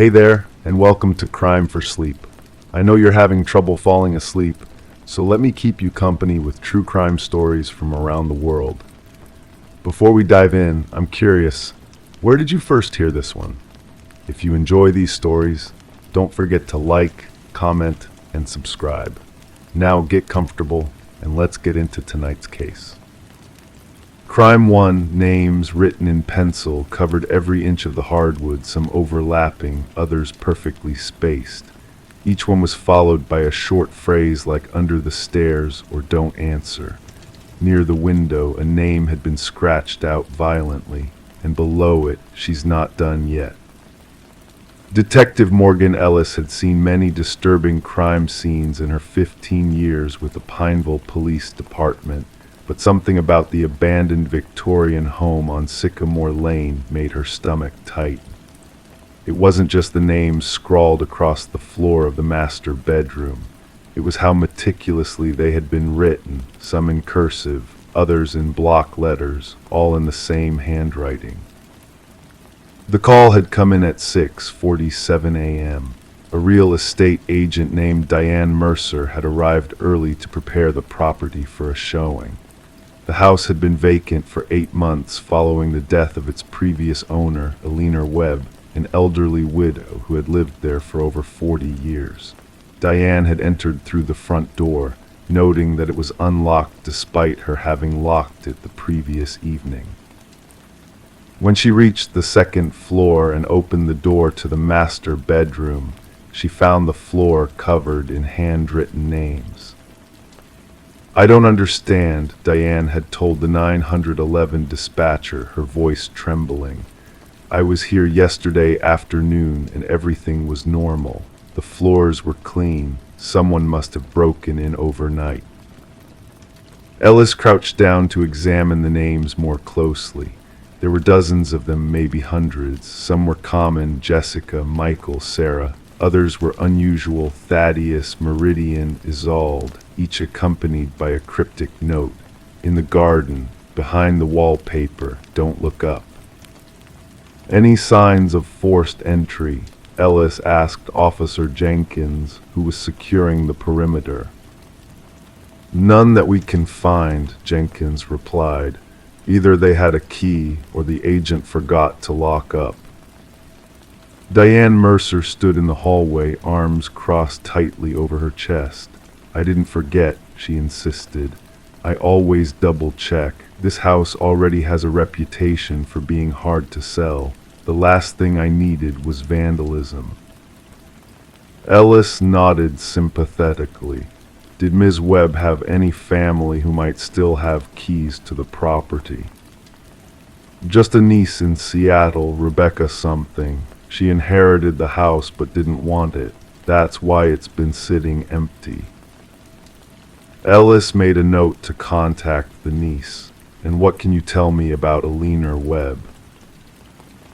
Hey there, and welcome to Crime for Sleep. I know you're having trouble falling asleep, so let me keep you company with true crime stories from around the world. Before we dive in, I'm curious, where did you first hear this one? If you enjoy these stories, don't forget to like, comment, and subscribe. Now get comfortable, and let's get into tonight's case. Crime 1, names written in pencil, covered every inch of the hardwood, some overlapping, others perfectly spaced. Each one was followed by a short phrase like "under the stairs" or "don't answer." Near the window, a name had been scratched out violently, and below it, "She's not done yet." Detective Morgan Ellis had seen many disturbing crime scenes in her 15 years with the Pineville Police Department, but something about the abandoned Victorian home on Sycamore Lane made her stomach tight. It wasn't just the names scrawled across the floor of the master bedroom. It was how meticulously they had been written, some in cursive, others in block letters, all in the same handwriting. The call had come in at 6:47 a.m. A real estate agent named Diane Mercer had arrived early to prepare the property for a showing. The house had been vacant for 8 months following the death of its previous owner, Eleanor Webb, an elderly widow who had lived there for over 40 years. Diane had entered through the front door, noting that it was unlocked despite her having locked it the previous evening. When she reached the second floor and opened the door to the master bedroom, she found the floor covered in handwritten names. "I don't understand," Diane had told the 911 dispatcher, her voice trembling. "I was here yesterday afternoon and everything was normal. The floors were clean. Someone must have broken in overnight." Ellis crouched down to examine the names more closely. There were dozens of them, maybe hundreds. Some were common: Jessica, Michael, Sarah. Others were unusual: Thaddeus, Meridian, Isolde, each accompanied by a cryptic note. "In the garden, behind the wallpaper, don't look up." "Any signs of forced entry?" Ellis asked Officer Jenkins, who was securing the perimeter. "None that we can find," Jenkins replied. "Either they had a key or the agent forgot to lock up." Diane Mercer stood in the hallway, arms crossed tightly over her chest. "I didn't forget," she insisted. "I always double-check. This house already has a reputation for being hard to sell. The last thing I needed was vandalism." Ellis nodded sympathetically. "Did Ms. Webb have any family who might still have keys to the property?" "Just a niece in Seattle, Rebecca something. She inherited the house but didn't want it. That's why it's been sitting empty." Ellis made a note to contact the niece. "And what can you tell me about Eleanor Webb?"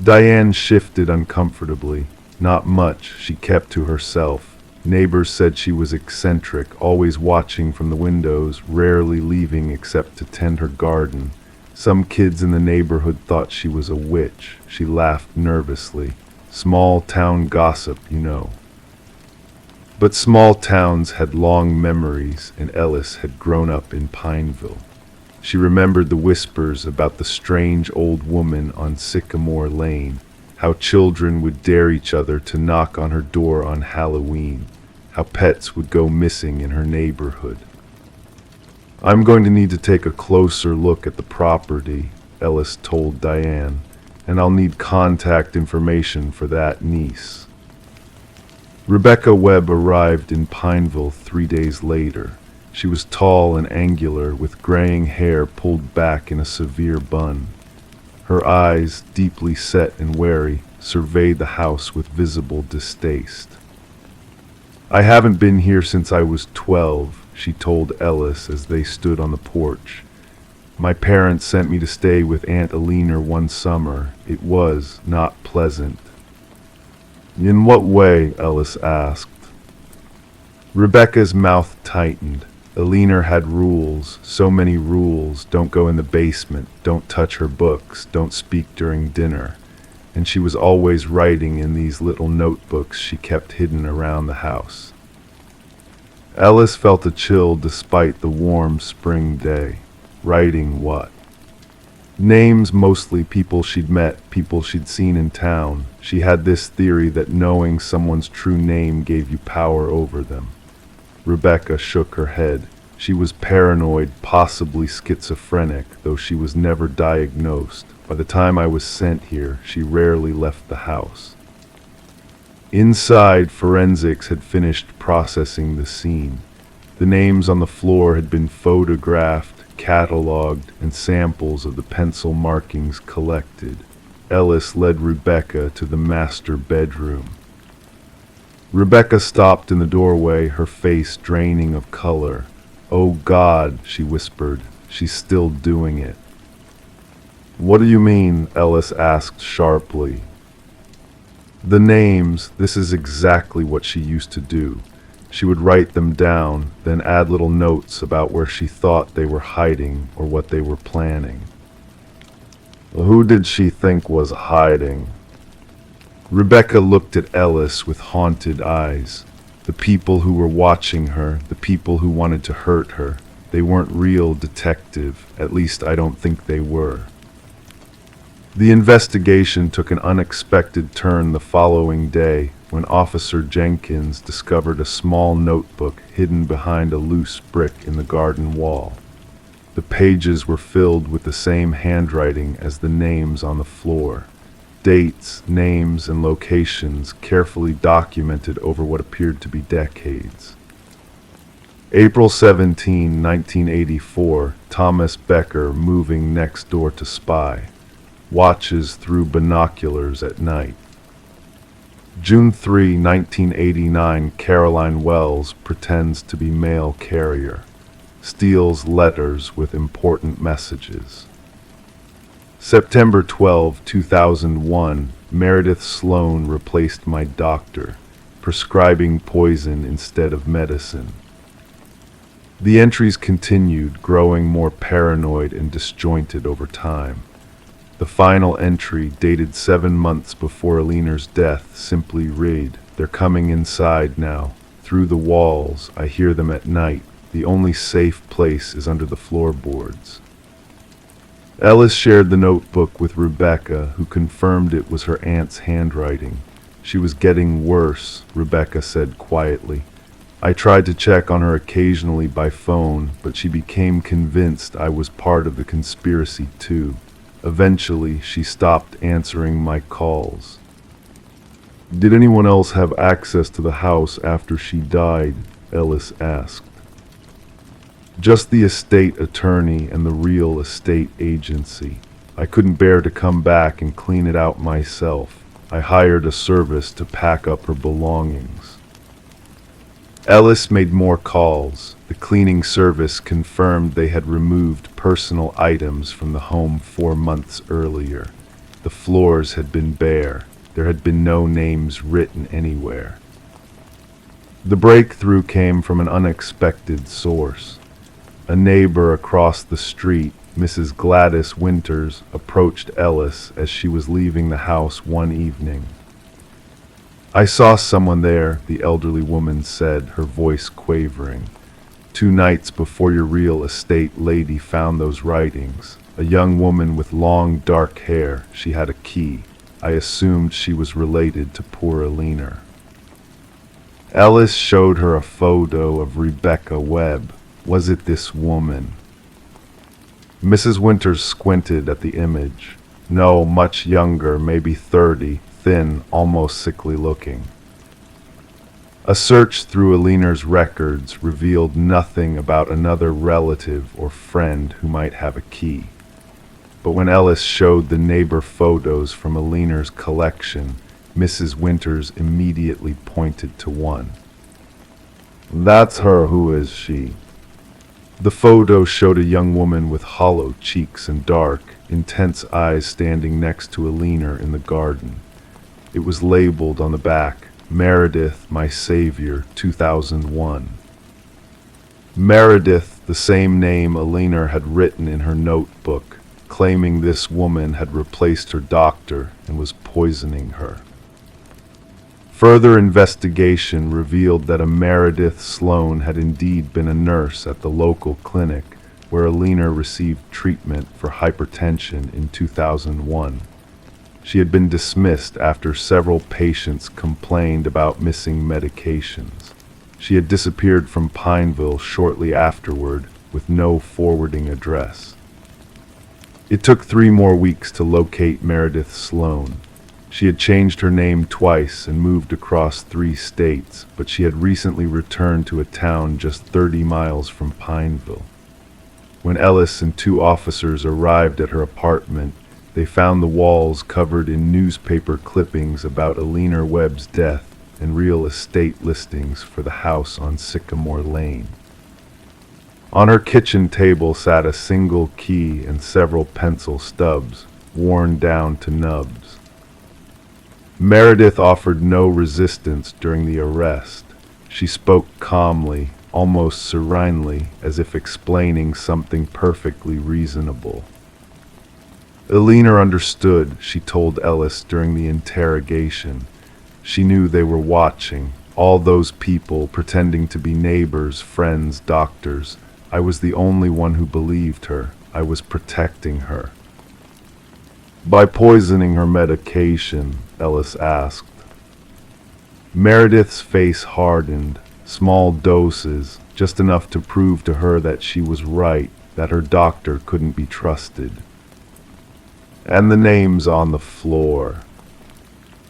Diane shifted uncomfortably. "Not much. She kept to herself. Neighbors said she was eccentric, always watching from the windows, rarely leaving except to tend her garden. Some kids in the neighborhood thought she was a witch." She laughed nervously. "Small town gossip, you know." But small towns had long memories, and Ellis had grown up in Pineville. She remembered the whispers about the strange old woman on Sycamore Lane, how children would dare each other to knock on her door on Halloween, how pets would go missing in her neighborhood. "I'm going to need to take a closer look at the property," Ellis told Diane, "and I'll need contact information for that niece." Rebecca Webb arrived in Pineville 3 days later. She was tall and angular, with graying hair pulled back in a severe bun. Her eyes, deeply set and wary, surveyed the house with visible distaste. "I haven't been here since I was 12, she told Ellis as they stood on the porch. "My parents sent me to stay with Aunt Eleanor one summer. It was not pleasant." "In what way?" Ellis asked. Rebecca's mouth tightened. Eleanor had rules, so many rules. Don't go in the basement, don't touch her books, don't speak during dinner. and she was always writing in these little notebooks she kept hidden around the house. Ellis felt a chill despite the warm spring day. Writing what? Names, mostly people she'd met, people she'd seen in town. She had this theory that knowing someone's true name gave you power over them. Rebecca shook her head. She was paranoid, possibly schizophrenic, though she was never diagnosed. By the time I was sent here, she rarely left the house. Inside, forensics had finished processing the scene. The names on the floor had been photographed, catalogued, and samples of the pencil markings collected. Ellis led Rebecca to the master bedroom. Rebecca stopped in the doorway, her face draining of color. "Oh God," she whispered, "she's still doing it." "What do you mean?" Ellis asked sharply. "The names, this is exactly what she used to do. She would write them down, then add little notes about where she thought they were hiding or what they were planning." "Who did she think was hiding?" Rebecca looked at Ellis with haunted eyes. The people who were watching her, the people who wanted to hurt her, they weren't real, detective. At least I don't think they were. The investigation took an unexpected turn the following day when Officer Jenkins discovered a small notebook hidden behind a loose brick in the garden wall. The pages were filled with the same handwriting as the names on the floor. Dates, names, and locations carefully documented over what appeared to be decades. April 17, 1984, Thomas Becker moving next door to spy. Watches through binoculars at night. June 3, 1989, Caroline Wells pretends to be mail carrier. Steals letters with important messages. September 12, 2001, Meredith Sloan replaced my doctor, prescribing poison instead of medicine. The entries continued, growing more paranoid and disjointed over time. The final entry, dated 7 months before Alina's death, simply read, "They're coming inside now. Through the walls. I hear them at night. The only safe place is under the floorboards." Ellis shared the notebook with Rebecca, who confirmed it was her aunt's handwriting. "She was getting worse," Rebecca said quietly. "I tried to check on her occasionally by phone, but she became convinced I was part of the conspiracy too. Eventually, she stopped answering my calls." "Did anyone else have access to the house after she died?" Ellis asked. "Just the estate attorney and the real estate agency. I couldn't bear to come back and clean it out myself. I hired a service to pack up her belongings." Ellis made more calls. The cleaning service confirmed they had removed personal items from the home 4 months earlier. The floors had been bare. There had been no names written anywhere. The breakthrough came from an unexpected source. A neighbor across the street, Mrs. Gladys Winters, approached Ellis as she was leaving the house one evening. "I saw someone there," the elderly woman said, her voice quavering. "2 nights before your real estate lady found those writings. A young woman with long dark hair. She had a key. I assumed she was related to poor Alina." Ellis showed her a photo of Rebecca Webb. Was it this woman? Mrs. Winters squinted at the image. No, much younger, maybe 30, thin, almost sickly looking. A search through Alina's records revealed nothing about another relative or friend who might have a key. But when Ellis showed the neighbor photos from Alina's collection, Mrs. Winters immediately pointed to one. "That's her. Who is she?" The photo showed a young woman with hollow cheeks and dark, intense eyes standing next to Alina in the garden. It was labeled on the back, "Meredith, my savior, 2001. Meredith, the same name Alina had written in her notebook. claiming this woman had replaced her doctor and was poisoning her. Further investigation revealed that a Meredith Sloan had indeed been a nurse at the local clinic where Alina received treatment for hypertension in 2001. She had been dismissed after several patients complained about missing medications. She had disappeared from Pineville shortly afterward with no forwarding address. It took 3 more weeks to locate Meredith Sloan. She had changed her name twice and moved across 3 states, but she had recently returned to a town just 30 miles from Pineville. When Ellis and 2 officers arrived at her apartment, they found the walls covered in newspaper clippings about Alina Webb's death and real estate listings for the house on Sycamore Lane. On her kitchen table sat a single key and several pencil stubs, worn down to nubs. Meredith offered no resistance during the arrest. She spoke calmly, almost serenely, as if explaining something perfectly reasonable. Alina understood, she told Ellis during the interrogation. She knew they were watching, all those people pretending to be neighbors, friends, doctors. I was the only one who believed her. I was protecting her. By poisoning her medication, Ellis asked. Meredith's face hardened. Small doses, just enough to prove to her that she was right, that her doctor couldn't be trusted. And the names on the floor.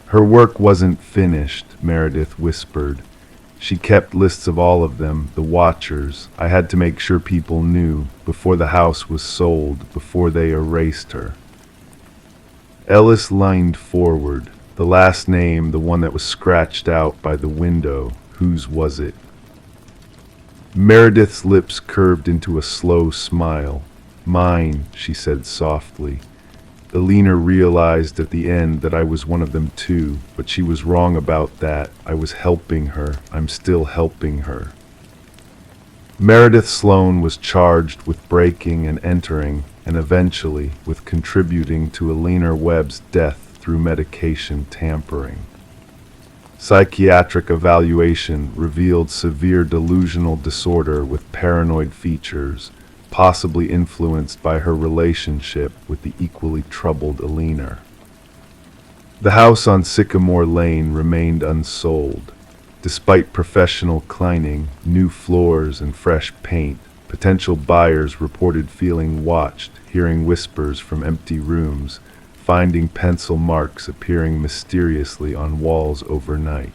Her work wasn't finished, Meredith whispered. She kept lists of all of them, the watchers. I had to make sure people knew, before the house was sold, before they erased her. Ellis leaned forward. The last name, the one that was scratched out by the window. Whose was it? Meredith's lips curved into a slow smile. Mine, she said softly. Alina realized at the end that I was one of them too, but she was wrong about that. I was helping her. I'm still helping her. Meredith Sloan was charged with breaking and entering, and eventually with contributing to Alina Webb's death through medication tampering. Psychiatric evaluation revealed severe delusional disorder with paranoid features, possibly influenced by her relationship with the equally troubled Alina. The house on Sycamore Lane remained unsold. Despite professional cleaning, new floors, and fresh paint, potential buyers reported feeling watched, hearing whispers from empty rooms, finding pencil marks appearing mysteriously on walls overnight.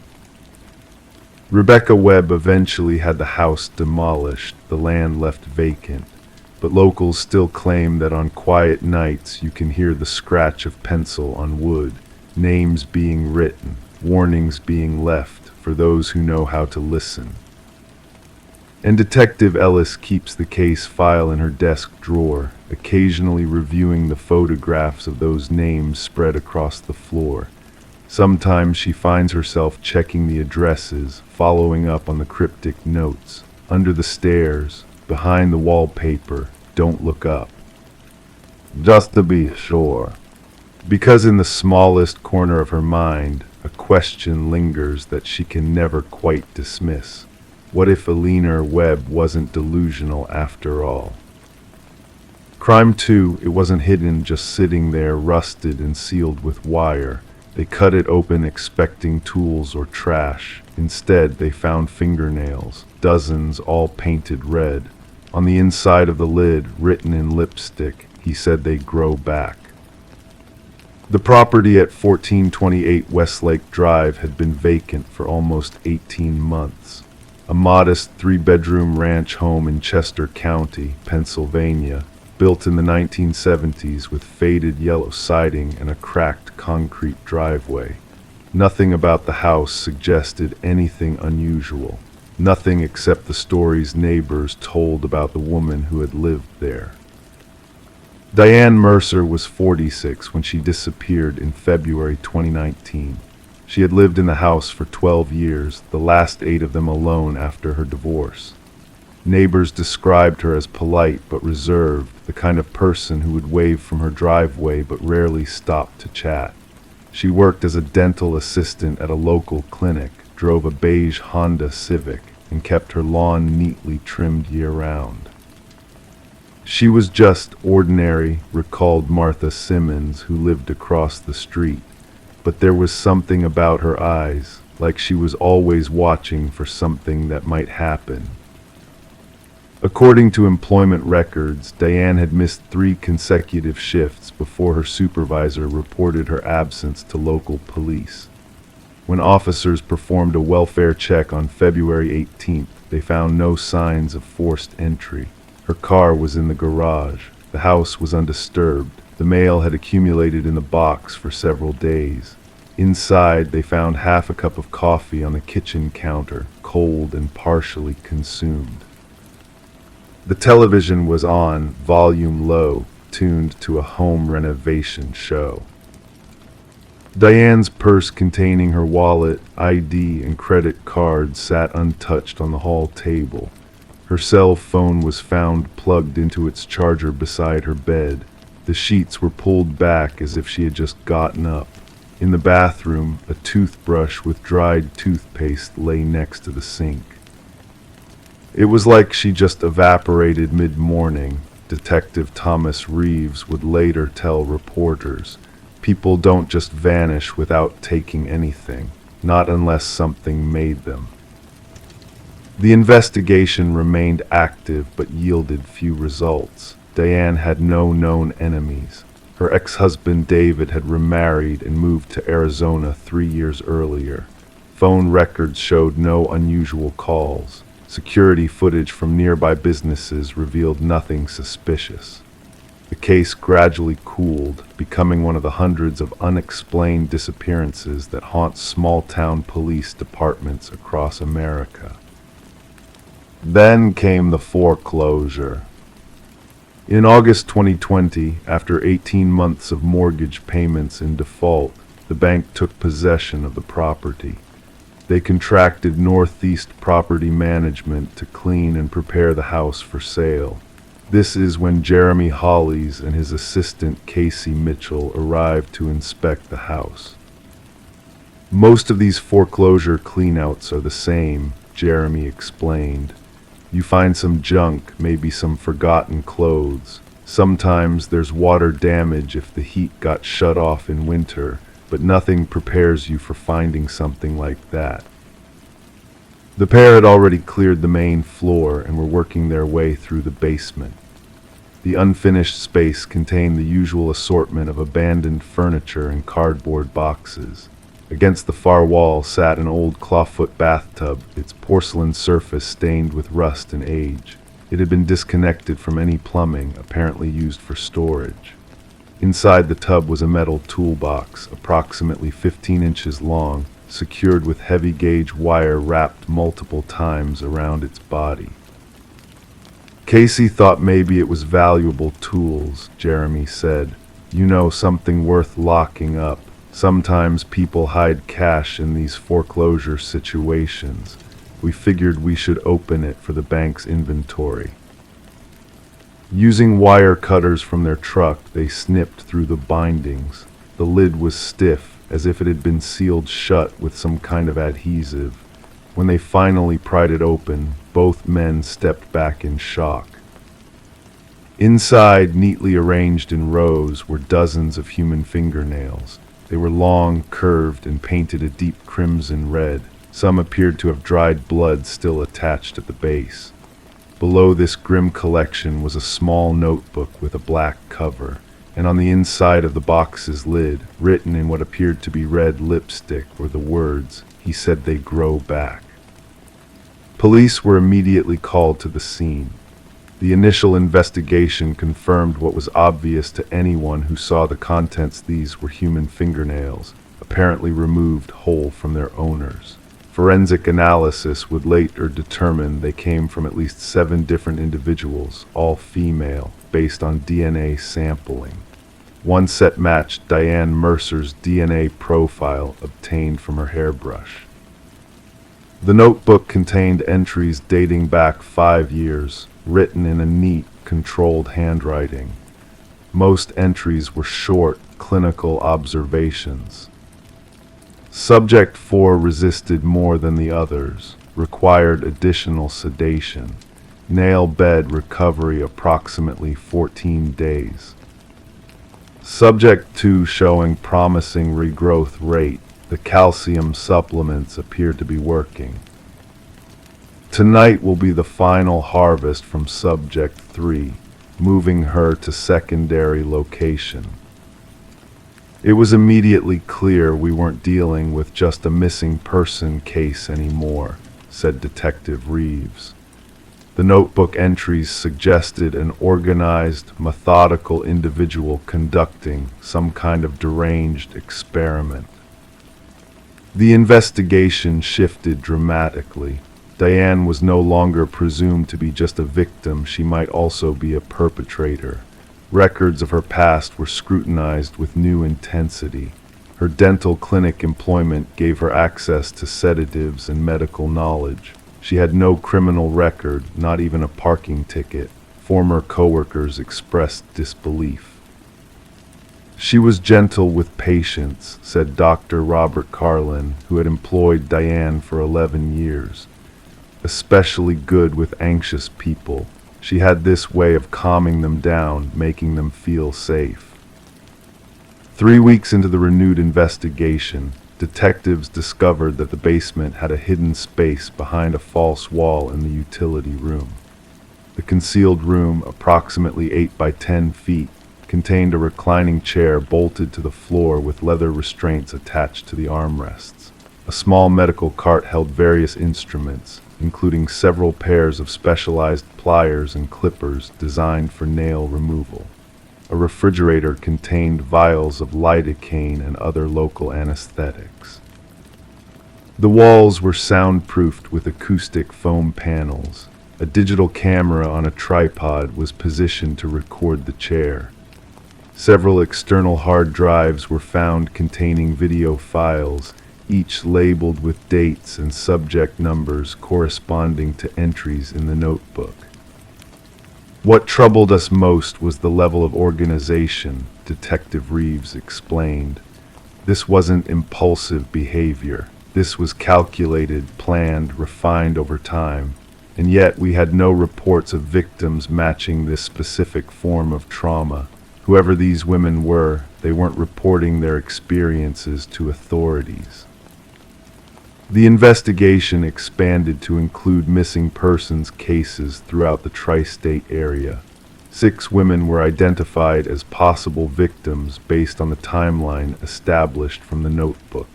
Rebecca Webb eventually had the house demolished, the land left vacant, but locals still claim that on quiet nights you can hear the scratch of pencil on wood, names being written, warnings being left for those who know how to listen. And Detective Ellis keeps the case file in her desk drawer, occasionally reviewing the photographs of those names spread across the floor. Sometimes she finds herself checking the addresses, following up on the cryptic notes. Under the stairs, behind the wallpaper, don't look up. Just to be sure. Because in the smallest corner of her mind, a question lingers that she can never quite dismiss. What if Alina Webb wasn't delusional after all? Crime 2, it wasn't hidden, just sitting there, rusted and sealed with wire. They cut it open expecting tools or trash. Instead, they found fingernails, dozens all painted red. On the inside of the lid, written in lipstick, he said they grow back. The property at 1428 Westlake Drive had been vacant for almost 18 months. A modest 3-bedroom ranch home in Chester County, Pennsylvania, built in the 1970s with faded yellow siding and a cracked concrete driveway. Nothing about the house suggested anything unusual. Nothing except the stories neighbors told about the woman who had lived there. Diane Mercer was 46 when she disappeared in February 2019. She had lived in the house for 12 years, the last 8 of them alone after her divorce. Neighbors described her as polite but reserved, the kind of person who would wave from her driveway but rarely stop to chat. She worked as a dental assistant at a local clinic, drove a beige Honda Civic, and kept her lawn neatly trimmed year-round. She was just ordinary, recalled Martha Simmons, who lived across the street, but there was something about her eyes, like she was always watching for something that might happen. According to employment records, Diane had missed 3 consecutive shifts before her supervisor reported her absence to local police. When officers performed a welfare check on February 18th, they found no signs of forced entry. Her car was in the garage. The house was undisturbed. The mail had accumulated in the box for several days. Inside, they found half a cup of coffee on the kitchen counter, cold and partially consumed. The television was on, volume low, tuned to a home renovation show. Diane's purse containing her wallet, ID, and credit card sat untouched on the hall table. Her cell phone was found plugged into its charger beside her bed. The sheets were pulled back as if she had just gotten up. In the bathroom, a toothbrush with dried toothpaste lay next to the sink. It was like she just evaporated mid-morning, Detective Thomas Reeves would later tell reporters. People don't just vanish without taking anything, not unless something made them. The investigation remained active but yielded few results. Diane had no known enemies. Her ex-husband David had remarried and moved to Arizona 3 years earlier. Phone records showed no unusual calls. Security footage from nearby businesses revealed nothing suspicious. The case gradually cooled, becoming one of the hundreds of unexplained disappearances that haunt small-town police departments across America. Then came the foreclosure. In August 2020, after 18 months of mortgage payments in default, the bank took possession of the property. They contracted Northeast Property Management to clean and prepare the house for sale. This is when Jeremy Hollies and his assistant Casey Mitchell arrived to inspect the house. Most of these foreclosure cleanouts are the same, Jeremy explained. You find some junk, maybe some forgotten clothes. Sometimes there's water damage if the heat got shut off in winter, but nothing prepares you for finding something like that. The pair had already cleared the main floor and were working their way through the basement. The unfinished space contained the usual assortment of abandoned furniture and cardboard boxes. Against the far wall sat an old clawfoot bathtub, its porcelain surface stained with rust and age. It had been disconnected from any plumbing, apparently used for storage. Inside the tub was a metal toolbox, approximately 15 inches long, secured with heavy-gauge wire wrapped multiple times around its body. Casey thought maybe it was valuable tools, Jeremy said. You know, something worth locking up. Sometimes people hide cash in these foreclosure situations. We figured we should open it for the bank's inventory. Using wire cutters from their truck, they snipped through the bindings. The lid was stiff, as if it had been sealed shut with some kind of adhesive. When they finally pried it open, both men stepped back in shock. Inside, neatly arranged in rows, were dozens of human fingernails. They were long, curved, and painted a deep crimson red. Some appeared to have dried blood still attached at the base. Below this grim collection was a small notebook with a black cover, and on the inside of the box's lid, written in what appeared to be red lipstick, were the words, "He said they grow back." Police were immediately called to the scene. The initial investigation confirmed what was obvious to anyone who saw the contents. These were human fingernails, apparently removed whole from their owners. Forensic analysis would later determine they came from at least 7 different individuals, all female, based on DNA sampling. One set matched Diane Mercer's DNA profile obtained from her hairbrush. The notebook contained entries dating back 5 years, written in a neat, controlled handwriting. Most entries were short, clinical observations. Subject 4 resisted more than the others, required additional sedation. Nail bed recovery approximately 14 days. Subject 2 showing promising regrowth rate. The calcium supplements appear to be working. Tonight will be the final harvest from Subject 3, moving her to secondary location. It was immediately clear we weren't dealing with just a missing person case anymore, said Detective Reeves. The notebook entries suggested an organized, methodical individual conducting some kind of deranged experiment. The investigation shifted dramatically. Diane was no longer presumed to be just a victim, she might also be a perpetrator. Records of her past were scrutinized with new intensity. Her dental clinic employment gave her access to sedatives and medical knowledge. She had no criminal record, not even a parking ticket. Former coworkers expressed disbelief. She was gentle with patients, said Dr. Robert Carlin, who had employed Diane for 11 years. Especially good with anxious people. She had this way of calming them down, making them feel safe. 3 weeks into the renewed investigation, detectives discovered that the basement had a hidden space behind a false wall in the utility room. The concealed room, approximately 8 by 10 feet, contained a reclining chair bolted to the floor with leather restraints attached to the armrests. A small medical cart held various instruments, including several pairs of specialized pliers and clippers designed for nail removal. A refrigerator contained vials of lidocaine and other local anesthetics. The walls were soundproofed with acoustic foam panels. A digital camera on a tripod was positioned to record the chair. Several external hard drives were found containing video files, each labeled with dates and subject numbers corresponding to entries in the notebook. What troubled us most was the level of organization, Detective Reeves explained. This wasn't impulsive behavior. This was calculated, planned, refined over time. And yet we had no reports of victims matching this specific form of trauma. Whoever these women were, they weren't reporting their experiences to authorities. The investigation expanded to include missing persons cases throughout the tri-state area. 6 women were identified as possible victims based on the timeline established from the notebook.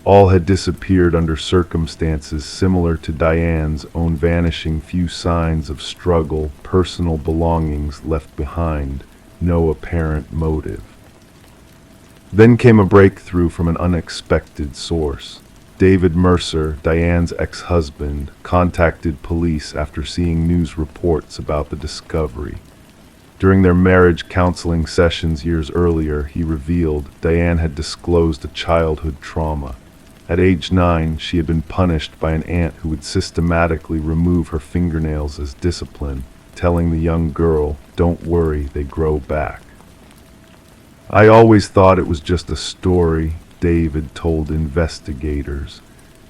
All had disappeared under circumstances similar to Diane's own, vanishing, few signs of struggle, personal belongings left behind, no apparent motive. Then came a breakthrough from an unexpected source. David Mercer, Diane's ex-husband, contacted police after seeing news reports about the discovery. During their marriage counseling sessions years earlier, he revealed Diane had disclosed a childhood trauma. At age 9, she had been punished by an aunt who would systematically remove her fingernails as discipline, telling the young girl, "Don't worry, they grow back." "I always thought it was just a story," David told investigators.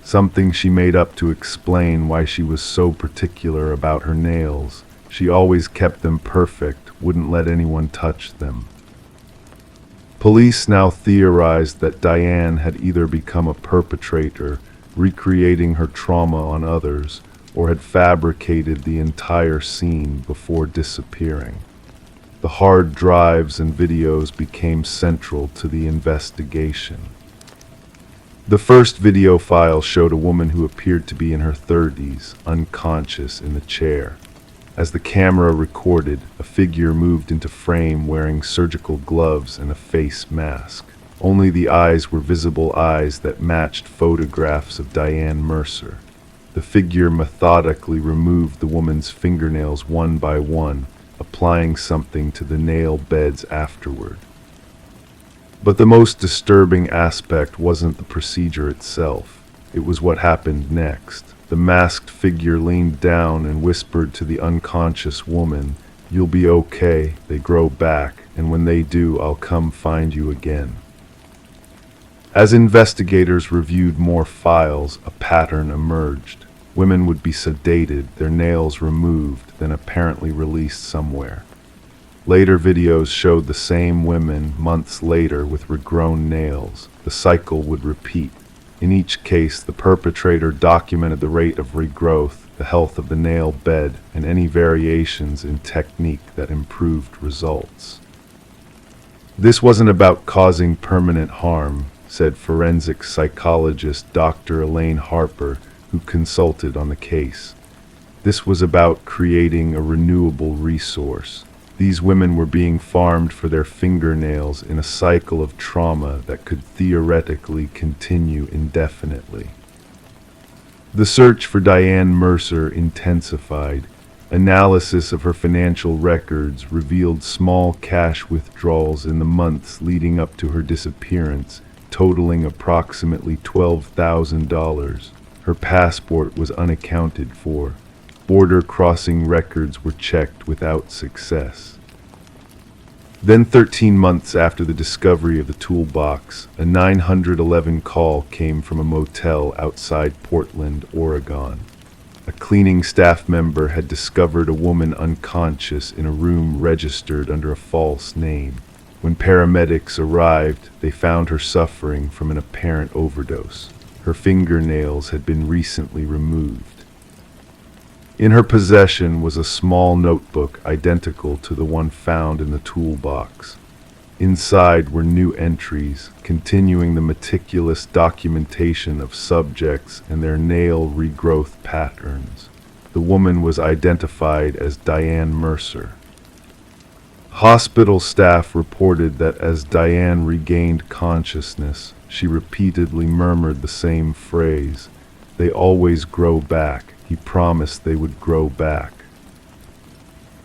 "Something she made up to explain why she was so particular about her nails. She always kept them perfect, wouldn't let anyone touch them." Police now theorized that Diane had either become a perpetrator, recreating her trauma on others, or had fabricated the entire scene before disappearing. The hard drives and videos became central to the investigation. The first video file showed a woman who appeared to be in her 30s, unconscious in the chair. As the camera recorded, a figure moved into frame wearing surgical gloves and a face mask. Only the eyes were visible, eyes that matched photographs of Diane Mercer. The figure methodically removed the woman's fingernails one by one, applying something to the nail beds afterward. But the most disturbing aspect wasn't the procedure itself. It was what happened next. The masked figure leaned down and whispered to the unconscious woman, "You'll be okay. They grow back, and when they do, I'll come find you again." As investigators reviewed more files, a pattern emerged. Women would be sedated, their nails removed, then apparently released somewhere. Later videos showed the same women months later with regrown nails. The cycle would repeat. In each case, the perpetrator documented the rate of regrowth, the health of the nail bed, and any variations in technique that improved results. This wasn't about causing permanent harm, said forensic psychologist Dr. Elaine Harper, who consulted on the case. This was about creating a renewable resource. These women were being farmed for their fingernails in a cycle of trauma that could theoretically continue indefinitely. The search for Diane Mercer intensified. Analysis of her financial records revealed small cash withdrawals in the months leading up to her disappearance, totaling approximately $12,000. Her passport was unaccounted for. Border crossing records were checked without success. Then 13 months after the discovery of the toolbox, a 911 call came from a motel outside Portland, Oregon. A cleaning staff member had discovered a woman unconscious in a room registered under a false name. When paramedics arrived, they found her suffering from an apparent overdose. Her fingernails had been recently removed. In her possession was a small notebook identical to the one found in the toolbox. Inside were new entries, continuing the meticulous documentation of subjects and their nail regrowth patterns. The woman was identified as Diane Mercer. Hospital staff reported that as Diane regained consciousness, she repeatedly murmured the same phrase, "They always grow back. He promised they would grow back."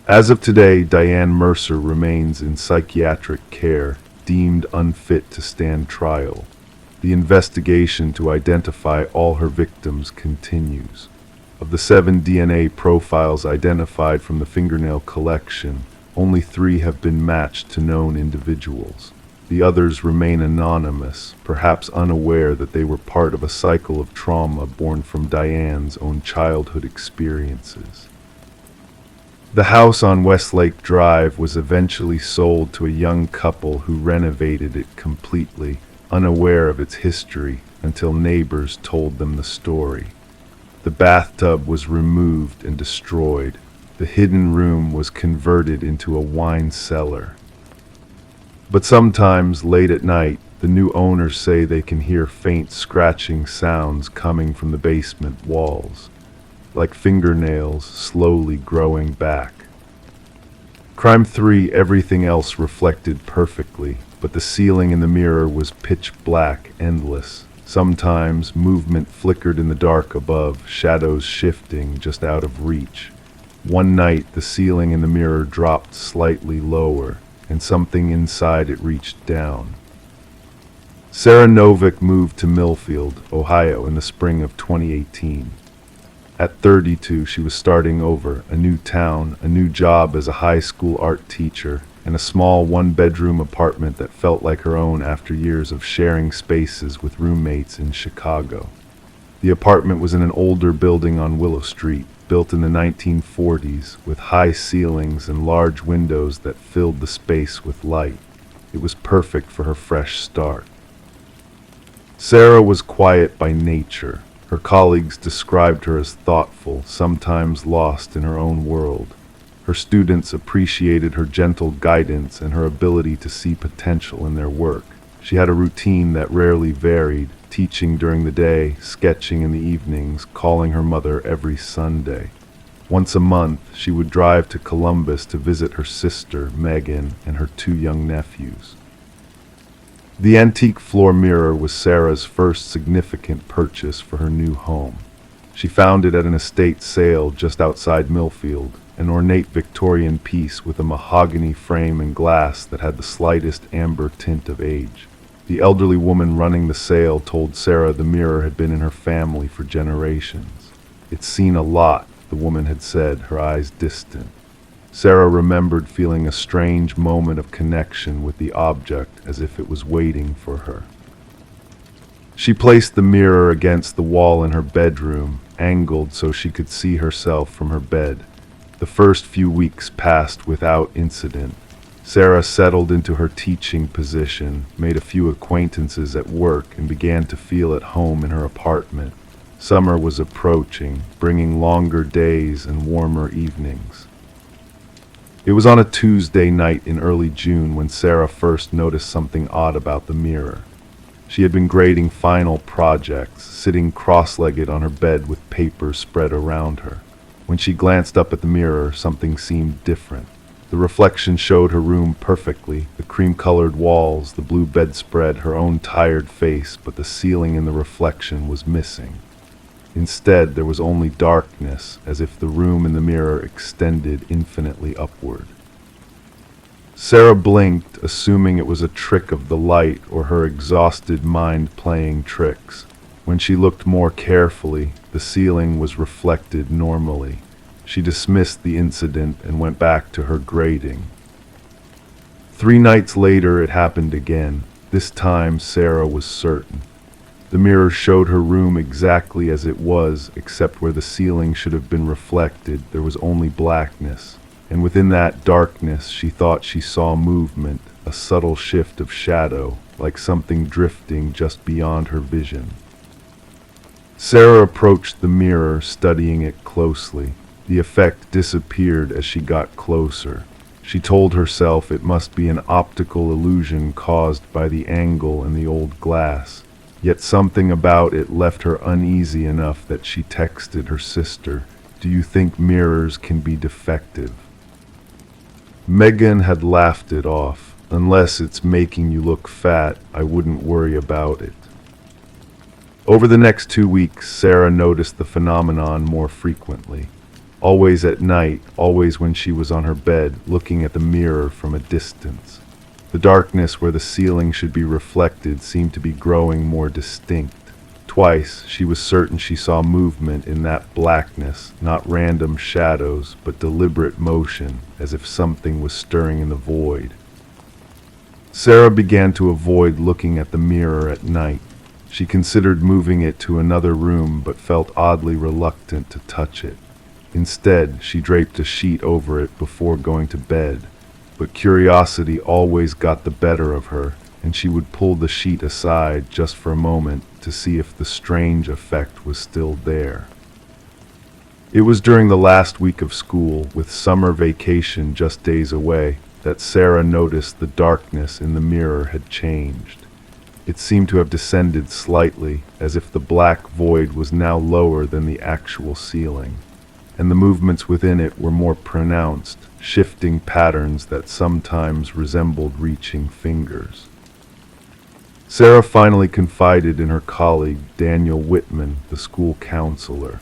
As of today, Diane Mercer remains in psychiatric care, deemed unfit to stand trial. The investigation to identify all her victims continues. Of the 7 DNA profiles identified from the fingernail collection, only 3 have been matched to known individuals. The others remain anonymous, perhaps unaware that they were part of a cycle of trauma born from Diane's own childhood experiences. The house on Westlake Drive was eventually sold to a young couple who renovated it completely, unaware of its history, until neighbors told them the story. The bathtub was removed and destroyed. The hidden room was converted into a wine cellar. But sometimes, late at night, the new owners say they can hear faint scratching sounds coming from the basement walls, like fingernails slowly growing back. Crime 3, everything else reflected perfectly, but the ceiling in the mirror was pitch black, endless. Sometimes movement flickered in the dark above, shadows shifting just out of reach. One night, the ceiling in the mirror dropped slightly lower, and something inside it reached down. Sarah Novick moved to Millfield, Ohio in the spring of 2018. At 32, she was starting over, a new town, a new job as a high school art teacher, and a small one-bedroom apartment that felt like her own after years of sharing spaces with roommates in Chicago. The apartment was in an older building on Willow Street, built in the 1940s, with high ceilings and large windows that filled the space with light. It was perfect for her fresh start. Sarah was quiet by nature. Her colleagues described her as thoughtful, sometimes lost in her own world. Her students appreciated her gentle guidance and her ability to see potential in their work. She had a routine that rarely varied, teaching during the day, sketching in the evenings, calling her mother every Sunday. Once a month, she would drive to Columbus to visit her sister, Megan, and her 2 young nephews. The antique floor mirror was Sarah's first significant purchase for her new home. She found it at an estate sale just outside Millfield, an ornate Victorian piece with a mahogany frame and glass that had the slightest amber tint of age. The elderly woman running the sale told Sarah the mirror had been in her family for generations. "It's seen a lot," the woman had said, her eyes distant. Sarah remembered feeling a strange moment of connection with the object, as if it was waiting for her. She placed the mirror against the wall in her bedroom, angled so she could see herself from her bed. The first few weeks passed without incident. Sarah settled into her teaching position, made a few acquaintances at work, and began to feel at home in her apartment. Summer was approaching, bringing longer days and warmer evenings. It was on a Tuesday night in early June when Sarah first noticed something odd about the mirror. She had been grading final projects, sitting cross-legged on her bed with papers spread around her. When she glanced up at the mirror, something seemed different. The reflection showed her room perfectly, the cream-colored walls, the blue bedspread, her own tired face, but the ceiling in the reflection was missing. Instead, there was only darkness, as if the room in the mirror extended infinitely upward. Sarah blinked, assuming it was a trick of the light or her exhausted mind playing tricks. When she looked more carefully, the ceiling was reflected normally. She dismissed the incident and went back to her grading. 3 nights later, it happened again. This time, Sarah was certain. The mirror showed her room exactly as it was, except where the ceiling should have been reflected, there was only blackness. And within that darkness, she thought she saw movement, a subtle shift of shadow, like something drifting just beyond her vision. Sarah approached the mirror, studying it closely. The effect disappeared as she got closer. She told herself it must be an optical illusion caused by the angle in the old glass. Yet something about it left her uneasy enough that she texted her sister, "Do you think mirrors can be defective?" Megan had laughed it off. "Unless it's making you look fat, I wouldn't worry about it." Over the next 2 weeks, Sarah noticed the phenomenon more frequently. Always at night, always when she was on her bed, looking at the mirror from a distance. The darkness where the ceiling should be reflected seemed to be growing more distinct. Twice, she was certain she saw movement in that blackness, not random shadows, but deliberate motion, as if something was stirring in the void. Sarah began to avoid looking at the mirror at night. She considered moving it to another room, but felt oddly reluctant to touch it. Instead, she draped a sheet over it before going to bed. But curiosity always got the better of her, and she would pull the sheet aside just for a moment to see if the strange effect was still there. It was during the last week of school, with summer vacation just days away, that Sarah noticed the darkness in the mirror had changed. It seemed to have descended slightly, as if the black void was now lower than the actual ceiling, and the movements within it were more pronounced, shifting patterns that sometimes resembled reaching fingers. Sarah finally confided in her colleague, Daniel Whitman, the school counselor.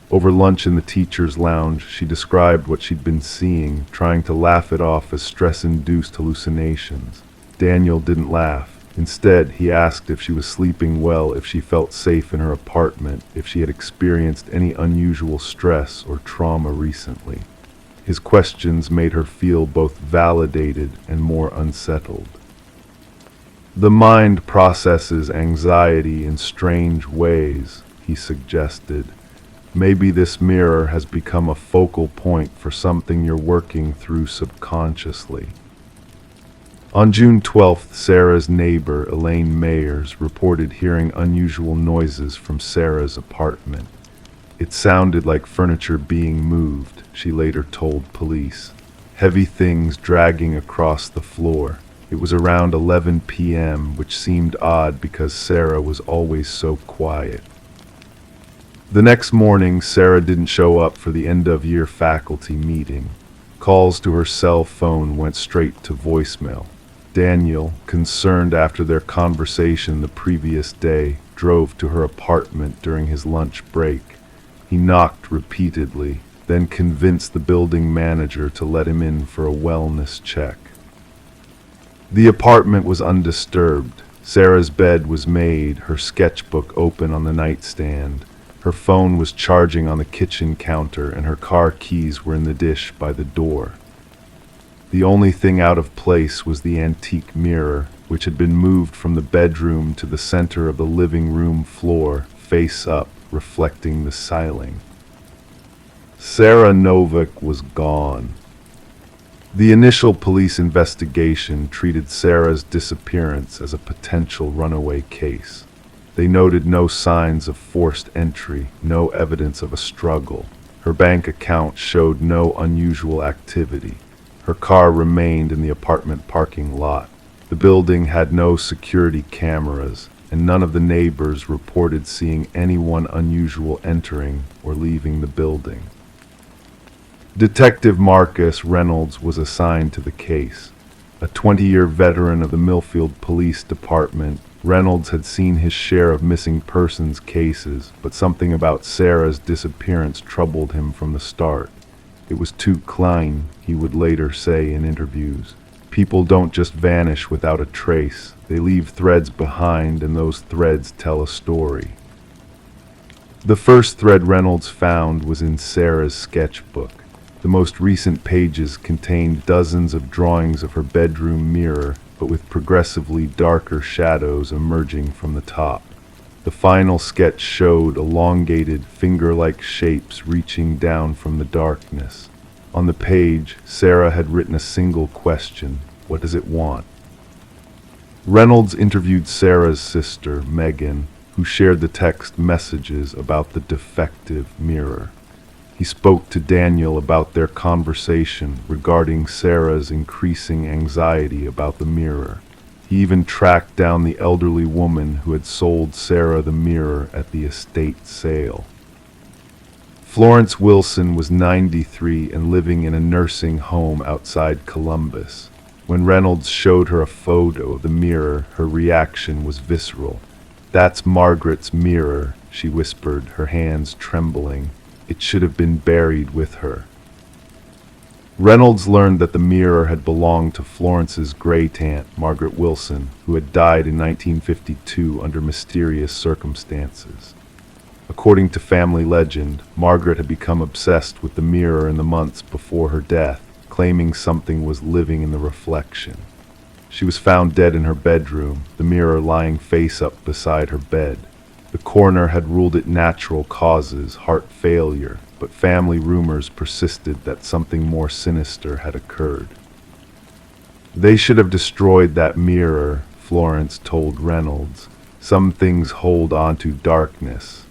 Over lunch in the teacher's lounge, she described what she'd been seeing, trying to laugh it off as stress-induced hallucinations. Daniel didn't laugh. Instead, he asked if she was sleeping well, if she felt safe in her apartment, if she had experienced any unusual stress or trauma recently. His questions made her feel both validated and more unsettled. "The mind processes anxiety in strange ways," he suggested. "Maybe this mirror has become a focal point for something you're working through subconsciously." On June 12th, Sarah's neighbor, Elaine Mayers, reported hearing unusual noises from Sarah's apartment. It sounded like furniture being moved, she later told police. Heavy things dragging across the floor. It was around 11 p.m., which seemed odd because Sarah was always so quiet. The next morning, Sarah didn't show up for the end-of-year faculty meeting. Calls to her cell phone went straight to voicemail. Daniel, concerned after their conversation the previous day, drove to her apartment during his lunch break. He knocked repeatedly, then convinced the building manager to let him in for a wellness check. The apartment was undisturbed. Sarah's bed was made, her sketchbook open on the nightstand. Her phone was charging on the kitchen counter, and her car keys were in the dish by the door. The only thing out of place was the antique mirror, which had been moved from the bedroom to the center of the living room floor, face up, reflecting the ceiling. Sarah Novick was gone. The initial police investigation treated Sarah's disappearance as a potential runaway case. They noted no signs of forced entry, no evidence of a struggle. Her bank account showed no unusual activity. Her car remained in the apartment parking lot. The building had no security cameras, and none of the neighbors reported seeing anyone unusual entering or leaving the building. Detective Marcus Reynolds was assigned to the case. A 20-year veteran of the Millfield Police Department, Reynolds had seen his share of missing persons cases, but something about Sarah's disappearance troubled him from the start. It was too klein, he would later say in interviews. People don't just vanish without a trace. They leave threads behind, and those threads tell a story. The first thread Reynolds found was in Sarah's sketchbook. The most recent pages contained dozens of drawings of her bedroom mirror, but with progressively darker shadows emerging from the top. The final sketch showed elongated, finger-like shapes reaching down from the darkness. On the page, Sarah had written a single question: what does it want? Reynolds interviewed Sarah's sister, Megan, who shared the text messages about the defective mirror. He spoke to Daniel about their conversation regarding Sarah's increasing anxiety about the mirror. He even tracked down the elderly woman who had sold Sarah the mirror at the estate sale. Florence Wilson was 93 and living in a nursing home outside Columbus. When Reynolds showed her a photo of the mirror, her reaction was visceral. "That's Margaret's mirror," she whispered, her hands trembling. "It should have been buried with her." Reynolds learned that the mirror had belonged to Florence's great-aunt, Margaret Wilson, who had died in 1952 under mysterious circumstances. According to family legend, Margaret had become obsessed with the mirror in the months before her death, claiming something was living in the reflection. She was found dead in her bedroom, the mirror lying face up beside her bed. The coroner had ruled it natural causes, heart failure, but family rumors persisted that something more sinister had occurred. "They should have destroyed that mirror," Florence told Reynolds. "Some things hold on to darkness."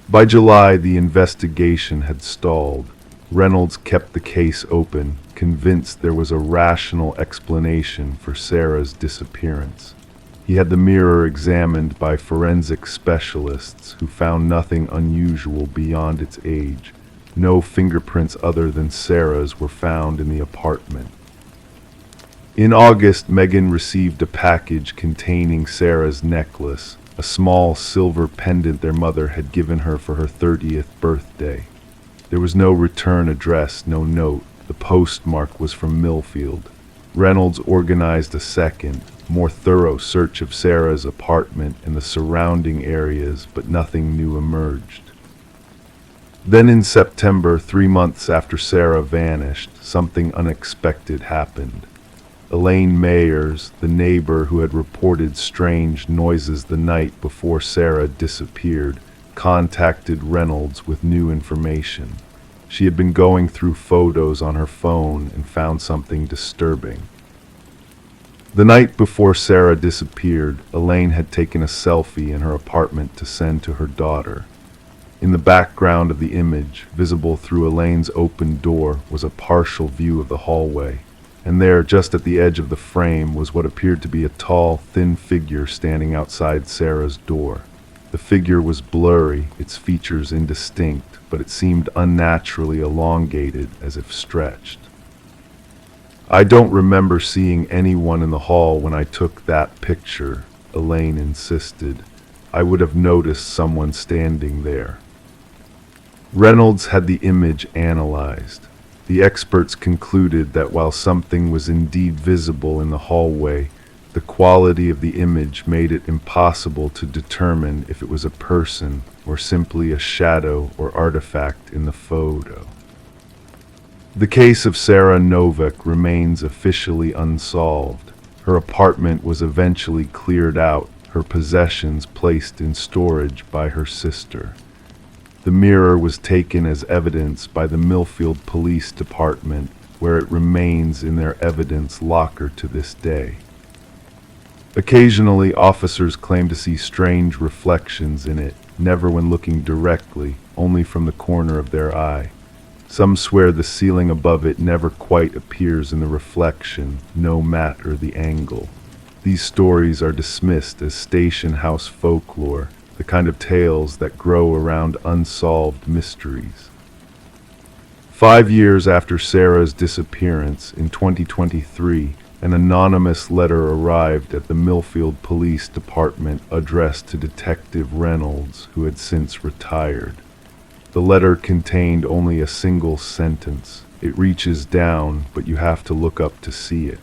By July, the investigation had stalled. Reynolds kept the case open, convinced there was a rational explanation for Sarah's disappearance. He had the mirror examined by forensic specialists who found nothing unusual beyond its age. No fingerprints other than Sarah's were found in the apartment. In August, Megan received a package containing Sarah's necklace, a small silver pendant their mother had given her for her 30th birthday. There was no return address, no note. The postmark was from Millfield. Reynolds organized a second, more thorough search of Sarah's apartment and the surrounding areas, but nothing new emerged. Then in September, 3 months after Sarah vanished, something unexpected happened. Elaine Mayers, the neighbor who had reported strange noises the night before Sarah disappeared, contacted Reynolds with new information. She had been going through photos on her phone and found something disturbing. The night before Sarah disappeared, Elaine had taken a selfie in her apartment to send to her daughter. In the background of the image, visible through Elaine's open door, was a partial view of the hallway, and there, just at the edge of the frame, was what appeared to be a tall, thin figure standing outside Sarah's door. The figure was blurry, its features indistinct, but it seemed unnaturally elongated, as if stretched. "I don't remember seeing anyone in the hall when I took that picture," Elaine insisted. "I would have noticed someone standing there." Reynolds had the image analyzed. The experts concluded that while something was indeed visible in the hallway, the The quality of the image made it impossible to determine if it was a person or simply a shadow or artifact in the photo. The case of Sarah Novak remains officially unsolved. Her apartment was eventually cleared out, her possessions placed in storage by her sister. The mirror was taken as evidence by the Millfield Police Department, where it remains in their evidence locker to this day. Occasionally, officers claim to see strange reflections in it, never when looking directly, only from the corner of their eye. Some swear the ceiling above it never quite appears in the reflection, no matter the angle. These stories are dismissed as station house folklore, the kind of tales that grow around unsolved mysteries. 5 years after Sarah's disappearance, in 2023, an anonymous letter arrived at the Millfield Police Department addressed to Detective Reynolds, who had since retired. The letter contained only a single sentence. It reaches down, but you have to look up to see it.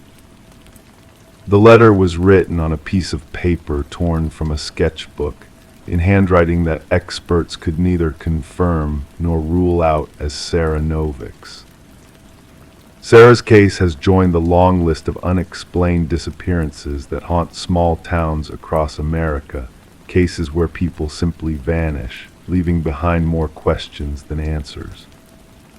The letter was written on a piece of paper torn from a sketchbook, in handwriting that experts could neither confirm nor rule out as Sarah Novak's. Sarah's case has joined the long list of unexplained disappearances that haunt small towns across America, cases where people simply vanish, leaving behind more questions than answers.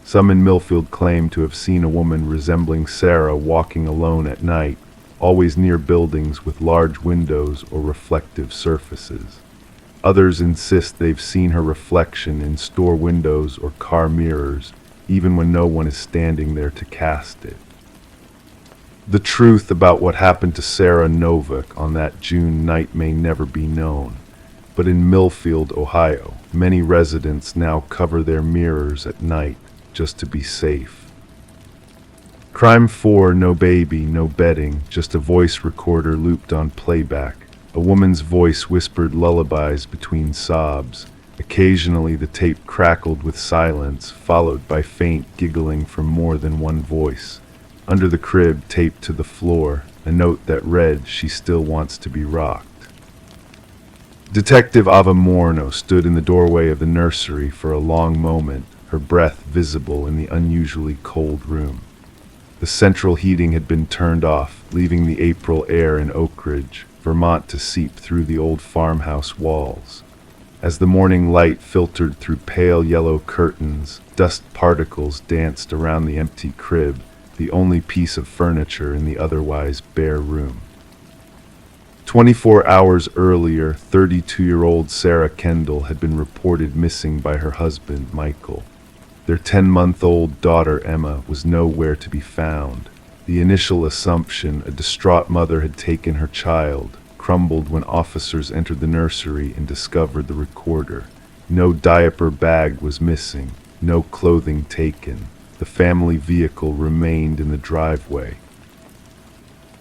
Some in Millfield claim to have seen a woman resembling Sarah walking alone at night, always near buildings with large windows or reflective surfaces. Others insist they've seen her reflection in store windows or car mirrors, even when no one is standing there to cast it. The truth about what happened to Sarah Novak on that June night may never be known, but in Millfield, Ohio, many residents now cover their mirrors at night just to be safe. Crime 4, no baby, no bedding, just a voice recorder looped on playback. A woman's voice whispered lullabies between sobs. Occasionally the tape crackled with silence, followed by faint giggling from more than one voice. Under the crib, taped to the floor, a note that read, "She still wants to be rocked." Detective Ava Morno stood in the doorway of the nursery for a long moment, her breath visible in the unusually cold room. The central heating had been turned off, leaving the April air in Oak Ridge, Vermont to seep through the old farmhouse walls. As the morning light filtered through pale yellow curtains, dust particles danced around the empty crib, the only piece of furniture in the otherwise bare room. 24 hours earlier, 32-year-old Sarah Kendall had been reported missing by her husband, Michael. Their 10-month-old daughter, Emma, was nowhere to be found. The initial assumption, a distraught mother had taken her child, crumbled when officers entered the nursery and discovered the recorder. No diaper bag was missing, no clothing taken. The family vehicle remained in the driveway.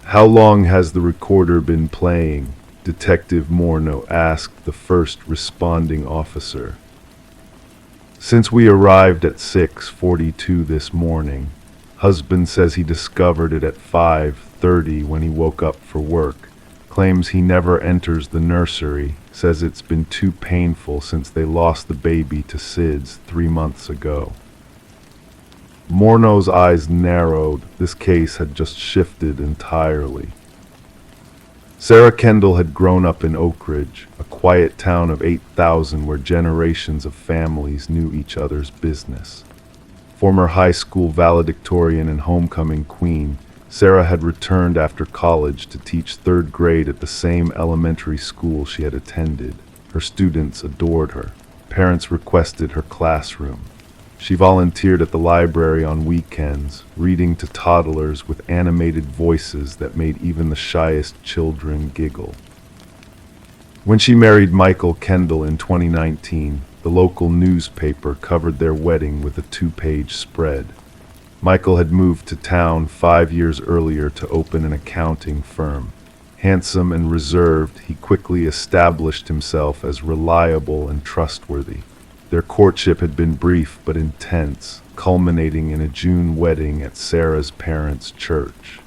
"How long has the recorder been playing?" Detective Morno asked the first responding officer. "Since we arrived at 6:42 this morning. Husband says he discovered it at 5:30 when he woke up for work. Claims he never enters the nursery, says it's been too painful since they lost the baby to SIDS 3 months ago." Morno's eyes narrowed. This case had just shifted entirely. Sarah Kendall had grown up in Oak Ridge, a quiet town of 8,000 where generations of families knew each other's business. Former high school valedictorian and homecoming queen, Sarah had returned after college to teach 3rd grade at the same elementary school she had attended. Her students adored her. Parents requested her classroom. She volunteered at the library on weekends, reading to toddlers with animated voices that made even the shyest children giggle. When she married Michael Kendall in 2019, the local newspaper covered their wedding with a 2-page spread. Michael had moved to town 5 years earlier to open an accounting firm. Handsome and reserved, he quickly established himself as reliable and trustworthy. Their courtship had been brief but intense, culminating in a June wedding at Sarah's parents' church.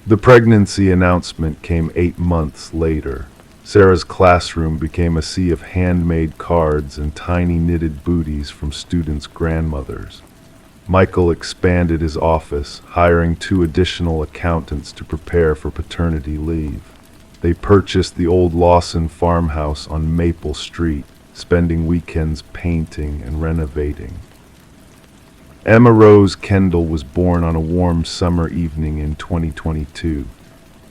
The pregnancy announcement came 8 months later. Sarah's classroom became a sea of handmade cards and tiny knitted booties from students' grandmothers. Michael expanded his office, hiring 2 additional accountants to prepare for paternity leave. They purchased the old Lawson farmhouse on Maple Street, spending weekends painting and renovating. Emma Rose Kendall was born on a warm summer evening in 2022.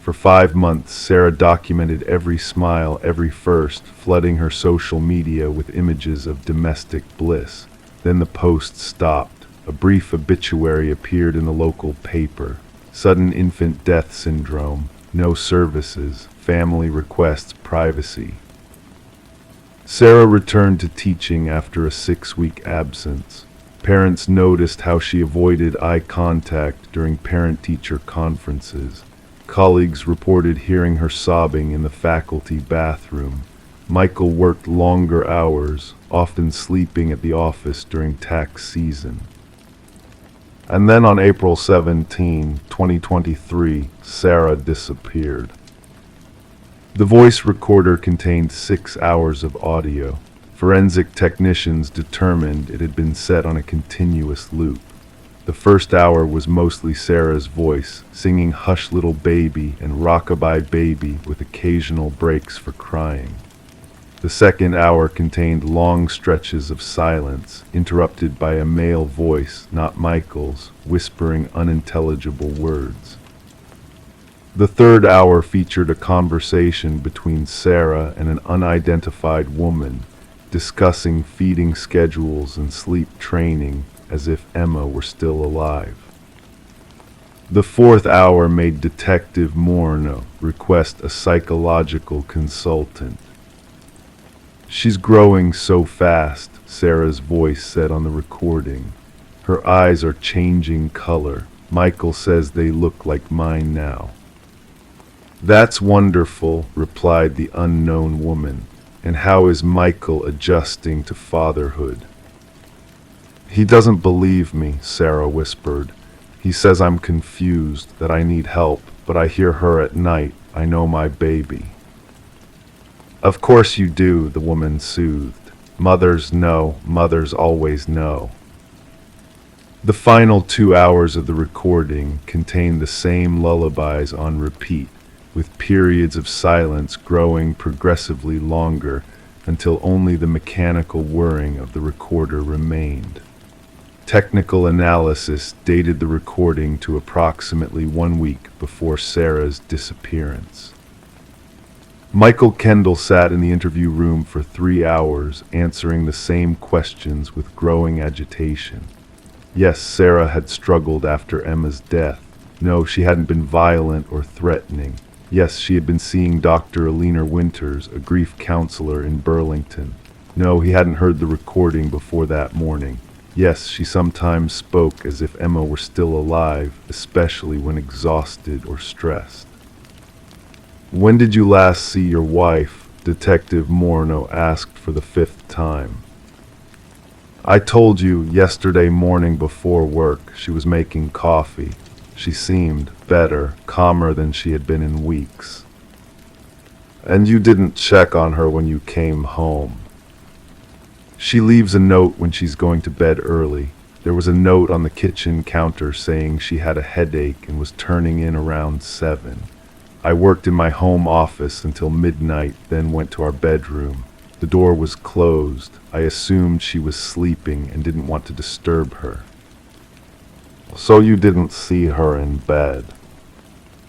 For 5 months, Sarah documented every smile, every first, flooding her social media with images of domestic bliss. Then the post stopped. A brief obituary appeared in the local paper. Sudden infant death syndrome, no services, family requests privacy. Sarah returned to teaching after a 6-week absence. Parents noticed how she avoided eye contact during parent-teacher conferences. Colleagues reported hearing her sobbing in the faculty bathroom. Michael worked longer hours, often sleeping at the office during tax season. And then on April 17, 2023, Sarah disappeared. The voice recorder contained 6 hours of audio. Forensic technicians determined it had been set on a continuous loop. The first hour was mostly Sarah's voice, singing Hush Little Baby and Rockabye Baby with occasional breaks for crying. The second hour contained long stretches of silence, interrupted by a male voice, not Michael's, whispering unintelligible words. The third hour featured a conversation between Sarah and an unidentified woman, discussing feeding schedules and sleep training as if Emma were still alive. The fourth hour made Detective Morneau request a psychological consultant. "She's growing so fast," Sarah's voice said on the recording. "Her eyes are changing color. Michael says they look like mine now." "That's wonderful," replied the unknown woman. "And how is Michael adjusting to fatherhood?" "He doesn't believe me," Sarah whispered. "He says I'm confused, that I need help, but I hear her at night. I know my baby." "Of course you do," the woman soothed. "Mothers know, mothers always know." The final 2 hours of the recording contained the same lullabies on repeat, with periods of silence growing progressively longer until only the mechanical whirring of the recorder remained. Technical analysis dated the recording to approximately 1 week before Sarah's disappearance. Michael Kendall sat in the interview room for 3 hours, answering the same questions with growing agitation. Yes, Sarah had struggled after Emma's death. No, she hadn't been violent or threatening. Yes, she had been seeing Dr. Alina Winters, a grief counselor in Burlington. No, he hadn't heard the recording before that morning. Yes, she sometimes spoke as if Emma were still alive, especially when exhausted or stressed. "When did you last see your wife?" Detective Morneau asked for the 5th time. "I told you yesterday morning before work. She was making coffee. She seemed better, calmer than she had been in weeks." "And you didn't check on her when you came home?" "She leaves a note when she's going to bed early. There was a note on the kitchen counter saying she had a headache and was turning in around 7. I worked in my home office until midnight, then went to our bedroom. The door was closed. I assumed she was sleeping and didn't want to disturb her." "So you didn't see her in bed?"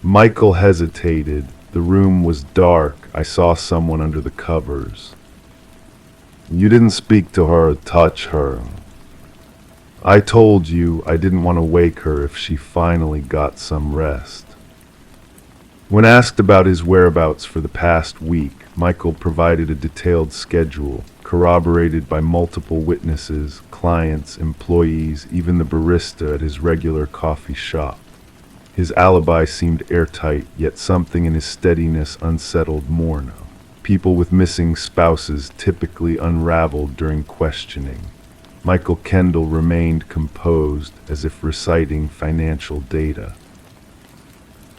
Michael hesitated. The room was dark. I saw someone under the covers. "You didn't speak to her or touch her?" "I told you I didn't want to wake her if she finally got some rest." When asked about his whereabouts for the past week, Michael provided a detailed schedule, corroborated by multiple witnesses, clients, employees, even the barista at his regular coffee shop. His alibi seemed airtight, yet something in his steadiness unsettled Morneau. People with missing spouses typically unraveled during questioning. Michael Kendall remained composed, as if reciting financial data.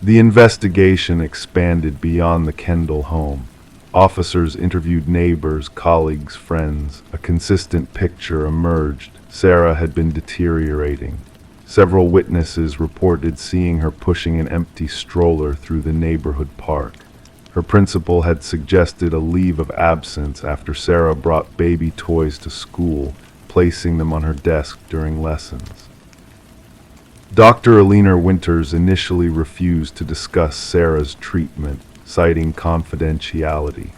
The investigation expanded beyond the Kendall home. Officers interviewed neighbors, colleagues, friends. A consistent picture emerged. Sarah had been deteriorating. Several witnesses reported seeing her pushing an empty stroller through the neighborhood park. Her principal had suggested a leave of absence after Sarah brought baby toys to school, placing them on her desk during lessons. Dr. Alina Winters initially refused to discuss Sarah's treatment, citing confidentiality.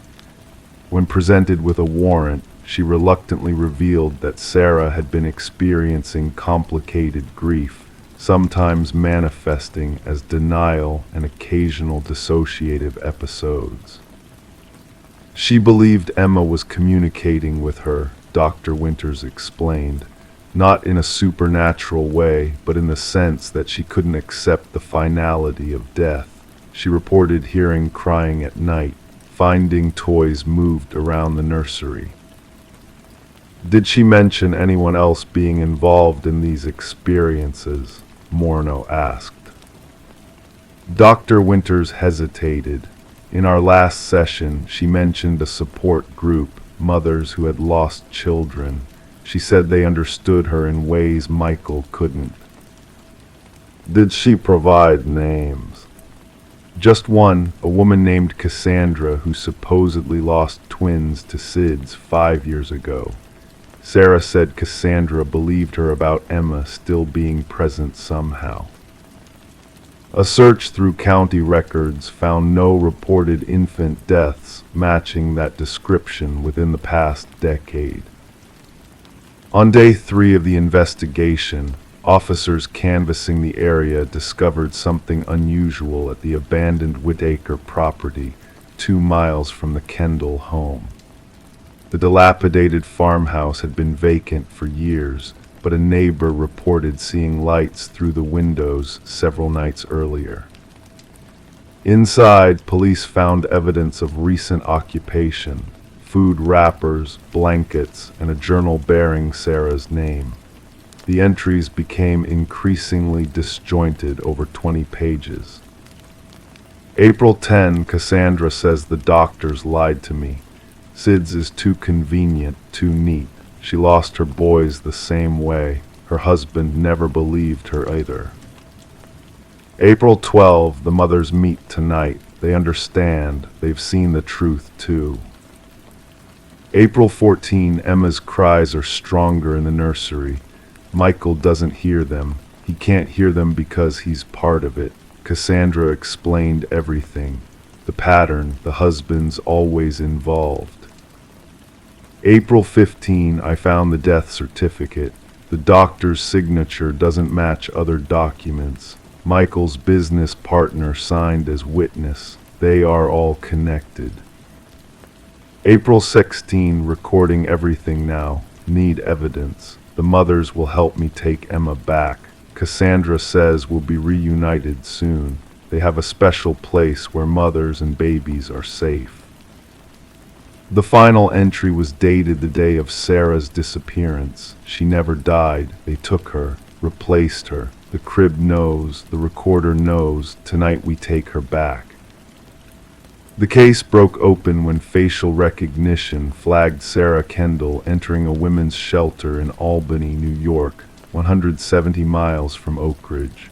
When presented with a warrant, she reluctantly revealed that Sarah had been experiencing complicated grief, sometimes manifesting as denial and occasional dissociative episodes. She believed Emma was communicating with her, Dr. Winters explained, not in a supernatural way, but in the sense that she couldn't accept the finality of death. She reported hearing crying at night, finding toys moved around the nursery. Did she mention anyone else being involved in these experiences? Morneau asked. Dr. Winters hesitated. In our last session, she mentioned a support group, mothers who had lost children. She said they understood her in ways Michael couldn't. Did she provide names? Just one, a woman named Cassandra who supposedly lost twins to SIDS 5 years ago. Sarah said Cassandra believed her about Emma still being present somehow. A search through county records found no reported infant deaths matching that description within the past decade. On day 3 of the investigation, officers canvassing the area discovered something unusual at the abandoned Whitaker property, 2 miles from the Kendall home. The dilapidated farmhouse had been vacant for years, but a neighbor reported seeing lights through the windows several nights earlier. Inside, police found evidence of recent occupation, food wrappers, blankets, and a journal bearing Sarah's name. The entries became increasingly disjointed over 20 pages. April 10, Cassandra says the doctors lied to me. SIDS is too convenient, too neat. She lost her boys the same way. Her husband never believed her either. April 12, the mothers meet tonight. They understand. They've seen the truth too. April 14, Emma's cries are stronger in the nursery. Michael doesn't hear them. He can't hear them because he's part of it. Cassandra explained everything. The pattern, the husband's always involved. April 15, I found the death certificate. The doctor's signature doesn't match other documents. Michael's business partner signed as witness. They are all connected. April 16, recording everything now. Need evidence. The mothers will help me take Emma back. Cassandra says we'll be reunited soon. They have a special place where mothers and babies are safe. The final entry was dated the day of Sarah's disappearance. She never died. They took her, replaced her. The crib knows, the recorder knows. Tonight we take her back. The case broke open when facial recognition flagged Sarah Kendall entering a women's shelter in Albany, New York, 170 miles from Oak Ridge.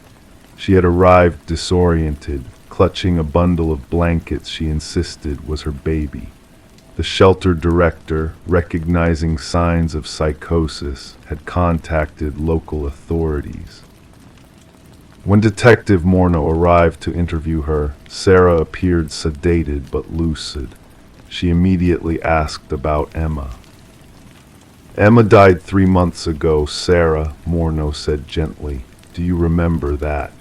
She had arrived disoriented, clutching a bundle of blankets she insisted was her baby. The shelter director, recognizing signs of psychosis, had contacted local authorities. When Detective Morneau arrived to interview her, Sarah appeared sedated but lucid. She immediately asked about Emma. Emma died 3 months ago, Sarah, Morneau said gently. Do you remember that?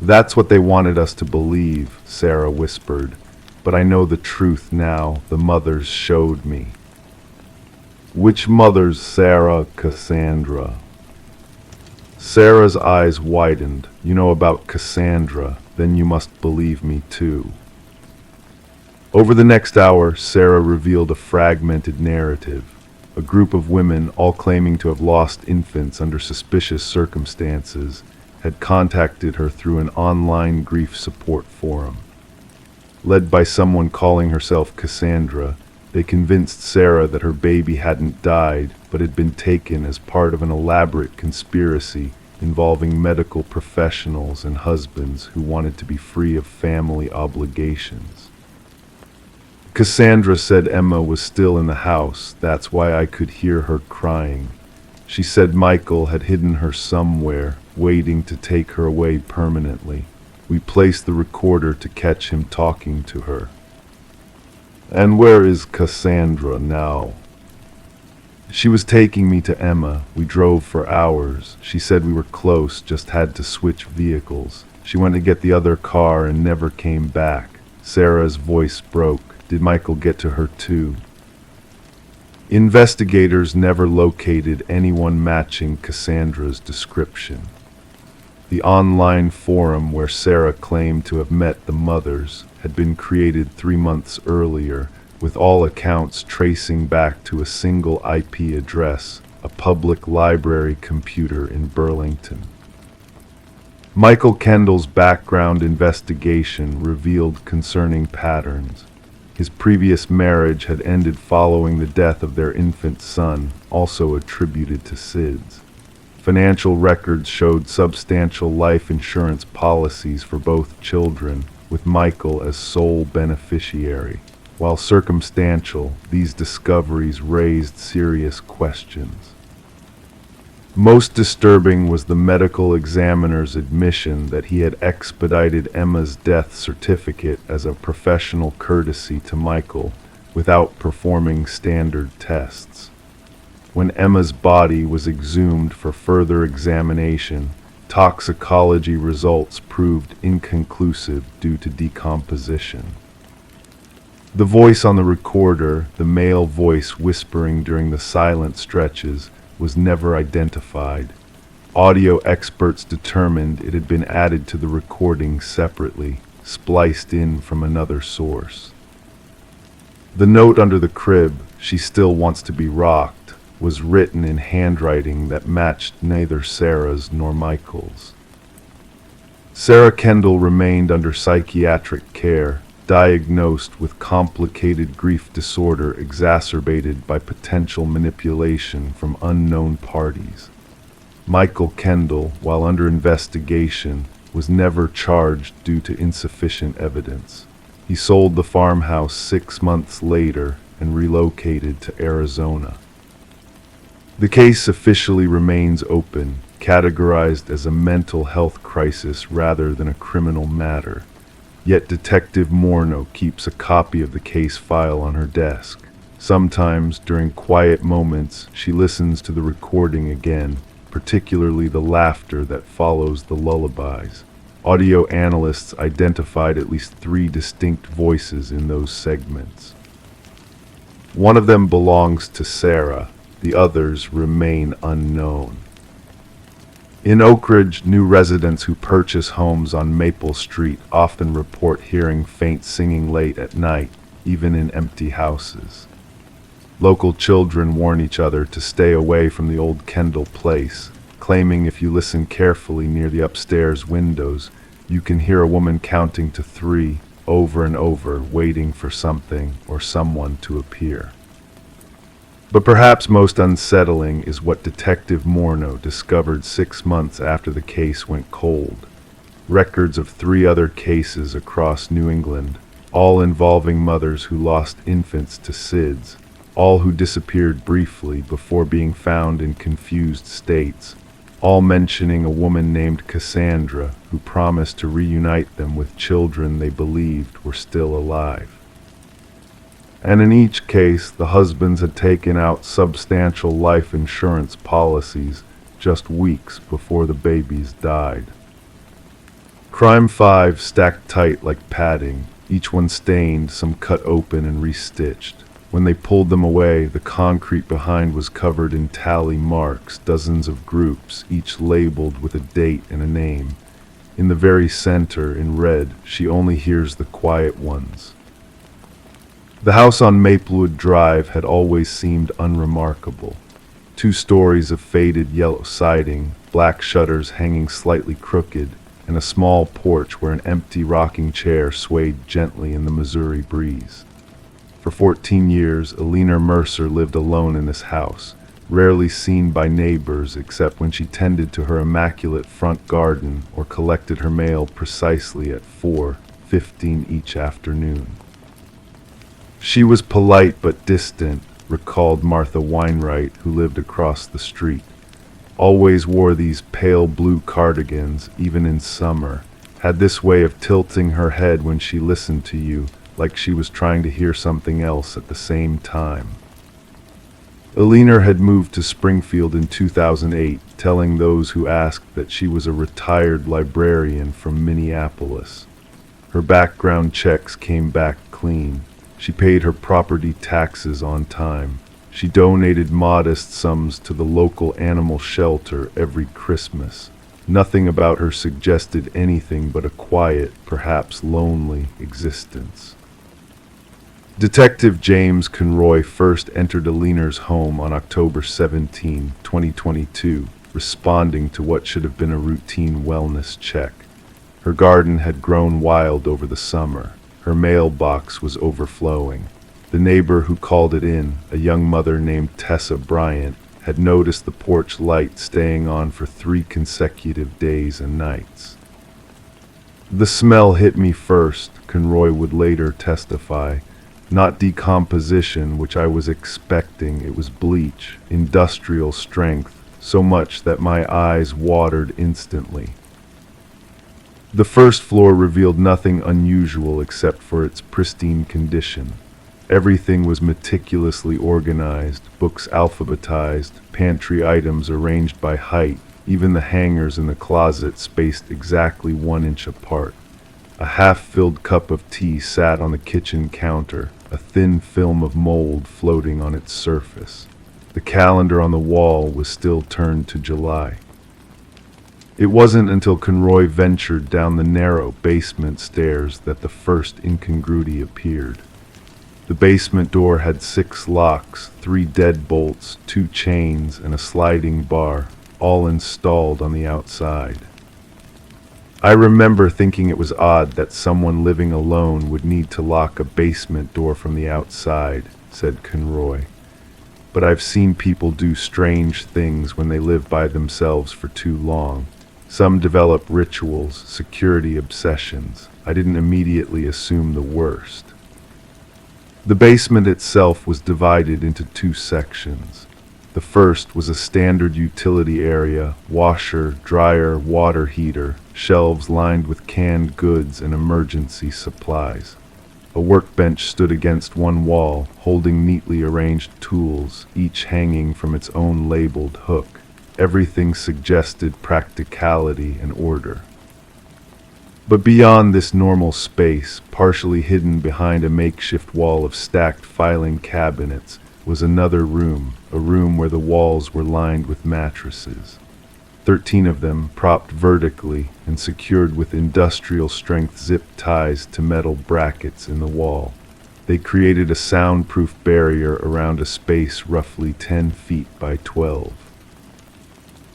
That's what they wanted us to believe, Sarah whispered. But I know the truth now. The mothers showed me. Which mothers, Sarah? Cassandra. Sarah's eyes widened. You know about Cassandra, then you must believe me too. Over the next hour, Sarah revealed a fragmented narrative. A group of women, all claiming to have lost infants under suspicious circumstances, had contacted her through an online grief support forum. Led by someone calling herself Cassandra, they convinced Sarah that her baby hadn't died, but had been taken as part of an elaborate conspiracy involving medical professionals and husbands who wanted to be free of family obligations. Cassandra said Emma was still in the house, that's why I could hear her crying. She said Michael had hidden her somewhere, waiting to take her away permanently. We placed the recorder to catch him talking to her. And where is Cassandra now? She was taking me to Emma. We drove for hours. She said we were close, just had to switch vehicles. She went to get the other car and never came back. Sarah's voice broke. Did Michael get to her too? Investigators never located anyone matching Cassandra's description. The online forum where Sarah claimed to have met the mothers had been created 3 months earlier, with all accounts tracing back to a single IP address, a public library computer in Burlington. Michael Kendall's background investigation revealed concerning patterns. His previous marriage had ended following the death of their infant son, also attributed to SIDS. Financial records showed substantial life insurance policies for both children, with Michael as sole beneficiary. While circumstantial, these discoveries raised serious questions. Most disturbing was the medical examiner's admission that he had expedited Emma's death certificate as a professional courtesy to Michael without performing standard tests. When Emma's body was exhumed for further examination, toxicology results proved inconclusive due to decomposition. The voice on the recorder, the male voice whispering during the silent stretches, was never identified. Audio experts determined it had been added to the recording separately, spliced in from another source. The note under the crib, "She still wants to be rocked," was written in handwriting that matched neither Sarah's nor Michael's. Sarah Kendall remained under psychiatric care, diagnosed with complicated grief disorder exacerbated by potential manipulation from unknown parties. Michael Kendall, while under investigation, was never charged due to insufficient evidence. He sold the farmhouse 6 months later and relocated to Arizona. The case officially remains open, categorized as a mental health crisis rather than a criminal matter. Yet Detective Morneau keeps a copy of the case file on her desk. Sometimes, during quiet moments, she listens to the recording again, particularly the laughter that follows the lullabies. Audio analysts identified at least 3 distinct voices in those segments. One of them belongs to Sarah, the others remain unknown. In Oak Ridge, new residents who purchase homes on Maple Street often report hearing faint singing late at night, even in empty houses. Local children warn each other to stay away from the old Kendall place, claiming if you listen carefully near the upstairs windows, you can hear a woman counting to 3 over and over, waiting for something or someone to appear. But perhaps most unsettling is what Detective Morneau discovered 6 months after the case went cold. Records of 3 other cases across New England, all involving mothers who lost infants to SIDS, all who disappeared briefly before being found in confused states, all mentioning a woman named Cassandra who promised to reunite them with children they believed were still alive. And in each case, the husbands had taken out substantial life insurance policies just weeks before the babies died. Crime 5 stacked tight like padding, each one stained, some cut open and restitched. When they pulled them away, the concrete behind was covered in tally marks, dozens of groups, each labeled with a date and a name. In the very center, in red, she only hears the quiet ones. The house on Maplewood Drive had always seemed unremarkable. 2 stories of faded yellow siding, black shutters hanging slightly crooked, and a small porch where an empty rocking chair swayed gently in the Missouri breeze. For 14 years, Alina Mercer lived alone in this house, rarely seen by neighbors except when she tended to her immaculate front garden or collected her mail precisely at 4:15 each afternoon. She was polite but distant, recalled Martha Weinwright, who lived across the street. Always wore these pale blue cardigans, even in summer. Had this way of tilting her head when she listened to you, like she was trying to hear something else at the same time. Alina had moved to Springfield in 2008, telling those who asked that she was a retired librarian from Minneapolis. Her background checks came back clean. She paid her property taxes on time. She donated modest sums to the local animal shelter every Christmas. Nothing about her suggested anything but a quiet, perhaps lonely existence. Detective James Conroy first entered Alina's home on October 17, 2022, responding to what should have been a routine wellness check. Her garden had grown wild over the summer. Her mailbox was overflowing. The neighbor who called it in, a young mother named Tessa Bryant, had noticed the porch light staying on for 3 consecutive days and nights. "The smell hit me first," Conroy would later testify. "Not decomposition, which I was expecting. It was bleach, industrial strength, so much that my eyes watered instantly." The first floor revealed nothing unusual except for its pristine condition. Everything was meticulously organized, books alphabetized, pantry items arranged by height, even the hangers in the closet spaced exactly 1 inch apart. A half-filled cup of tea sat on the kitchen counter, a thin film of mold floating on its surface. The calendar on the wall was still turned to July. It wasn't until Conroy ventured down the narrow basement stairs that the first incongruity appeared. The basement door had 6 locks, 3 deadbolts, 2 chains, and a sliding bar, all installed on the outside. I remember thinking it was odd that someone living alone would need to lock a basement door from the outside, said Conroy. But I've seen people do strange things when they live by themselves for too long. Some develop rituals, security obsessions. I didn't immediately assume the worst. The basement itself was divided into 2 sections. The first was a standard utility area, washer, dryer, water heater, shelves lined with canned goods and emergency supplies. A workbench stood against one wall, holding neatly arranged tools, each hanging from its own labeled hook. Everything suggested practicality and order. But beyond this normal space, partially hidden behind a makeshift wall of stacked filing cabinets, was another room, a room where the walls were lined with mattresses. 13 of them, propped vertically and secured with industrial-strength zip ties to metal brackets in the wall. They created a soundproof barrier around a space roughly 10 feet by 12.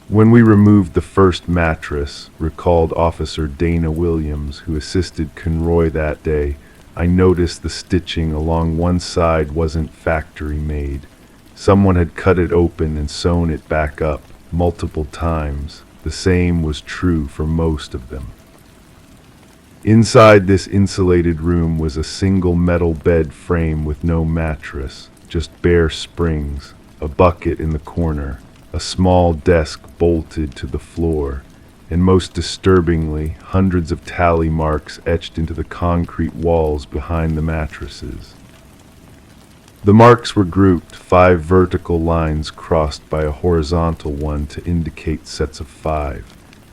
When we removed the first mattress, recalled Officer Dana Williams, who assisted Conroy that day, I noticed the stitching along one side wasn't factory-made. Someone had cut it open and sewn it back up multiple times. The same was true for most of them. Inside this insulated room was a single metal bed frame with no mattress, just bare springs, a bucket in the corner, a small desk bolted to the floor, and most disturbingly, hundreds of tally marks etched into the concrete walls behind the mattresses. The marks were grouped, 5 vertical lines crossed by a horizontal one to indicate sets of 5.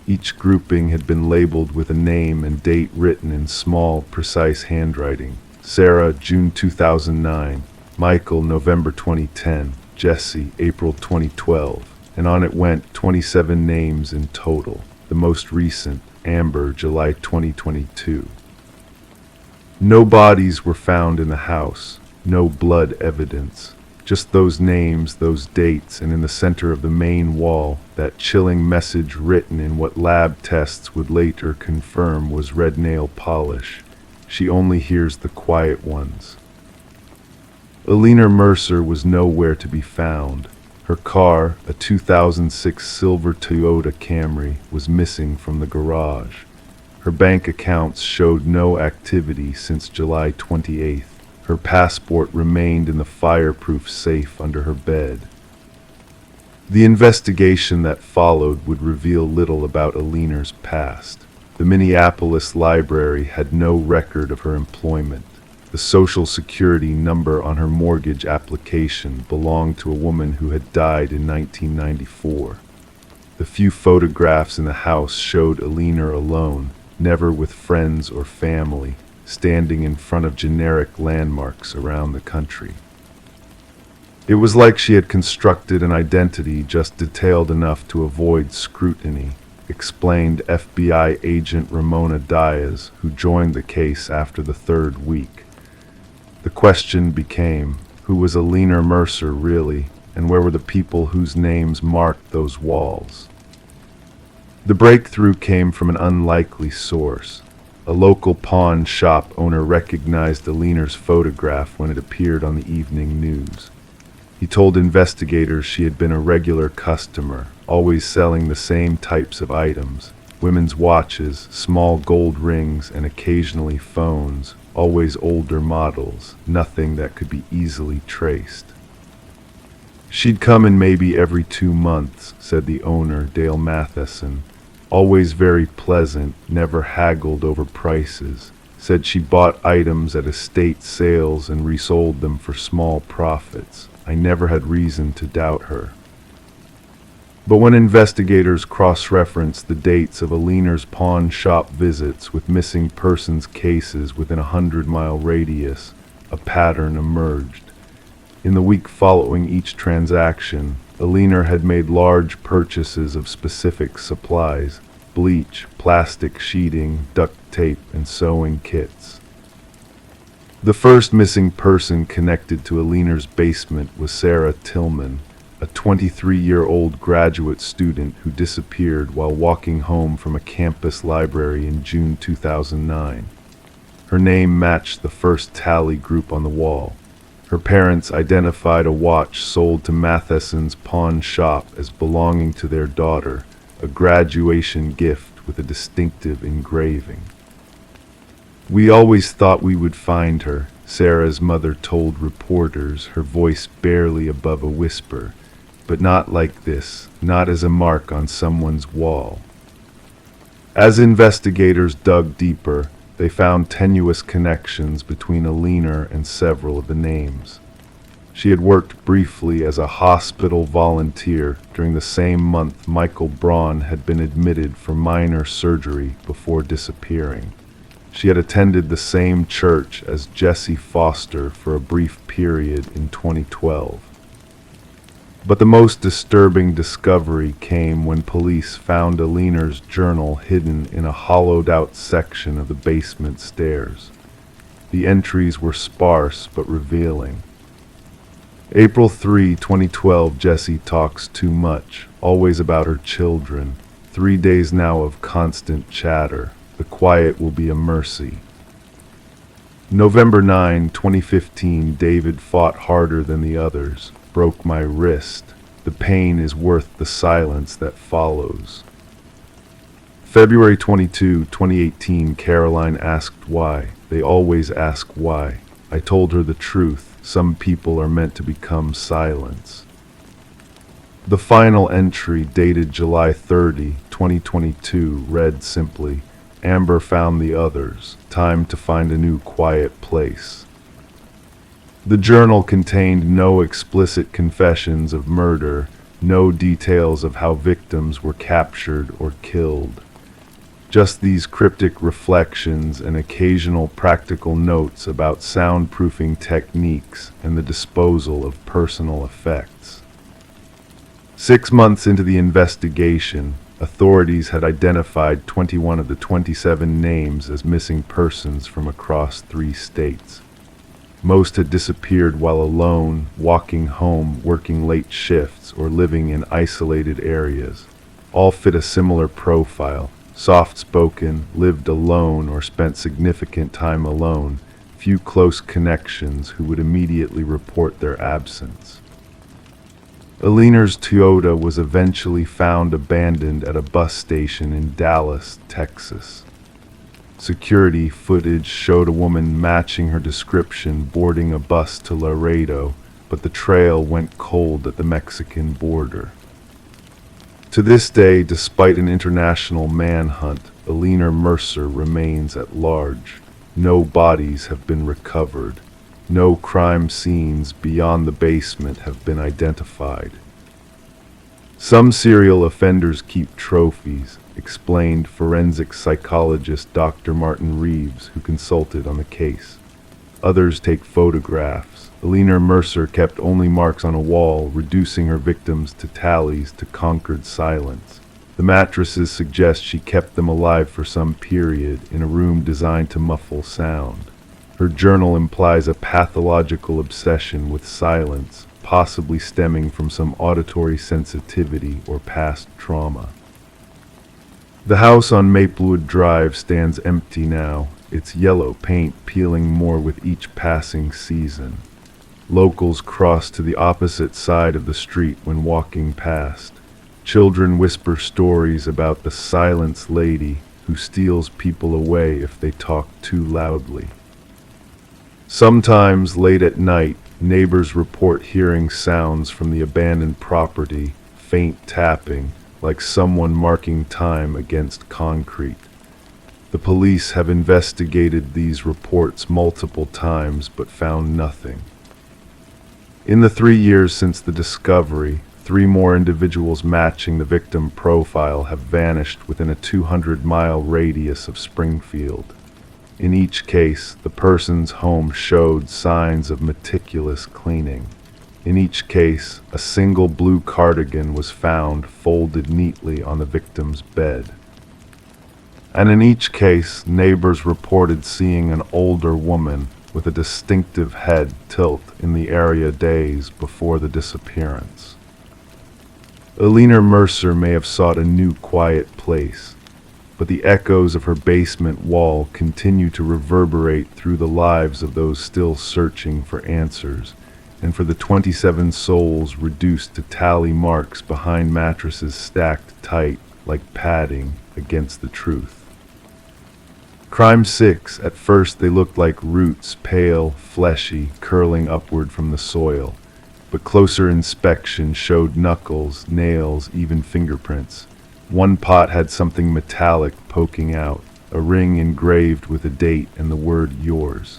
Each grouping had been labeled with a name and date written in small, precise handwriting. Sarah, June 2009. Michael, November 2010. Jesse, April 2012. And on it went 27 names in total. The most recent, Amber, July 2022. No bodies were found in the house. No blood evidence. Just those names, those dates, and in the center of the main wall, that chilling message written in what lab tests would later confirm was red nail polish. She only hears the quiet ones. Alina Mercer was nowhere to be found. Her car, a 2006 silver Toyota Camry, was missing from the garage. Her bank accounts showed no activity since July 28th. Her passport remained in the fireproof safe under her bed. The investigation that followed would reveal little about Alina's past. The Minneapolis library had no record of her employment. The social security number on her mortgage application belonged to a woman who had died in 1994. The few photographs in the house showed Alina alone, never with friends or family, standing in front of generic landmarks around the country. It was like she had constructed an identity just detailed enough to avoid scrutiny, explained FBI agent Ramona Diaz, who joined the case after the third week. The question became, who was Alina Mercer really, and where were the people whose names marked those walls? The breakthrough came from an unlikely source. A local pawn shop owner recognized Alina's photograph when it appeared on the evening news. He told investigators she had been a regular customer, always selling the same types of items: women's watches, small gold rings, and occasionally phones, always older models, nothing that could be easily traced. She'd come in maybe every 2 months, said the owner, Dale Matheson. Always very pleasant, never haggled over prices. Said she bought items at estate sales and resold them for small profits. I never had reason to doubt her. But when investigators cross-referenced the dates of Alina's pawn shop visits with missing persons cases within a 100-mile radius, a pattern emerged. In the week following each transaction, Alina had made large purchases of specific supplies: bleach, plastic sheeting, duct tape, and sewing kits. The first missing person connected to Alina's basement was Sarah Tillman, a 23-year-old graduate student who disappeared while walking home from a campus library in June 2009. Her name matched the first tally group on the wall. Her parents identified a watch sold to Matheson's pawn shop as belonging to their daughter, a graduation gift with a distinctive engraving. We always thought we would find her, Sarah's mother told reporters, her voice barely above a whisper, but not like this, not as a mark on someone's wall. As investigators dug deeper, they found tenuous connections between Alina and several of the names. She had worked briefly as a hospital volunteer during the same month Michael Braun had been admitted for minor surgery before disappearing. She had attended the same church as Jesse Foster for a brief period in 2012. But the most disturbing discovery came when police found Alina's journal hidden in a hollowed-out section of the basement stairs. The entries were sparse but revealing. April 3, 2012, Jessie talks too much, always about her children. 3 days now of constant chatter. The quiet will be a mercy. November 9, 2015, David fought harder than the others. Broke my wrist. The pain is worth the silence that follows. February 22, 2018, Caroline asked why. They always ask why. I told her the truth. Some people are meant to become silence. The final entry, dated July 30, 2022, read simply, Amber found the others. Time to find a new quiet place. The journal contained no explicit confessions of murder, no details of how victims were captured or killed. Just these cryptic reflections and occasional practical notes about soundproofing techniques and the disposal of personal effects. 6 months into the investigation, authorities had identified 21 of the 27 names as missing persons from across 3 states. Most had disappeared while alone, walking home, working late shifts, or living in isolated areas. All fit a similar profile: soft-spoken, lived alone, or spent significant time alone, few close connections who would immediately report their absence. Aliner's Toyota was eventually found abandoned at a bus station in Dallas, Texas. Security footage showed a woman matching her description boarding a bus to Laredo, but the trail went cold at the Mexican border. To this day, despite an international manhunt, Aliner Mercer remains at large. No bodies have been recovered. No crime scenes beyond the basement have been identified. Some serial offenders keep trophies, explained forensic psychologist Dr. Martin Reeves, who consulted on the case. Others take photographs. Aliner Mercer kept only marks on a wall, reducing her victims to tallies to conquered silence. The mattresses suggest she kept them alive for some period in a room designed to muffle sound. Her journal implies a pathological obsession with silence, possibly stemming from some auditory sensitivity or past trauma. The house on Maplewood Drive stands empty now, its yellow paint peeling more with each passing season. Locals cross to the opposite side of the street when walking past. Children whisper stories about the silence lady who steals people away if they talk too loudly. Sometimes, late at night, neighbors report hearing sounds from the abandoned property, faint tapping, like someone marking time against concrete. The police have investigated these reports multiple times but found nothing. In the 3 years since the discovery, 3 more individuals matching the victim profile have vanished within a 200-mile radius of Springfield. In each case, the person's home showed signs of meticulous cleaning. In each case, a single blue cardigan was found folded neatly on the victim's bed. And in each case, neighbors reported seeing an older woman with a distinctive head tilt in the area days before the disappearance. Aliner Mercer may have sought a new quiet place, but the echoes of her basement wall continue to reverberate through the lives of those still searching for answers, and for the 27 souls reduced to tally marks behind mattresses stacked tight like padding against the truth. Crime 6, at first they looked like roots, pale, fleshy, curling upward from the soil, but closer inspection showed knuckles, nails, even fingerprints. One pot had something metallic poking out, a ring engraved with a date and the word yours.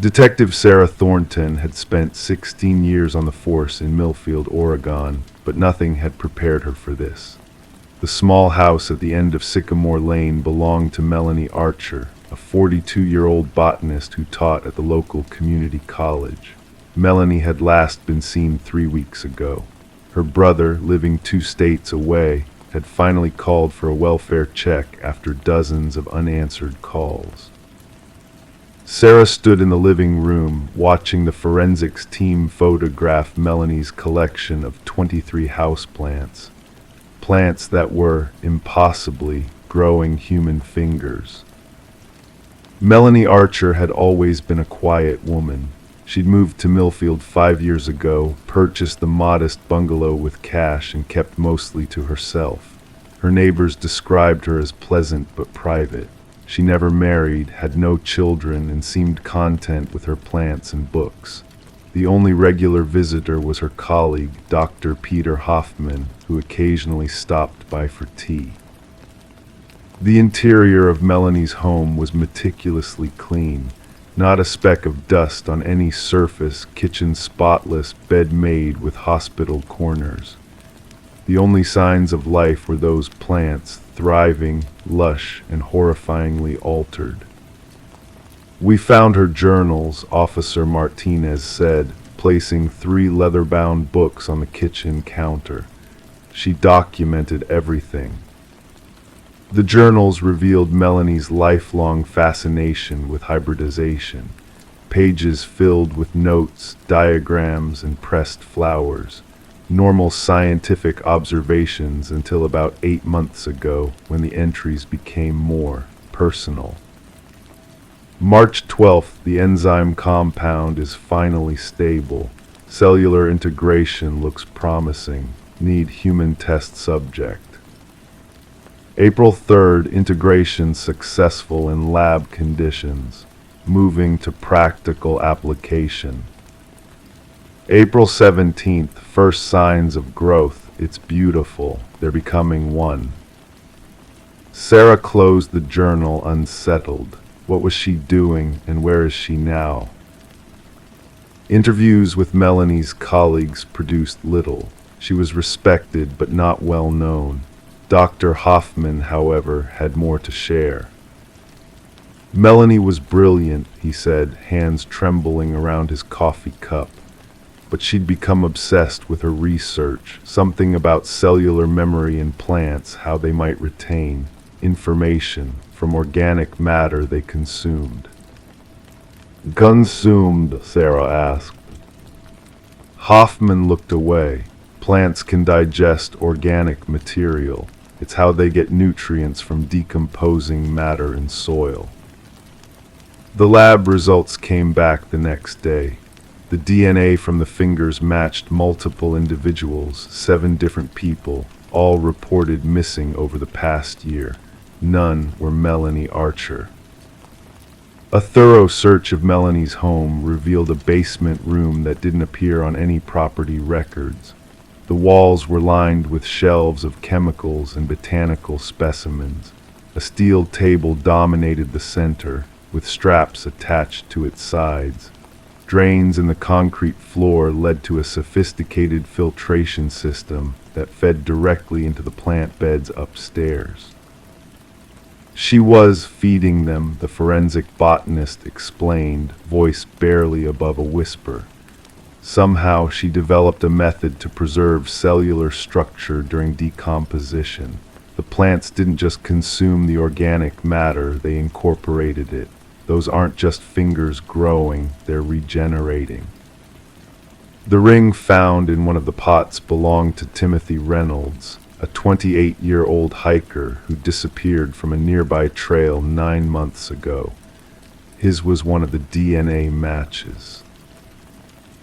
Detective Sarah Thornton had spent 16 years on the force in Millfield, Oregon, but nothing had prepared her for this. The small house at the end of Sycamore Lane belonged to Melanie Archer, a 42-year-old botanist who taught at the local community college. Melanie had last been seen 3 weeks ago. Her brother, living 2 states away, had finally called for a welfare check after dozens of unanswered calls. Sarah stood in the living room, watching the forensics team photograph Melanie's collection of 23 houseplants. Plants that were, impossibly, growing human fingers. Melanie Archer had always been a quiet woman. She'd moved to Millfield 5 years ago, purchased the modest bungalow with cash, and kept mostly to herself. Her neighbors described her as pleasant but private. She never married, had no children, and seemed content with her plants and books. The only regular visitor was her colleague, Dr. Peter Hoffman, who occasionally stopped by for tea. The interior of Melanie's home was meticulously clean. Not a speck of dust on any surface, kitchen spotless, bed made with hospital corners. The only signs of life were those plants, thriving, lush, and horrifyingly altered. "We found her journals," Officer Martinez said, placing 3 leather-bound books on the kitchen counter. She documented everything. The journals revealed Melanie's lifelong fascination with hybridization. pages filled with notes, diagrams, and pressed flowers. Normal scientific observations until about 8 months ago, when the entries became more personal. March 12th, the enzyme compound is finally stable. Cellular integration looks promising. Need human test subject. April 3rd, integration successful in lab conditions. Moving to practical application. April 17th, first signs of growth. It's beautiful. They're becoming one. Sarah closed the journal unsettled. What was she doing, and where is she now? Interviews with Melanie's colleagues produced little. She was respected but not well known. Dr. Hoffman, however, had more to share. Melanie was brilliant, he said, hands trembling around his coffee cup. But she'd become obsessed with her research, something about cellular memory in plants, how they might retain information from organic matter they consumed. Consumed? Sarah asked. Hoffman looked away. Plants can digest organic material. It's how they get nutrients from decomposing matter in soil. The lab results came back the next day. The DNA from the fingers matched multiple individuals, 7 different people, all reported missing over the past year. None were Melanie Archer. A thorough search of Melanie's home revealed a basement room that didn't appear on any property records. The walls were lined with shelves of chemicals and botanical specimens. A steel table dominated the center, with straps attached to its sides. Drains in the concrete floor led to a sophisticated filtration system that fed directly into the plant beds upstairs. She was feeding them, the forensic botanist explained, voice barely above a whisper. Somehow she developed a method to preserve cellular structure during decomposition. The plants didn't just consume the organic matter, they incorporated it. Those aren't just fingers growing, they're regenerating. The ring found in one of the pots belonged to Timothy Reynolds, a 28-year-old hiker who disappeared from a nearby trail 9 months ago. His was one of the DNA matches.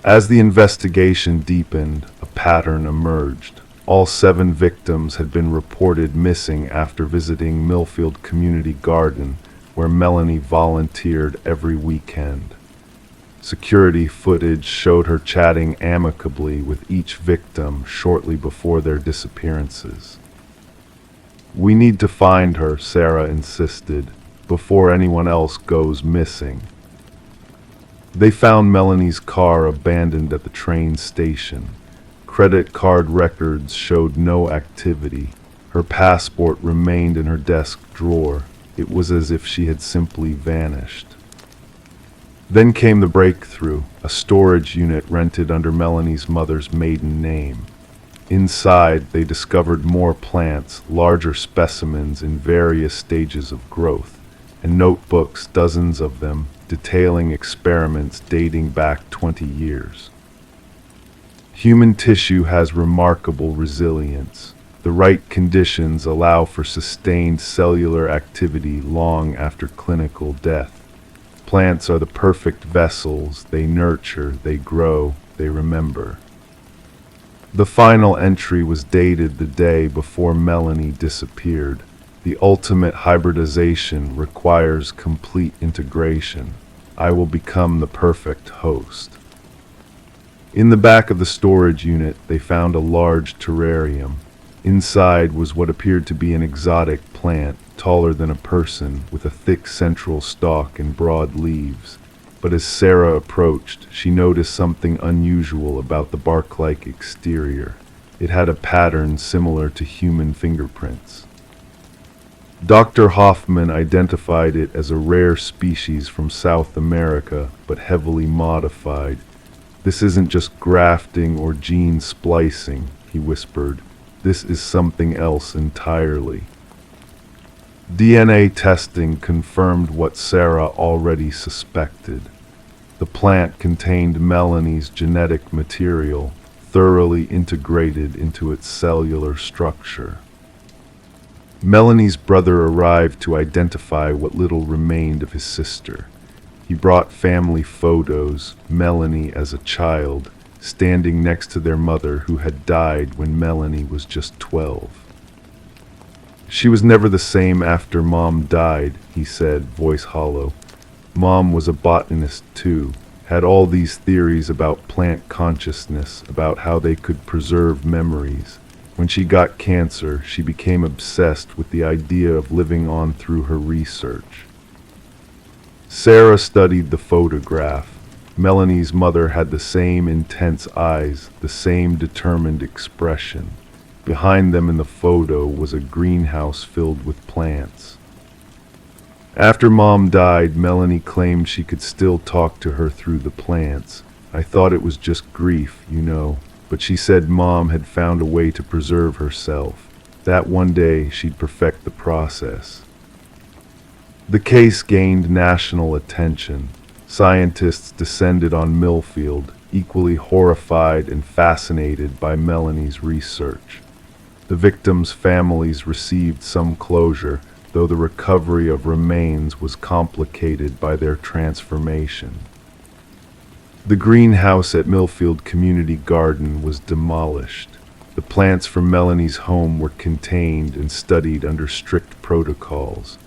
As the investigation deepened, a pattern emerged. All 7 victims had been reported missing after visiting Millfield Community Garden, where Melanie volunteered every weekend. Security footage showed her chatting amicably with each victim shortly before their disappearances. "We need to find her," Sarah insisted, "before anyone else goes missing." They found Melanie's car abandoned at the train station. Credit card records showed no activity. Her passport remained in her desk drawer. It was as if she had simply vanished. Then came the breakthrough, a storage unit rented under Melanie's mother's maiden name. Inside, they discovered more plants, larger specimens in various stages of growth, and notebooks, dozens of them, detailing experiments dating back 20 years. Human tissue has remarkable resilience. The right conditions allow for sustained cellular activity long after clinical death. Plants are the perfect vessels. They nurture, they grow, they remember. The final entry was dated the day before Melanie disappeared. The ultimate hybridization requires complete integration. I will become the perfect host. In the back of the storage unit, they found a large terrarium. Inside was what appeared to be an exotic plant, taller than a person, with a thick central stalk and broad leaves. But as Sarah approached, she noticed something unusual about the bark-like exterior. It had a pattern similar to human fingerprints. Dr. Hoffman identified it as a rare species from South America, but heavily modified. "This isn't just grafting or gene splicing," he whispered. "This is something else entirely." DNA testing confirmed what Sarah already suspected. The plant contained Melanie's genetic material, thoroughly integrated into its cellular structure. Melanie's brother arrived to identify what little remained of his sister. He brought family photos, Melanie as a child, standing next to their mother who had died when Melanie was just 12. She was never the same after Mom died, he said, voice hollow. Mom was a botanist too, had all these theories about plant consciousness, about how they could preserve memories. When she got cancer, she became obsessed with the idea of living on through her research. Sarah studied the photograph. Melanie's mother had the same intense eyes, the same determined expression. Behind them in the photo was a greenhouse filled with plants. After Mom died, Melanie claimed she could still talk to her through the plants. I thought it was just grief, but she said Mom had found a way to preserve herself, that one day she'd perfect the process. The case gained national attention. Scientists descended on Millfield, equally horrified and fascinated by Melanie's research. The victims' families received some closure, though the recovery of remains was complicated by their transformation. The greenhouse at Millfield Community Garden was demolished. The plants from Melanie's home were contained and studied under strict protocols.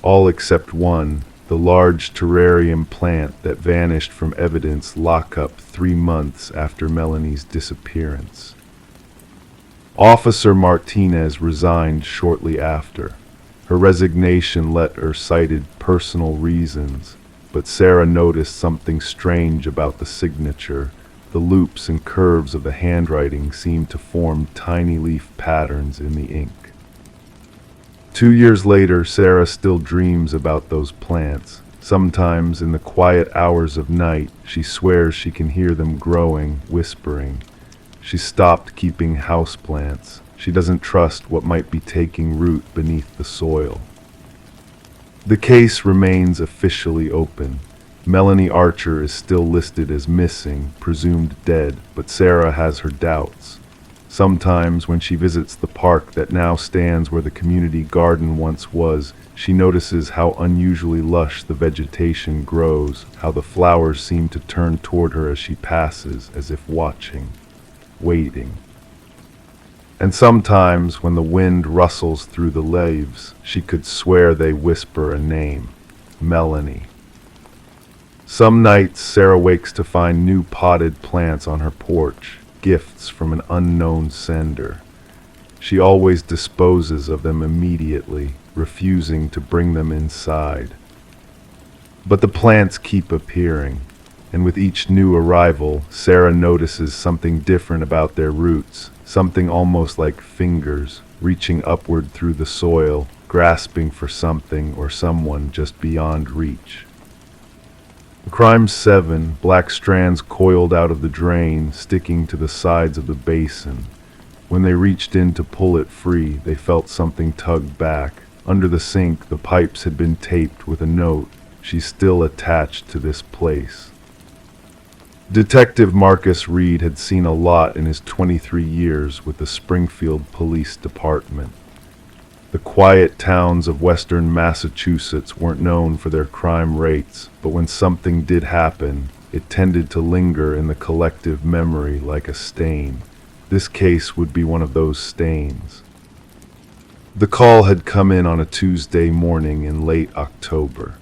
All except one, the large terrarium plant that vanished from evidence lockup 3 months after Melanie's disappearance. Officer Martinez resigned shortly after. Her resignation letter cited personal reasons, but Sarah noticed something strange about the signature. The loops and curves of the handwriting seemed to form tiny leaf patterns in the ink. 2 years later, Sarah still dreams about those plants. Sometimes, in the quiet hours of night, she swears she can hear them growing, whispering. She stopped keeping houseplants. She doesn't trust what might be taking root beneath the soil. The case remains officially open. Melanie Archer is still listed as missing, presumed dead, but Sarah has her doubts. Sometimes when she visits the park that now stands where the community garden once was, she notices how unusually lush the vegetation grows, how the flowers seem to turn toward her as she passes, as if watching, waiting. And sometimes when the wind rustles through the leaves, she could swear they whisper a name, Melanie. Some nights Sarah wakes to find new potted plants on her porch, gifts from an unknown sender. She always disposes of them immediately, refusing to bring them inside. But the plants keep appearing, and with each new arrival, Sarah notices something different about their roots, something almost like fingers, reaching upward through the soil, grasping for something or someone just beyond reach. Crime 7, black strands coiled out of the drain, sticking to the sides of the basin. When they reached in to pull it free, they felt something tug back. Under the sink, the pipes had been taped with a note, "She's still attached to this place." Detective Marcus Reed had seen a lot in his 23 years with the Springfield Police Department. The quiet towns of western Massachusetts weren't known for their crime rates, but when something did happen, it tended to linger in the collective memory like a stain. This case would be one of those stains. The call had come in on a Tuesday morning in late October.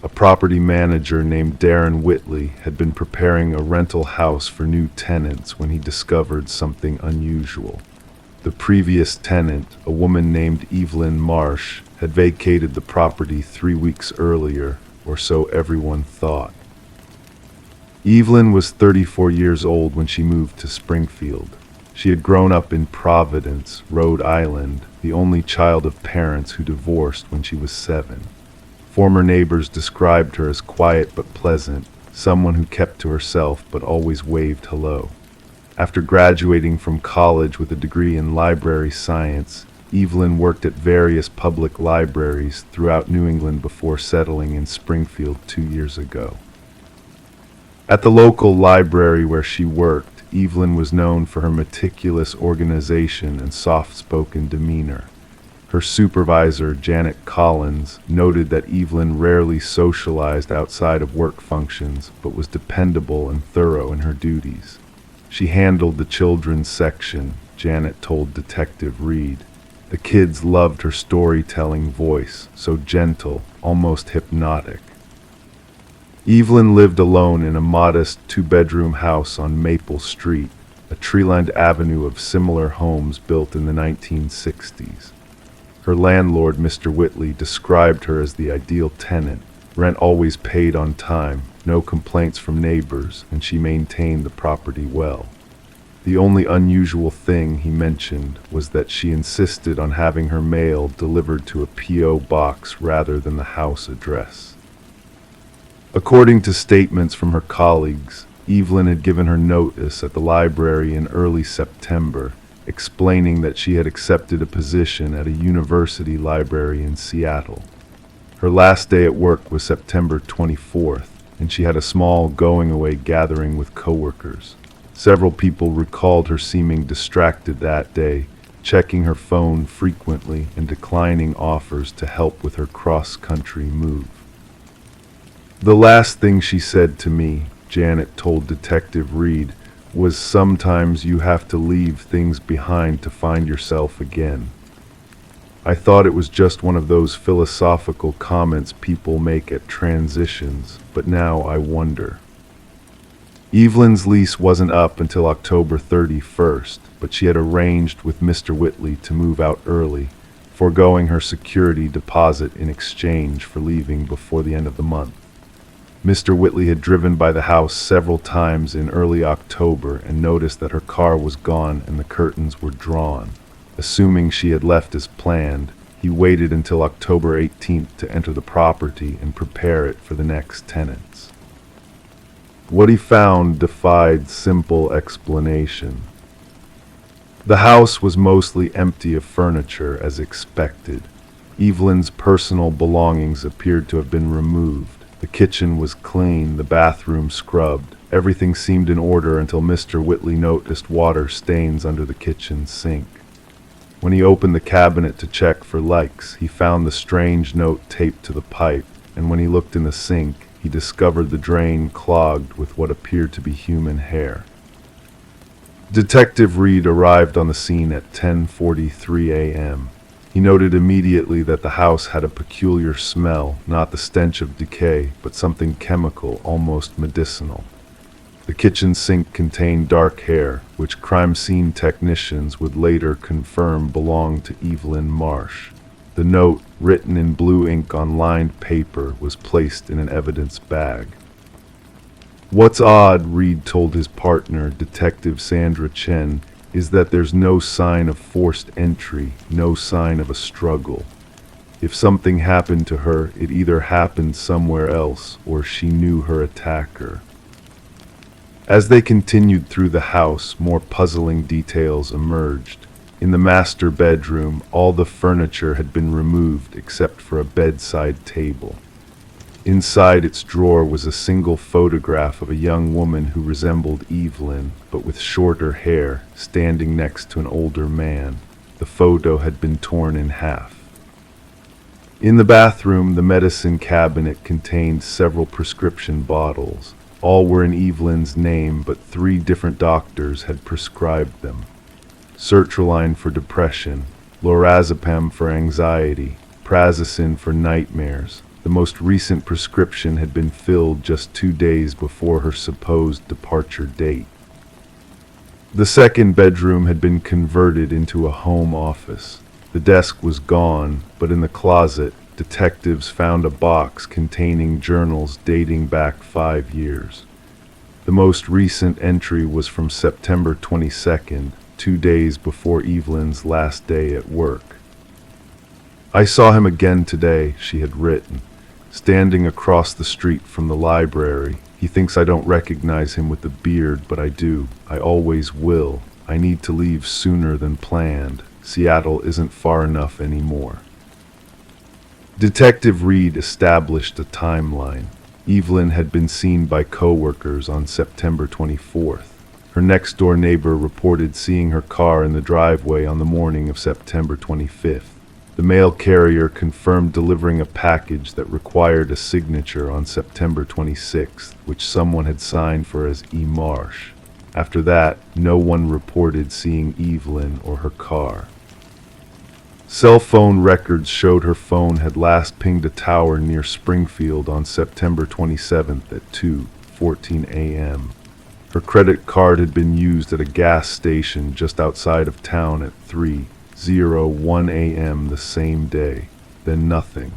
A property manager named Darren Whitley had been preparing a rental house for new tenants when he discovered something unusual. The previous tenant, a woman named Evelyn Marsh, had vacated the property 3 weeks earlier, or so everyone thought. Evelyn was 34 years old when she moved to Springfield. She had grown up in Providence, Rhode Island, the only child of parents who divorced when she was 7. Former neighbors described her as quiet but pleasant, someone who kept to herself but always waved hello. After graduating from college with a degree in library science, Evelyn worked at various public libraries throughout New England before settling in Springfield 2 years ago. At the local library where she worked, Evelyn was known for her meticulous organization and soft-spoken demeanor. Her supervisor, Janet Collins, noted that Evelyn rarely socialized outside of work functions, but was dependable and thorough in her duties. She handled the children's section, Janet told Detective Reed. The kids loved her storytelling voice, so gentle, almost hypnotic. Evelyn lived alone in a modest two-bedroom house on Maple Street, a tree-lined avenue of similar homes built in the 1960s. Her landlord, Mr. Whitley, described her as the ideal tenant. Rent always paid on time, no complaints from neighbors, and she maintained the property well. The only unusual thing he mentioned was that she insisted on having her mail delivered to a P.O. box rather than the house address. According to statements from her colleagues, Evelyn had given her notice at the library in early September, explaining that she had accepted a position at a university library in Seattle. Her last day at work was September 24th, and she had a small going-away gathering with coworkers. Several people recalled her seeming distracted that day, checking her phone frequently and declining offers to help with her cross-country move. The last thing she said to me, Janet told Detective Reed, was sometimes you have to leave things behind to find yourself again. I thought it was just one of those philosophical comments people make at transitions, but now I wonder. Evelyn's lease wasn't up until October 31st, but she had arranged with Mr. Whitley to move out early, foregoing her security deposit in exchange for leaving before the end of the month. Mr. Whitley had driven by the house several times in early October and noticed that her car was gone and the curtains were drawn. Assuming she had left as planned, he waited until October 18th to enter the property and prepare it for the next tenants. What he found defied simple explanation. The house was mostly empty of furniture, as expected. Evelyn's personal belongings appeared to have been removed. The kitchen was clean, the bathroom scrubbed. Everything seemed in order until Mr. Whitley noticed water stains under the kitchen sink. When he opened the cabinet to check for leaks, he found the strange note taped to the pipe, and when he looked in the sink, he discovered the drain clogged with what appeared to be human hair. Detective Reed arrived on the scene at 10:43 a.m. He noted immediately that the house had a peculiar smell, not the stench of decay, but something chemical, almost medicinal. The kitchen sink contained dark hair, which crime scene technicians would later confirm belonged to Evelyn Marsh. The note, written in blue ink on lined paper, was placed in an evidence bag. "What's odd," Reed told his partner, Detective Sandra Chen, "is that there's no sign of forced entry, no sign of a struggle. If something happened to her, it either happened somewhere else or she knew her attacker." As they continued through the house, more puzzling details emerged. In the master bedroom, all the furniture had been removed except for a bedside table. Inside its drawer was a single photograph of a young woman who resembled Evelyn, but with shorter hair, standing next to an older man. The photo had been torn in half. In the bathroom, the medicine cabinet contained several prescription bottles. All were in Evelyn's name, but 3 different doctors had prescribed them. Sertraline for depression, lorazepam for anxiety, prazosin for nightmares. The most recent prescription had been filled just 2 days before her supposed departure date. The second bedroom had been converted into a home office. The desk was gone, but in the closet, detectives found a box containing journals dating back 5 years. The most recent entry was from September 22nd, 2 days before Evelyn's last day at work. "I saw him again today," she had written. "Standing across the street from the library. He thinks I don't recognize him with the beard, but I do. I always will. I need to leave sooner than planned. Seattle isn't far enough anymore." Detective Reed established a timeline. Evelyn had been seen by coworkers on September 24th. Her next-door neighbor reported seeing her car in the driveway on the morning of September 25th. The mail carrier confirmed delivering a package that required a signature on September 26th, which someone had signed for as E. Marsh. After that, no one reported seeing Evelyn or her car. Cell phone records showed her phone had last pinged a tower near Springfield on September 27th at 2:14 a.m. Her credit card had been used at a gas station just outside of town at 3:01 a.m. the same day. Then nothing.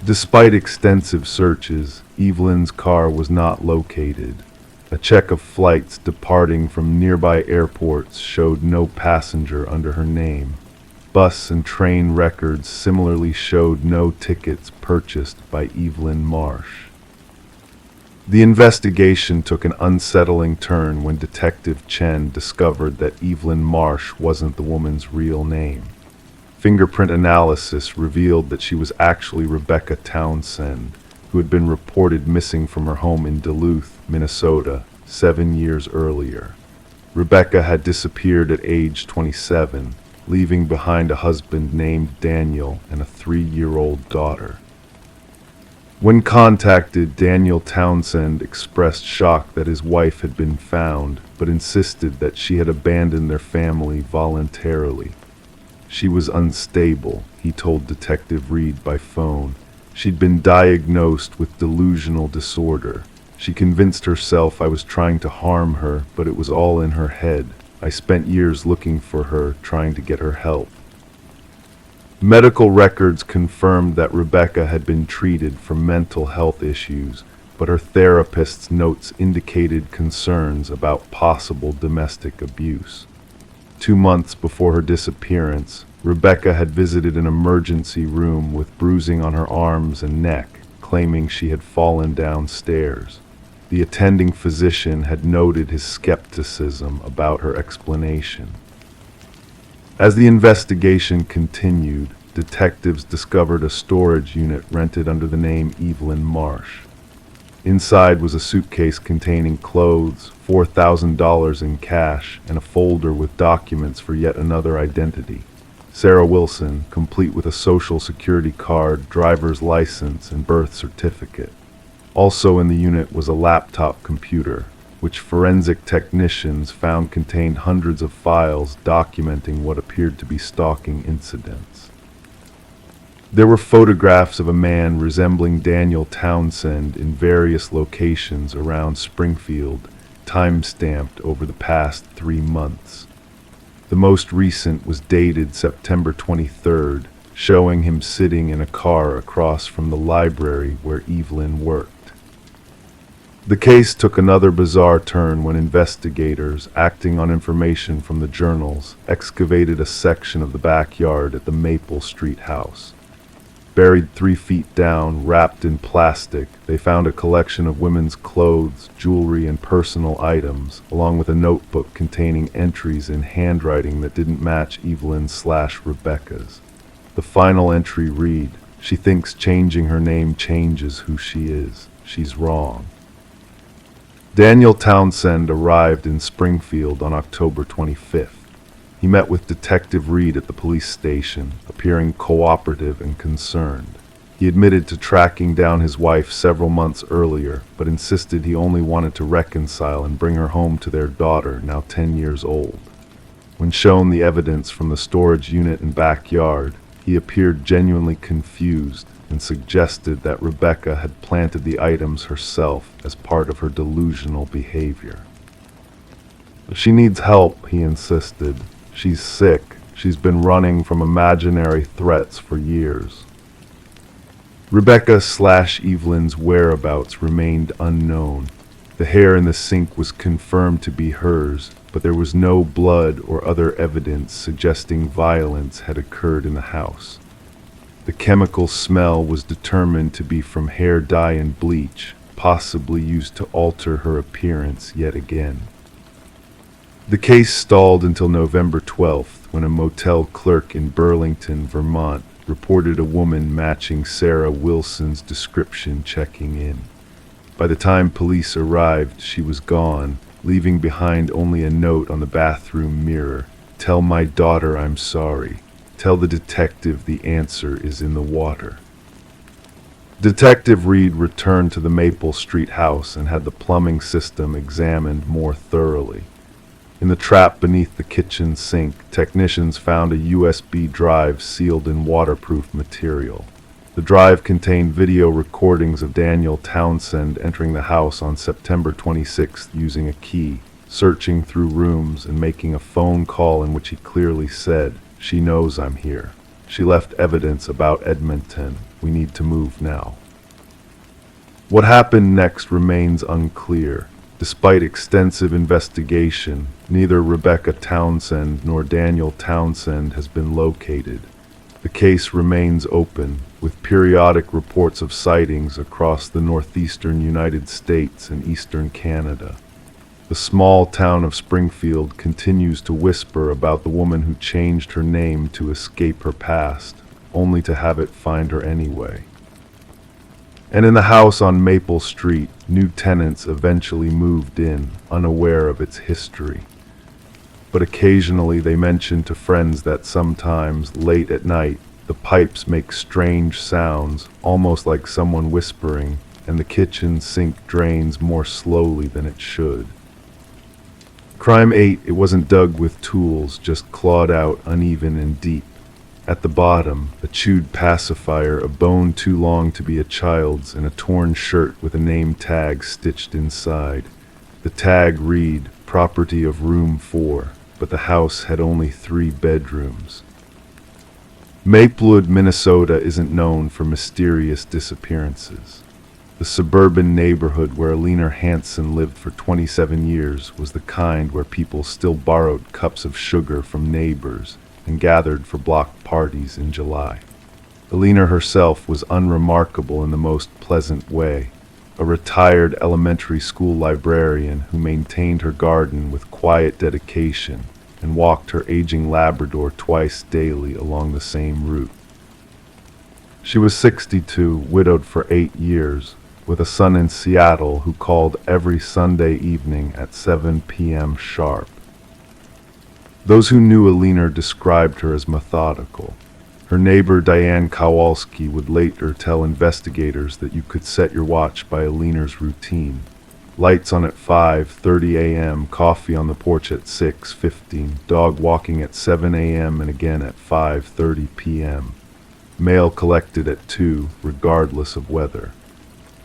Despite extensive searches, Evelyn's car was not located. A check of flights departing from nearby airports showed no passenger under her name. Bus and train records similarly showed no tickets purchased by Evelyn Marsh. The investigation took an unsettling turn when Detective Chen discovered that Evelyn Marsh wasn't the woman's real name. Fingerprint analysis revealed that she was actually Rebecca Townsend, who had been reported missing from her home in Duluth, Minnesota, 7 years earlier. Rebecca had disappeared at age 27, leaving behind a husband named Daniel and a 3-year-old daughter. When contacted, Daniel Townsend expressed shock that his wife had been found, but insisted that she had abandoned their family voluntarily. She was unstable, he told Detective Reed by phone. She'd been diagnosed with delusional disorder. She convinced herself I was trying to harm her, but it was all in her head. I spent years looking for her, trying to get her help. Medical records confirmed that Rebecca had been treated for mental health issues, but her therapist's notes indicated concerns about possible domestic abuse. 2 months before her disappearance, Rebecca had visited an emergency room with bruising on her arms and neck, claiming she had fallen downstairs. The attending physician had noted his skepticism about her explanation. As the investigation continued, detectives discovered a storage unit rented under the name Evelyn Marsh. Inside was a suitcase containing clothes, $4,000 in cash, and a folder with documents for yet another identity. Sarah Wilson, complete with a social security card, driver's license, and birth certificate. Also in the unit was a laptop computer, which forensic technicians found contained hundreds of files documenting what appeared to be stalking incidents. There were photographs of a man resembling Daniel Townsend in various locations around Springfield, time-stamped over the past 3 months. The most recent was dated September 23rd, showing him sitting in a car across from the library where Evelyn worked. The case took another bizarre turn when investigators, acting on information from the journals, excavated a section of the backyard at the Maple Street house. Buried 3 feet down, wrapped in plastic, they found a collection of women's clothes, jewelry, and personal items, along with a notebook containing entries in handwriting that didn't match Evelyn's/Rebecca's. The final entry read, "She thinks changing her name changes who she is. She's wrong." Daniel Townsend arrived in Springfield on October 25th. He met with Detective Reed at the police station, appearing cooperative and concerned. He admitted to tracking down his wife several months earlier, but insisted he only wanted to reconcile and bring her home to their daughter, now 10 years old. When shown the evidence from the storage unit and backyard, he appeared genuinely confused and suggested that Rebecca had planted the items herself as part of her delusional behavior. "She needs help," he insisted. "She's sick. She's been running from imaginary threats for years." Rebecca/Evelyn's whereabouts remained unknown. The hair in the sink was confirmed to be hers, but there was no blood or other evidence suggesting violence had occurred in the house. The chemical smell was determined to be from hair dye and bleach, possibly used to alter her appearance yet again. The case stalled until November 12th, when a motel clerk in Burlington, Vermont, reported a woman matching Sarah Wilson's description checking in. By the time police arrived, she was gone, leaving behind only a note on the bathroom mirror. "Tell my daughter I'm sorry. Tell the detective the answer is in the water." Detective Reed returned to the Maple Street house and had the plumbing system examined more thoroughly. In the trap beneath the kitchen sink, technicians found a USB drive sealed in waterproof material. The drive contained video recordings of Daniel Townsend entering the house on September 26th using a key, searching through rooms and making a phone call in which he clearly said, "She knows I'm here. She left evidence about Edmonton. We need to move now." What happened next remains unclear. Despite extensive investigation, neither Rebecca Townsend nor Daniel Townsend has been located. The case remains open, with periodic reports of sightings across the northeastern United States and eastern Canada. The small town of Springfield continues to whisper about the woman who changed her name to escape her past, only to have it find her anyway. And in the house on Maple Street, new tenants eventually moved in, unaware of its history. But occasionally they mention to friends that sometimes, late at night, the pipes make strange sounds, almost like someone whispering, and the kitchen sink drains more slowly than it should. Crime 8, it wasn't dug with tools, just clawed out, uneven and deep. At the bottom, a chewed pacifier, a bone too long to be a child's, and a torn shirt with a name tag stitched inside. The tag read, "Property of Room 4, but the house had only 3 bedrooms. Maplewood, Minnesota isn't known for mysterious disappearances. The suburban neighborhood where Alina Hansen lived for 27 years was the kind where people still borrowed cups of sugar from neighbors and gathered for block parties in July. Alina herself was unremarkable in the most pleasant way, a retired elementary school librarian who maintained her garden with quiet dedication and walked her aging Labrador twice daily along the same route. She was 62, widowed for 8 years, with a son in Seattle who called every Sunday evening at 7 p.m. sharp. Those who knew Alina described her as methodical. Her neighbor Diane Kowalski would later tell investigators that you could set your watch by Alina's routine. Lights on at 5:30 a.m., coffee on the porch at 6:15, dog walking at 7 a.m. and again at 5:30 p.m. Mail collected at 2, regardless of weather.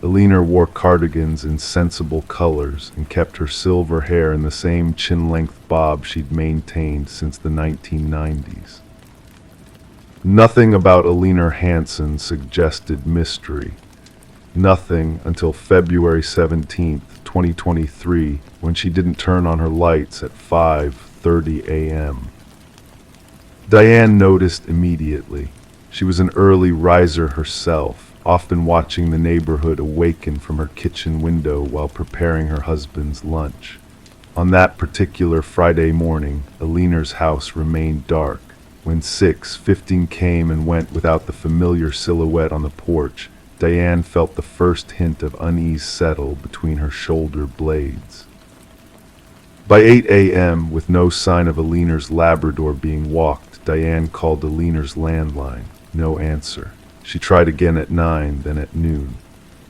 Alina wore cardigans in sensible colors and kept her silver hair in the same chin-length bob she'd maintained since the 1990s. Nothing about Alina Hansen suggested mystery. Nothing until February 17, 2023, when she didn't turn on her lights at 5:30 a.m. Diane noticed immediately. She was an early riser herself, often watching the neighborhood awaken from her kitchen window while preparing her husband's lunch. On that particular Friday morning, Alina's house remained dark. When 6:15 came and went without the familiar silhouette on the porch, Diane felt the first hint of unease settle between her shoulder blades. By 8 a.m., with no sign of Alina's Labrador being walked, Diane called Alina's landline. No answer. She tried again at 9, then at noon.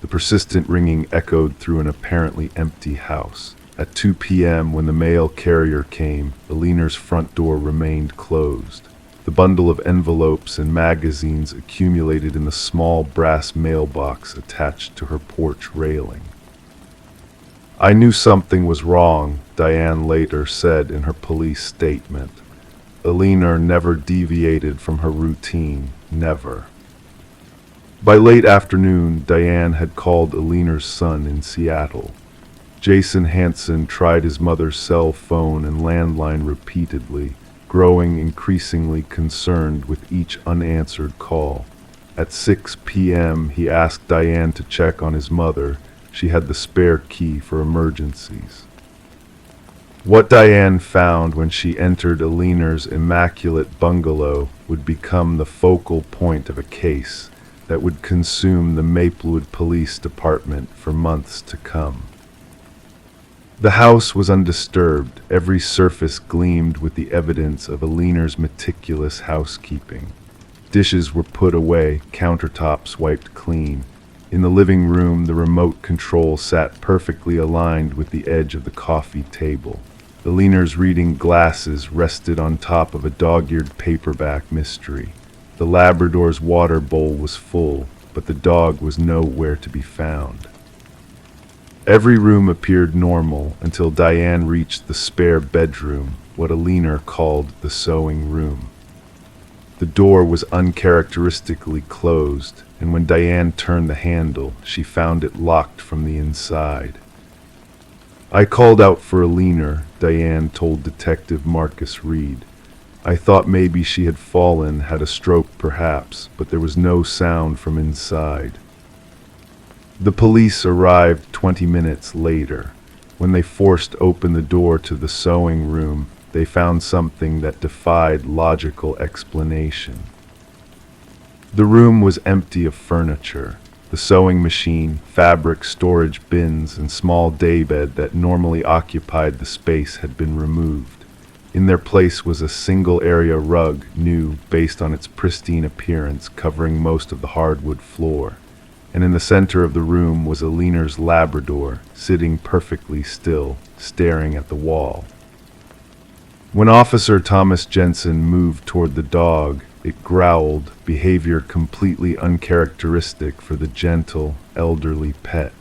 The persistent ringing echoed through an apparently empty house. At 2 p.m., when the mail carrier came, Alina's front door remained closed. The bundle of envelopes and magazines accumulated in the small brass mailbox attached to her porch railing. "I knew something was wrong," Diane later said in her police statement. Alina never deviated from her routine, never. By late afternoon, Diane had called Alina's son in Seattle. Jason Hansen tried his mother's cell phone and landline repeatedly, growing increasingly concerned with each unanswered call. At 6 p.m., he asked Diane to check on his mother. She had the spare key for emergencies. What Diane found when she entered Aliner's immaculate bungalow would become the focal point of a case that would consume the Maplewood Police Department for months to come. The house was undisturbed. Every surface gleamed with the evidence of Aliner's meticulous housekeeping. Dishes were put away, countertops wiped clean. In the living room, the remote control sat perfectly aligned with the edge of the coffee table. Aliner's reading glasses rested on top of a dog-eared paperback mystery. The Labrador's water bowl was full, but the dog was nowhere to be found. Every room appeared normal until Diane reached the spare bedroom, what Aliner called the sewing room. The door was uncharacteristically closed, and when Diane turned the handle, she found it locked from the inside. "I called out for Aliner," Diane told Detective Marcus Reed. "I thought maybe she had fallen, had a stroke perhaps, but there was no sound from inside." The police arrived 20 minutes later. When they forced open the door to the sewing room, they found something that defied logical explanation. The room was empty of furniture. The sewing machine, fabric storage bins, and small daybed that normally occupied the space had been removed. In their place was a single-area rug, new, based on its pristine appearance, covering most of the hardwood floor. And in the center of the room was Aliner's Labrador, sitting perfectly still, staring at the wall. When Officer Thomas Jensen moved toward the dog, it growled, behavior completely uncharacteristic for the gentle, elderly pet.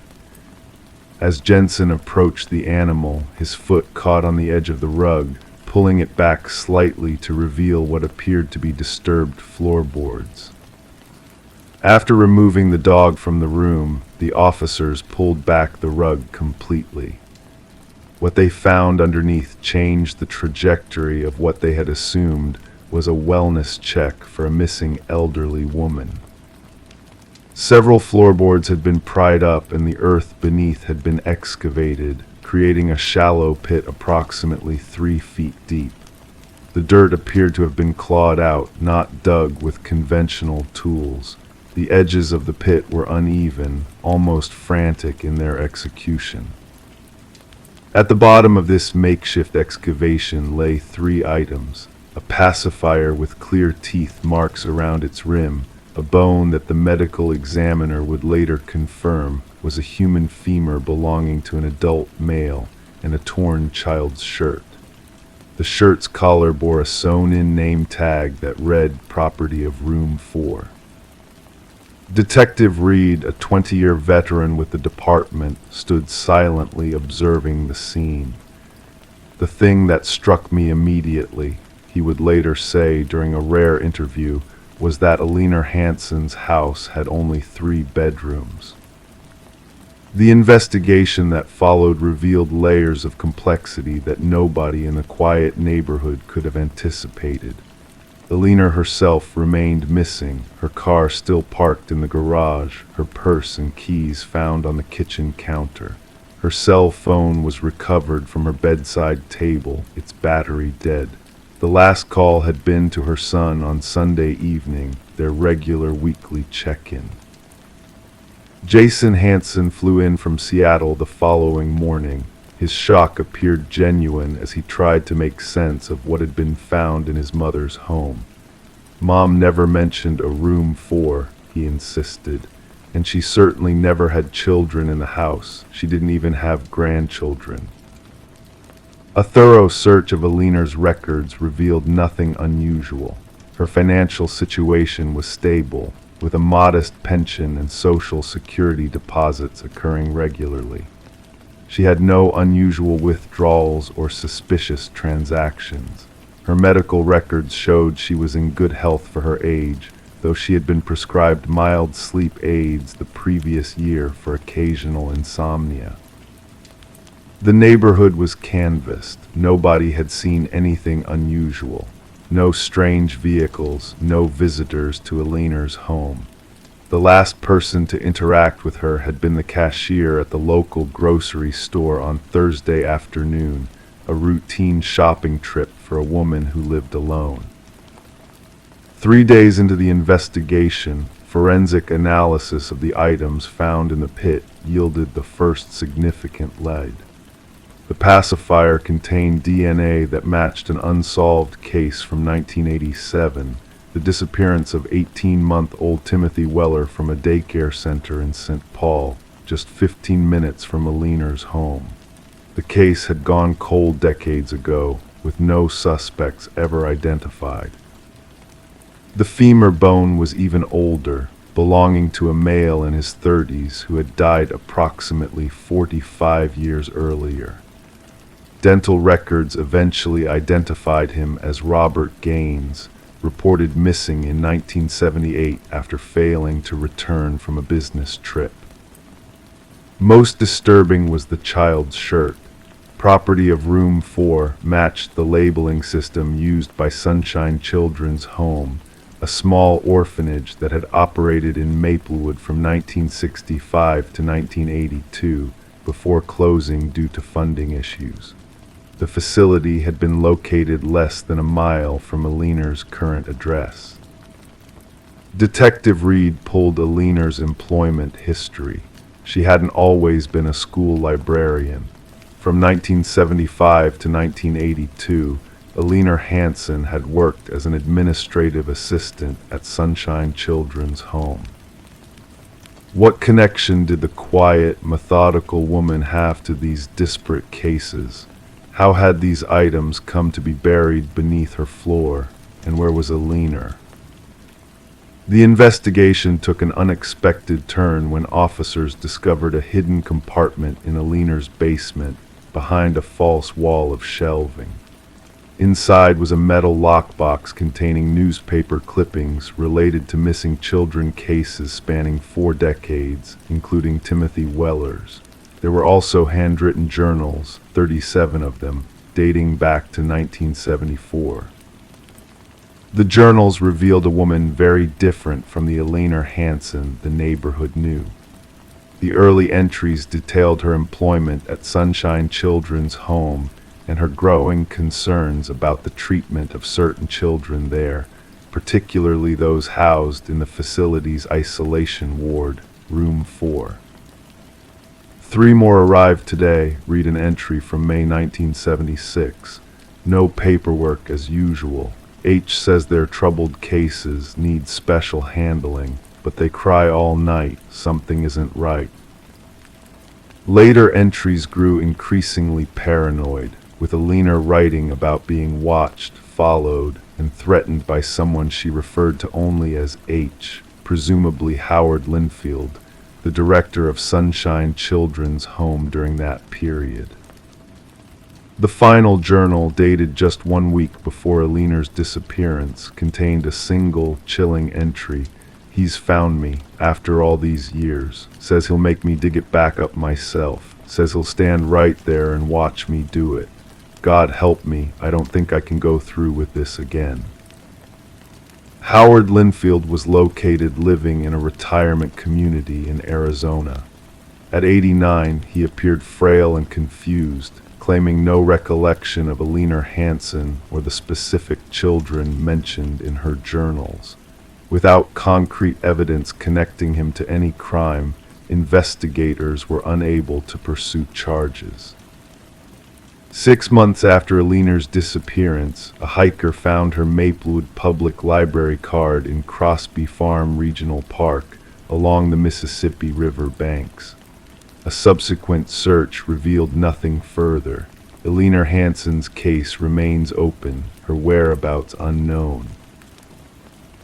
As Jensen approached the animal, his foot caught on the edge of the rug, pulling it back slightly to reveal what appeared to be disturbed floorboards. After removing the dog from the room, the officers pulled back the rug completely. What they found underneath changed the trajectory of what they had assumed was a wellness check for a missing elderly woman. Several floorboards had been pried up and the earth beneath had been excavated, creating a shallow pit approximately 3 feet deep. The dirt appeared to have been clawed out, not dug with conventional tools. The edges of the pit were uneven, almost frantic in their execution. At the bottom of this makeshift excavation lay 3 items: a pacifier with clear teeth marks around its rim, a bone that the medical examiner would later confirm was a human femur belonging to an adult male, and a torn child's shirt. The shirt's collar bore a sewn-in name tag that read "Property of Room 4." Detective Reed, a 20-year veteran with the department, stood silently observing the scene. "The thing that struck me immediately," he would later say during a rare interview, was that Aliner Hanson's house had only 3 bedrooms. The investigation that followed revealed layers of complexity that nobody in the quiet neighborhood could have anticipated. Aliner herself remained missing, her car still parked in the garage, her purse and keys found on the kitchen counter. Her cell phone was recovered from her bedside table, its battery dead. The last call had been to her son on Sunday evening, their regular weekly check-in. Jason Hanson flew in from Seattle the following morning. His shock appeared genuine as he tried to make sense of what had been found in his mother's home. "Mom never mentioned a room 4, he insisted, and she certainly never had children in the house. She didn't even have grandchildren." A thorough search of Aliner's records revealed nothing unusual. Her financial situation was stable, with a modest pension and social security deposits occurring regularly. She had no unusual withdrawals or suspicious transactions. Her medical records showed she was in good health for her age, though she had been prescribed mild sleep aids the previous year for occasional insomnia. The neighborhood was canvassed. Nobody had seen anything unusual. No strange vehicles, no visitors to Aliner's home. The last person to interact with her had been the cashier at the local grocery store on Thursday afternoon, a routine shopping trip for a woman who lived alone. 3 days into the investigation, forensic analysis of the items found in the pit yielded the first significant lead. The pacifier contained DNA that matched an unsolved case from 1987, the disappearance of 18-month-old Timothy Weller from a daycare center in St. Paul, just 15 minutes from Aliner's home. The case had gone cold decades ago, with no suspects ever identified. The femur bone was even older, belonging to a male in his 30s who had died approximately 45 years earlier. Dental records eventually identified him as Robert Gaines, reported missing in 1978 after failing to return from a business trip. Most disturbing was the child's shirt. Property of Room 4 matched the labeling system used by Sunshine Children's Home, a small orphanage that had operated in Maplewood from 1965 to 1982 before closing due to funding issues. The facility had been located less than a mile from Aliner's current address. Detective Reed pulled Aliner's employment history. She hadn't always been a school librarian. From 1975 to 1982, Aliner Hansen had worked as an administrative assistant at Sunshine Children's Home. What connection did the quiet, methodical woman have to these disparate cases? How had these items come to be buried beneath her floor, and where was Aliner? The investigation took an unexpected turn when officers discovered a hidden compartment in Aliner's basement behind a false wall of shelving. Inside was a metal lockbox containing newspaper clippings related to missing children cases spanning 4 decades, including Timothy Weller's. There were also handwritten journals, 37 of them, dating back to 1974. The journals revealed a woman very different from the Aliner Hansen the neighborhood knew. The early entries detailed her employment at Sunshine Children's Home and her growing concerns about the treatment of certain children there, particularly those housed in the facility's isolation ward, Room 4. 3 more arrived today, read an entry from May 1976. No paperwork as usual. H says their troubled cases need special handling, but they cry all night, something isn't right. Later entries grew increasingly paranoid, with Aliner writing about being watched, followed, and threatened by someone she referred to only as H, presumably Howard Linfield, the director of Sunshine Children's Home during that period. The final journal, dated just 1 week before Aliner's disappearance, contained a single, chilling entry. He's found me, after all these years. Says he'll make me dig it back up myself. Says he'll stand right there and watch me do it. God help me, I don't think I can go through with this again. Howard Linfield was located living in a retirement community in Arizona. At 89, he appeared frail and confused, claiming no recollection of Aliner Hansen or the specific children mentioned in her journals. Without concrete evidence connecting him to any crime, investigators were unable to pursue charges. 6 months after Aliner's disappearance, a hiker found her Maplewood Public Library card in Crosby Farm Regional Park along the Mississippi River banks. A subsequent search revealed nothing further. Aliner Hansen's case remains open, her whereabouts unknown.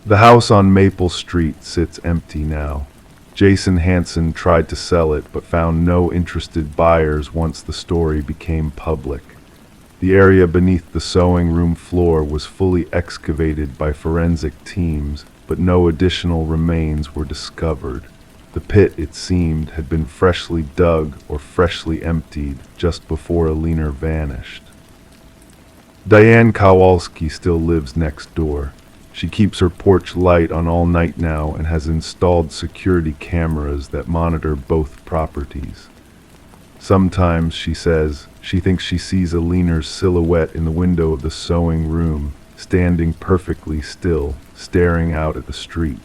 The house on Maple Street sits empty now. Jason Hansen tried to sell it but found no interested buyers once the story became public. The area beneath the sewing room floor was fully excavated by forensic teams, but no additional remains were discovered. The pit, it seemed, had been freshly dug or freshly emptied just before Aliner vanished. Diane Kowalski still lives next door. She keeps her porch light on all night now and has installed security cameras that monitor both properties. Sometimes, she says, she thinks she sees Aliner's silhouette in the window of the sewing room, standing perfectly still, staring out at the street.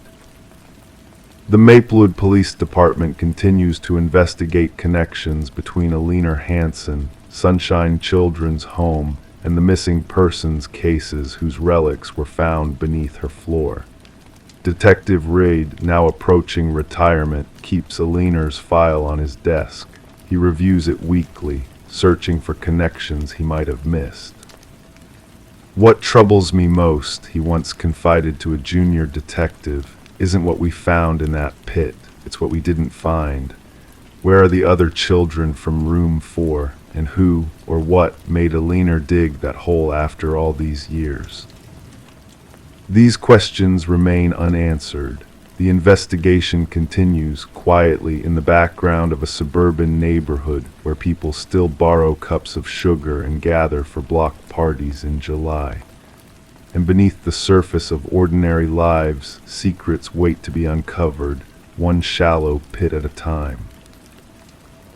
The Maplewood Police Department continues to investigate connections between Aliner Hansen, Sunshine Children's Home, and the missing persons cases whose relics were found beneath her floor. Detective Reid, now approaching retirement, keeps Aliner's file on his desk. He reviews it weekly, searching for connections he might have missed. "What troubles me most," he once confided to a junior detective, "isn't what we found in that pit, it's what we didn't find. Where are the other children from room 4, and who or what made Aliner dig that hole after all these years?" These questions remain unanswered. The investigation continues quietly in the background of a suburban neighborhood where people still borrow cups of sugar and gather for block parties in July. And beneath the surface of ordinary lives, secrets wait to be uncovered, one shallow pit at a time.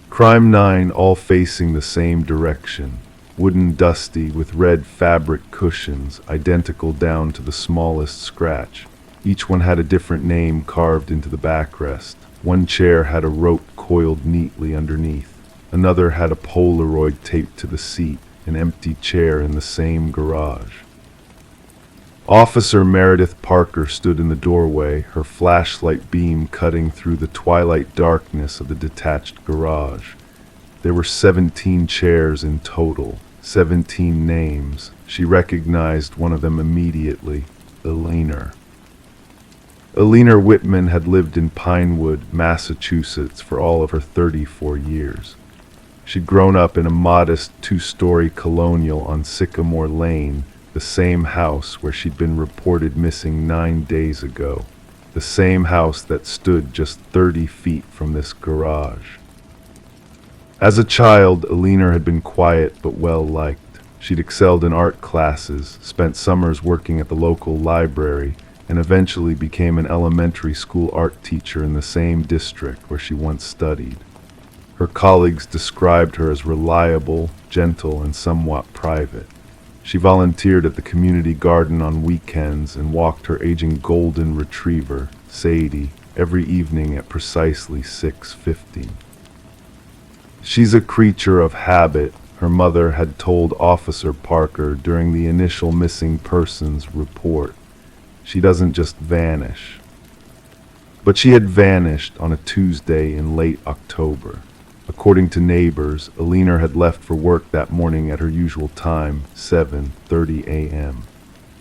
Crime 9, all facing the same direction. Wooden dusty with red fabric cushions, identical down to the smallest scratch. Each one had a different name carved into the backrest. One chair had a rope coiled neatly underneath. Another had a Polaroid taped to the seat, an empty chair in the same garage. Officer Meredith Parker stood in the doorway, her flashlight beam cutting through the twilight darkness of the detached garage. There were 17 chairs in total, 17 names. She recognized one of them immediately, Aliner. Aliner Whitman had lived in Pinewood, Massachusetts for all of her 34 years. She'd grown up in a modest 2-story colonial on Sycamore Lane, the same house where she'd been reported missing 9 days ago, the same house that stood just 30 feet from this garage. As a child, Aliner had been quiet but well-liked. She'd excelled in art classes, spent summers working at the local library, and eventually became an elementary school art teacher in the same district where she once studied. Her colleagues described her as reliable, gentle, and somewhat private. She volunteered at the community garden on weekends and walked her aging golden retriever, Sadie, every evening at precisely 6:50. "She's a creature of habit," her mother had told Officer Parker during the initial missing persons report. "She doesn't just vanish." But she had vanished on a Tuesday in late October. According to neighbors, Aliner had left for work that morning at her usual time, 7:30 a.m.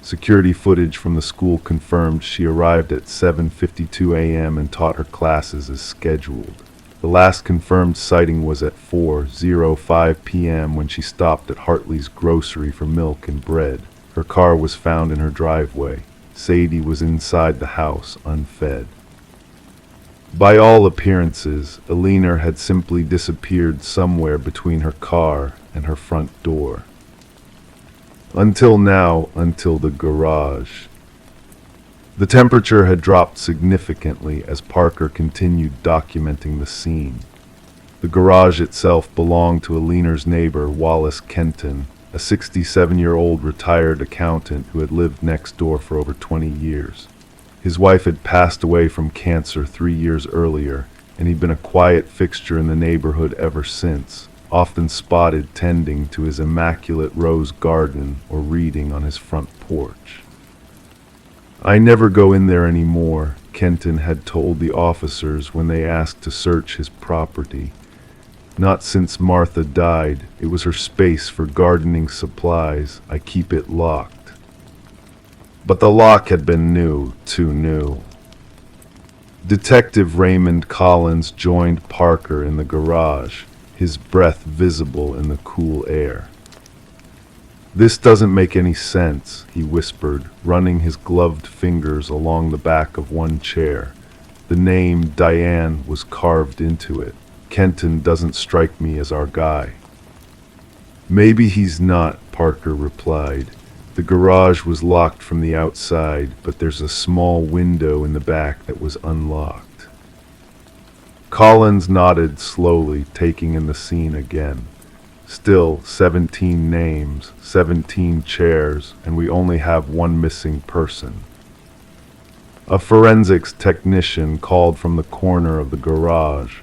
Security footage from the school confirmed she arrived at 7:52 a.m. and taught her classes as scheduled. The last confirmed sighting was at 4:05 p.m. when she stopped at Hartley's grocery for milk and bread. Her car was found in her driveway. Sadie was inside the house, unfed. By all appearances, Aliner had simply disappeared somewhere between her car and her front door. Until the garage. The temperature had dropped significantly as Parker continued documenting the scene. The garage itself belonged to Aliner's neighbor, Wallace Kenton, a 67-year-old retired accountant who had lived next door for over 20 years. His wife had passed away from cancer 3 years earlier, and he'd been a quiet fixture in the neighborhood ever since, often spotted tending to his immaculate rose garden or reading on his front porch. "I never go in there anymore," Kenton had told the officers when they asked to search his property. "Not since Martha died. It was her space for gardening supplies. I keep it locked." But the lock had been new, too new. Detective Raymond Collins joined Parker in the garage, his breath visible in the cool air. "This doesn't make any sense," he whispered, running his gloved fingers along the back of one chair. The name Diane was carved into it. "Kenton doesn't strike me as our guy." "Maybe he's not," Parker replied. "The garage was locked from the outside, but there's a small window in the back that was unlocked." Collins nodded slowly, taking in the scene again. Still 17 names, 17 chairs, and we only have one missing person. A forensics technician called from the corner of the garage.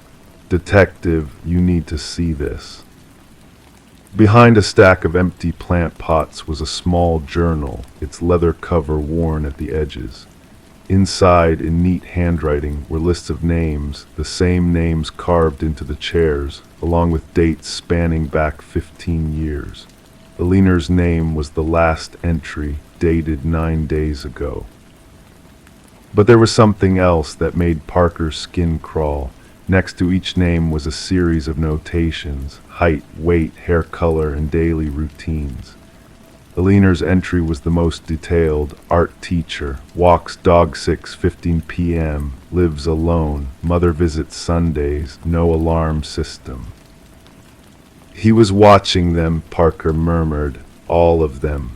"Detective, you need to see this." Behind a stack of empty plant pots was a small journal, its leather cover worn at the edges. Inside, in neat handwriting, were lists of names, the same names carved into the chairs, along with dates spanning back 15 years. Aliner's name was the last entry, dated 9 days ago. But there was something else that made Parker's skin crawl. Next to each name was a series of notations: height, weight, hair color, and daily routines. Aliner's entry was the most detailed: art teacher, walks dog 6:15 p.m., lives alone, mother visits Sundays, no alarm system. He was watching them, Parker murmured, all of them.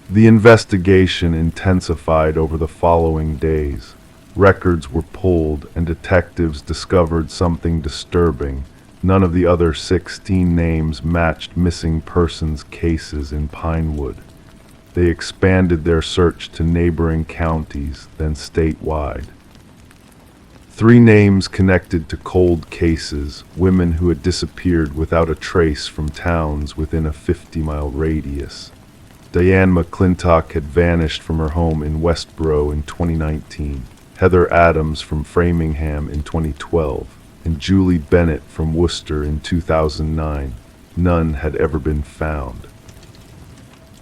The investigation intensified over the following days. Records were pulled, and detectives discovered something disturbing. None of the other 16 names matched missing persons cases in Pinewood. They expanded their search to neighboring counties, then statewide. 3 names connected to cold cases, women who had disappeared without a trace from towns within a 50-mile radius. Diane McClintock had vanished from her home in Westboro in 2019, Heather Adams from Framingham in 2012, and Julie Bennett from Worcester in 2009. None had ever been found.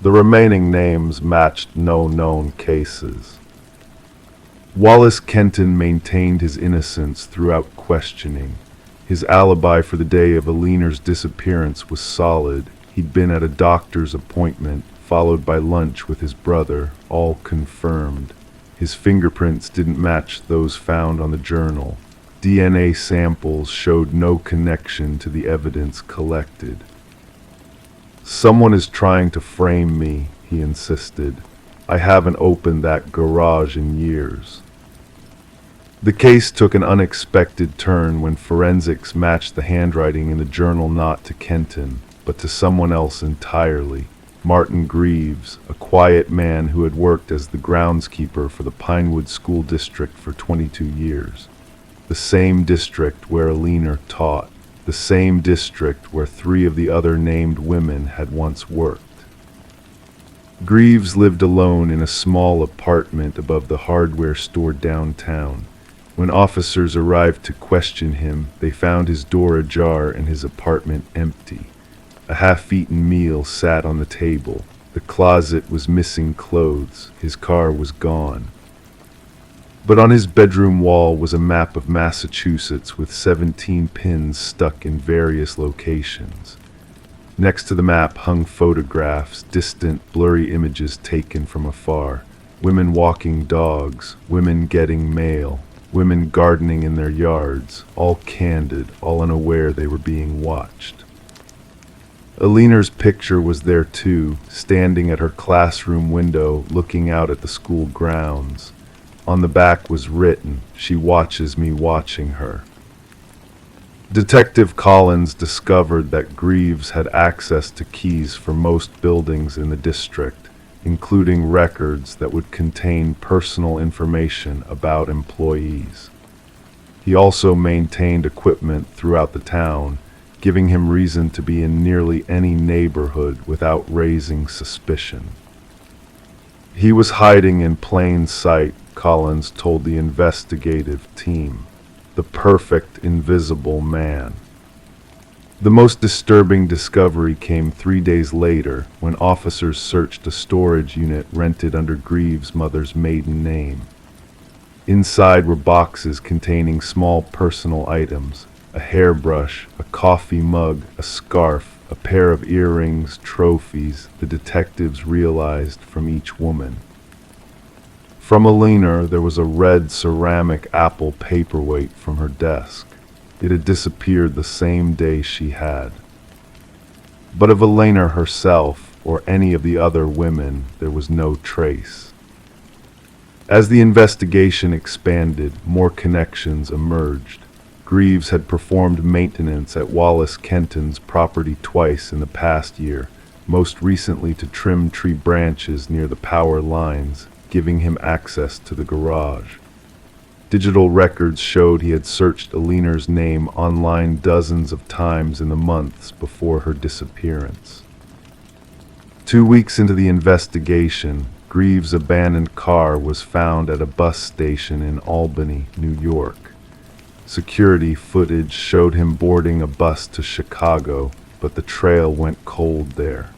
The remaining names matched no known cases. Wallace Kenton maintained his innocence throughout questioning. His alibi for the day of Aliner's disappearance was solid. He'd been at a doctor's appointment, followed by lunch with his brother, all confirmed. His fingerprints didn't match those found on the journal. DNA samples showed no connection to the evidence collected. "Someone is trying to frame me," he insisted. "I haven't opened that garage in years." The case took an unexpected turn when forensics matched the handwriting in the journal not to Kenton, but to someone else entirely. Martin Greaves, a quiet man who had worked as the groundskeeper for the Pinewood School District for 22 years. The same district where Aliner taught, the same district where 3 of the other named women had once worked. Greaves lived alone in a small apartment above the hardware store downtown. When officers arrived to question him, they found his door ajar and his apartment empty. A half-eaten meal sat on the table. The closet was missing clothes. His car was gone. But on his bedroom wall was a map of Massachusetts with 17 pins stuck in various locations. Next to the map hung photographs, distant, blurry images taken from afar. Women walking dogs, women getting mail, women gardening in their yards, all candid, all unaware they were being watched. Aliner's picture was there too, standing at her classroom window, looking out at the school grounds. On the back was written, "She watches me watching her." Detective Collins discovered that Greaves had access to keys for most buildings in the district, including records that would contain personal information about employees. He also maintained equipment throughout the town, giving him reason to be in nearly any neighborhood without raising suspicion. He was hiding in plain sight, Collins told the investigative team. The perfect invisible man. The most disturbing discovery came 3 days later when officers searched a storage unit rented under Greaves' mother's maiden name. Inside were boxes containing small personal items: a hairbrush, a coffee mug, a scarf, a pair of earrings, trophies the detectives realized from each woman. From Aliner, there was a red ceramic apple paperweight from her desk. It had disappeared the same day she had. But of Aliner herself, or any of the other women, there was no trace. As the investigation expanded, more connections emerged. Greaves had performed maintenance at Wallace Kenton's property twice in the past year, most recently to trim tree branches near the power lines, giving him access to the garage. Digital records showed he had searched Aliner's name online dozens of times in the months before her disappearance. 2 weeks into the investigation, Greaves' abandoned car was found at a bus station in Albany, New York. Security footage showed him boarding a bus to Chicago, but the trail went cold there.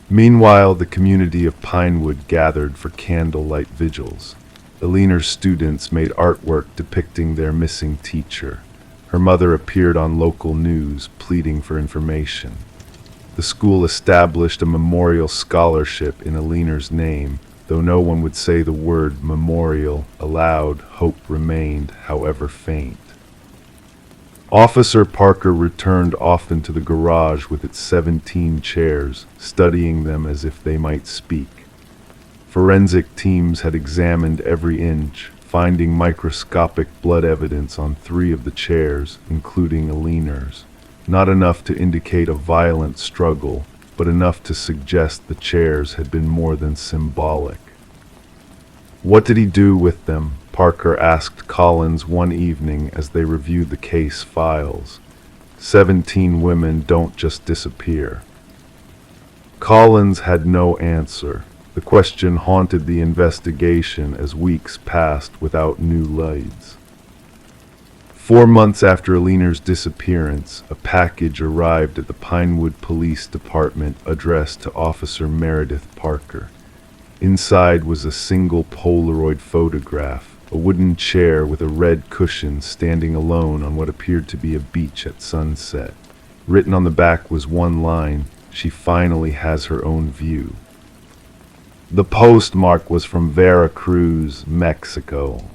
Meanwhile, the community of Pinewood gathered for candlelight vigils. Aliner's students made artwork depicting their missing teacher. Her mother appeared on local news, pleading for information. The school established a memorial scholarship in Aliner's name. Though no one would say the word memorial aloud, hope remained, however faint. Officer Parker returned often to the garage with its 17 chairs, studying them as if they might speak. Forensic teams had examined every inch, finding microscopic blood evidence on 3 of the chairs, including Aliner's. Not enough to indicate a violent struggle, but enough to suggest the chairs had been more than symbolic. What did he do with them? Parker asked Collins one evening as they reviewed the case files. 17 women don't just disappear. Collins had no answer. The question haunted the investigation as weeks passed without new leads. 4 months after Aliner's disappearance, a package arrived at the Pinewood Police Department addressed to Officer Meredith Parker. Inside was a single Polaroid photograph, a wooden chair with a red cushion standing alone on what appeared to be a beach at sunset. Written on the back was one line, "She finally has her own view." The postmark was from Veracruz, Mexico.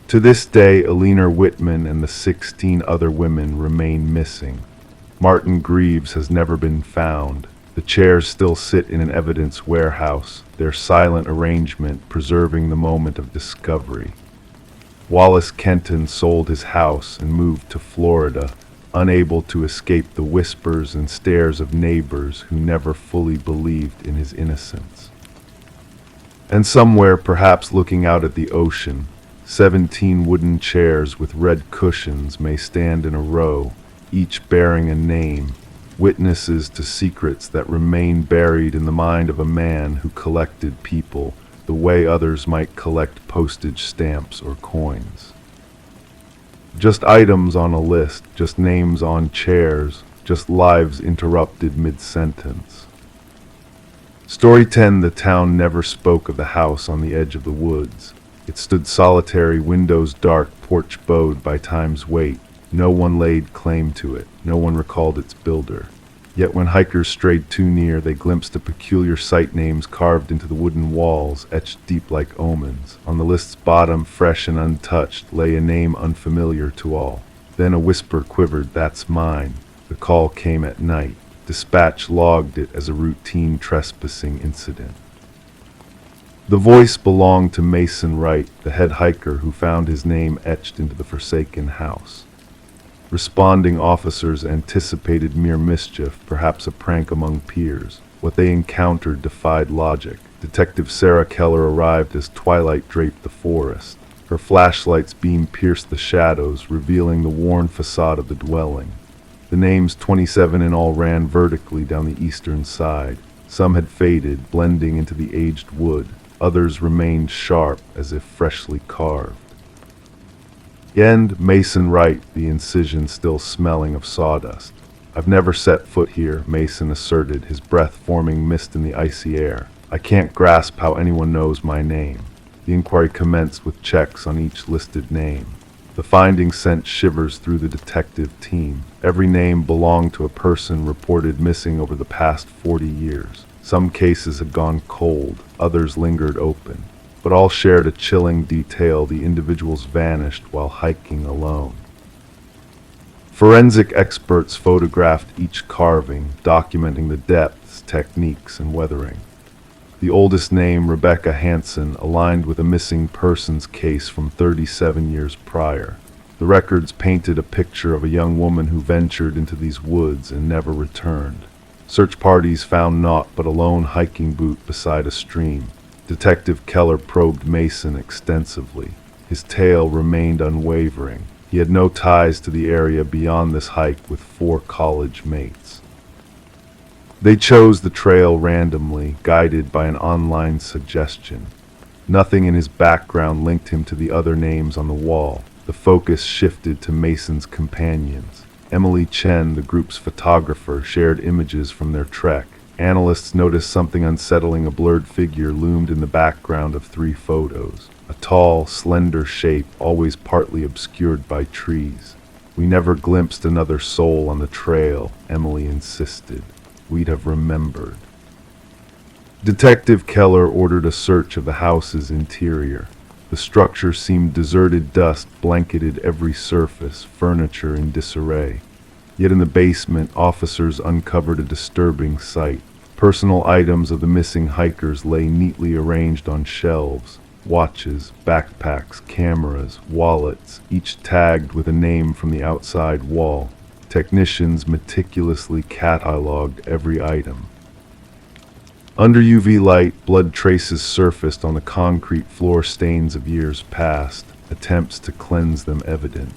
To this day, Aliner Whitman and the 16 other women remain missing. Martin Greaves has never been found. The chairs still sit in an evidence warehouse, their silent arrangement preserving the moment of discovery. Wallace Kenton sold his house and moved to Florida, unable to escape the whispers and stares of neighbors who never fully believed in his innocence. And somewhere, perhaps looking out at the ocean, 17 wooden chairs with red cushions may stand in a row, each bearing a name, witnesses to secrets that remain buried in the mind of a man who collected people the way others might collect postage stamps or coins. Just items on a list, just names on chairs, just lives interrupted mid-sentence. Story 10. The town never spoke of the house on the edge of the woods. It stood solitary, windows dark, porch bowed by time's weight. No one laid claim to it. No one recalled its builder. Yet when hikers strayed too near, they glimpsed the peculiar site names carved into the wooden walls, etched deep like omens. On the list's bottom, fresh and untouched, lay a name unfamiliar to all. Then a whisper quivered, "That's mine." The call came at night. Dispatch logged it as a routine trespassing incident. The voice belonged to Mason Wright, the head hiker who found his name etched into the forsaken house. Responding officers anticipated mere mischief, perhaps a prank among peers. What they encountered defied logic. Detective Sarah Keller arrived as twilight draped the forest. Her flashlight's beam pierced the shadows, revealing the worn facade of the dwelling. The names 27 in all ran vertically down the eastern side. Some had faded, blending into the aged wood. Others remained sharp, as if freshly carved. End Mason Wright, the incision still smelling of sawdust. "I've never set foot here," Mason asserted, his breath forming mist in the icy air. "I can't grasp how anyone knows my name." The inquiry commenced with checks on each listed name. The findings sent shivers through the detective team. Every name belonged to a person reported missing over the past 40 years. Some cases had gone cold, others lingered open, but all shared a chilling detail: the individuals vanished while hiking alone. Forensic experts photographed each carving, documenting the depths, techniques, and weathering. The oldest name, Rebecca Hansen, aligned with a missing persons case from 37 years prior. The records painted a picture of a young woman who ventured into these woods and never returned. Search parties found naught but a lone hiking boot beside a stream. Detective Keller probed Mason extensively. His tale remained unwavering. He had no ties to the area beyond this hike with 4 college mates. They chose the trail randomly, guided by an online suggestion. Nothing in his background linked him to the other names on the wall. The focus shifted to Mason's companions. Emily Chen, the group's photographer, shared images from their trek. Analysts noticed something unsettling. A blurred figure loomed in the background of 3 photos. A tall, slender shape, always partly obscured by trees. "We never glimpsed another soul on the trail," Emily insisted. "We'd have remembered." Detective Keller ordered a search of the house's interior. The structure seemed deserted. Dust blanketed every surface, furniture in disarray. Yet in the basement, officers uncovered a disturbing sight. Personal items of the missing hikers lay neatly arranged on shelves. Watches, backpacks, cameras, wallets, each tagged with a name from the outside wall. Technicians meticulously catalogued every item. Under UV light, blood traces surfaced on the concrete floor, stains of years past, attempts to cleanse them evident.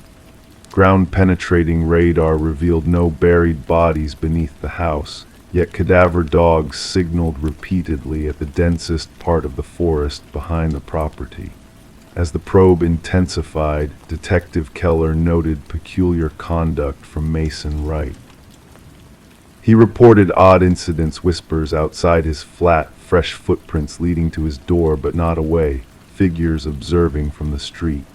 Ground-penetrating radar revealed no buried bodies beneath the house, yet cadaver dogs signaled repeatedly at the densest part of the forest behind the property. As the probe intensified, Detective Keller noted peculiar conduct from Mason Wright. He reported odd incidents, whispers outside his flat, fresh footprints leading to his door but not away, figures observing from the street.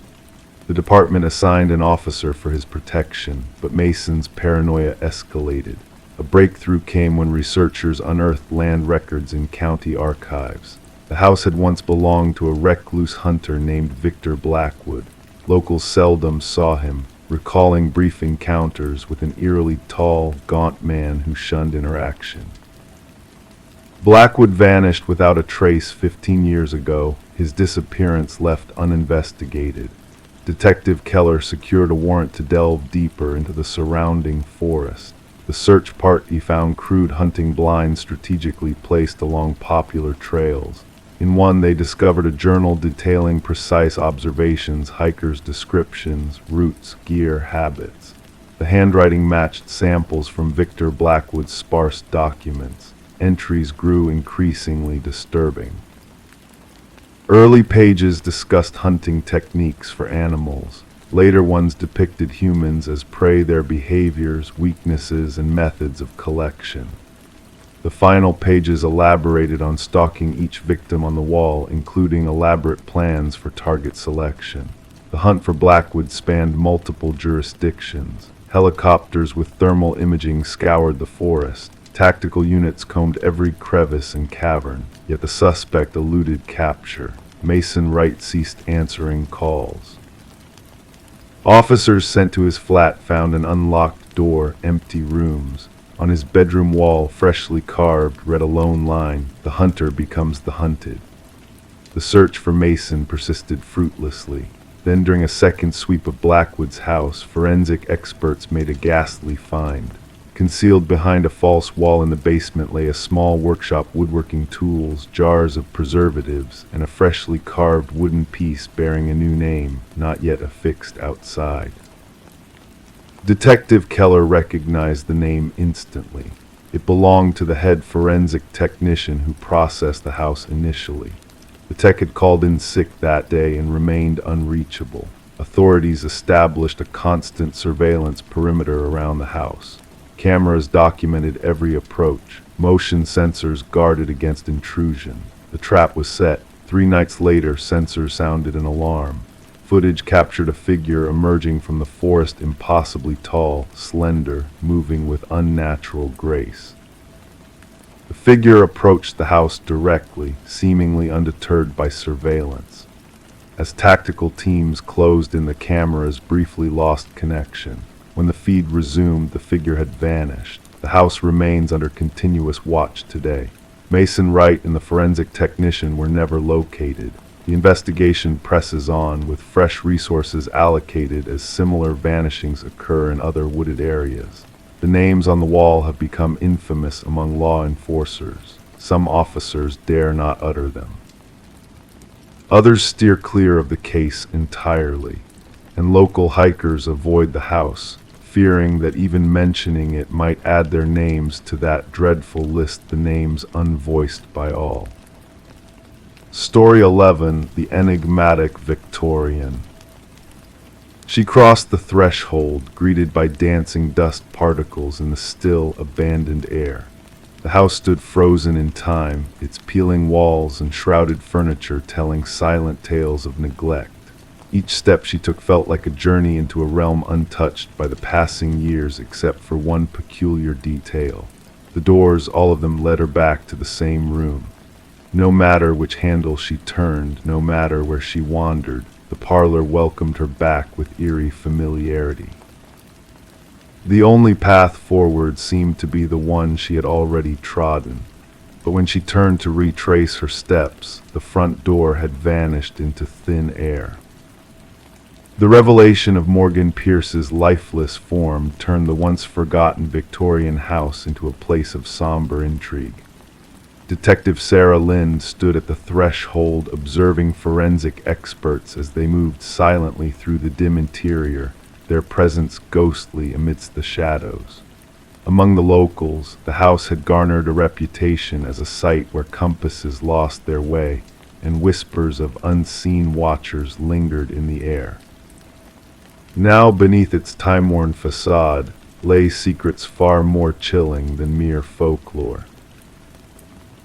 The department assigned an officer for his protection, but Mason's paranoia escalated. A breakthrough came when researchers unearthed land records in county archives. The house had once belonged to a recluse hunter named Victor Blackwood. Locals seldom saw him, recalling brief encounters with an eerily tall, gaunt man who shunned interaction. Blackwood vanished without a trace 15 years ago, his disappearance left uninvestigated. Detective Keller secured a warrant to delve deeper into the surrounding forest. The search party found crude hunting blinds strategically placed along popular trails. In one, they discovered a journal detailing precise observations, hikers' descriptions, routes, gear, habits. The handwriting matched samples from Victor Blackwood's sparse documents. Entries grew increasingly disturbing. Early pages discussed hunting techniques for animals. Later ones depicted humans as prey, their behaviors, weaknesses, and methods of collection. The final pages elaborated on stalking each victim on the wall, including elaborate plans for target selection. The hunt for Blackwood spanned multiple jurisdictions. Helicopters with thermal imaging scoured the forest. Tactical units combed every crevice and cavern, yet the suspect eluded capture. Mason Wright ceased answering calls. Officers sent to his flat found an unlocked door, empty rooms. On his bedroom wall, freshly carved, read a lone line: "The hunter becomes the hunted." The search for Mason persisted fruitlessly. Then, during a second sweep of Blackwood's house, forensic experts made a ghastly find. Concealed behind a false wall in the basement lay a small workshop, woodworking tools, jars of preservatives, and a freshly carved wooden piece bearing a new name, not yet affixed outside. Detective Keller recognized the name instantly. It belonged to the head forensic technician who processed the house initially. The tech had called in sick that day and remained unreachable. Authorities established a constant surveillance perimeter around the house. Cameras documented every approach. Motion sensors guarded against intrusion. The trap was set. 3 nights later, sensors sounded an alarm. Footage captured a figure emerging from the forest, impossibly tall, slender, moving with unnatural grace. The figure approached the house directly, seemingly undeterred by surveillance. As tactical teams closed in, the cameras briefly lost connection. When the feed resumed, the figure had vanished. The house remains under continuous watch today. Mason Wright and the forensic technician were never located. The investigation presses on, with fresh resources allocated as similar vanishings occur in other wooded areas. The names on the wall have become infamous among law enforcers. Some officers dare not utter them. Others steer clear of the case entirely, and local hikers avoid the house, fearing that even mentioning it might add their names to that dreadful list, the names unvoiced by all. Story 11, the enigmatic Victorian. She crossed the threshold, greeted by dancing dust particles in the still, abandoned air. The house stood frozen in time, its peeling walls and shrouded furniture telling silent tales of neglect. Each step she took felt like a journey into a realm untouched by the passing years except for one peculiar detail. The doors, all of them, led her back to the same room. No matter which handle she turned, no matter where she wandered, the parlor welcomed her back with eerie familiarity. The only path forward seemed to be the one she had already trodden, but when she turned to retrace her steps, the front door had vanished into thin air. The revelation of Morgan Pierce's lifeless form turned the once forgotten Victorian house into a place of somber intrigue. Detective Sarah Lind stood at the threshold observing forensic experts as they moved silently through the dim interior, their presence ghostly amidst the shadows. Among the locals, the house had garnered a reputation as a site where compasses lost their way, and whispers of unseen watchers lingered in the air. Now, beneath its time-worn facade, lay secrets far more chilling than mere folklore.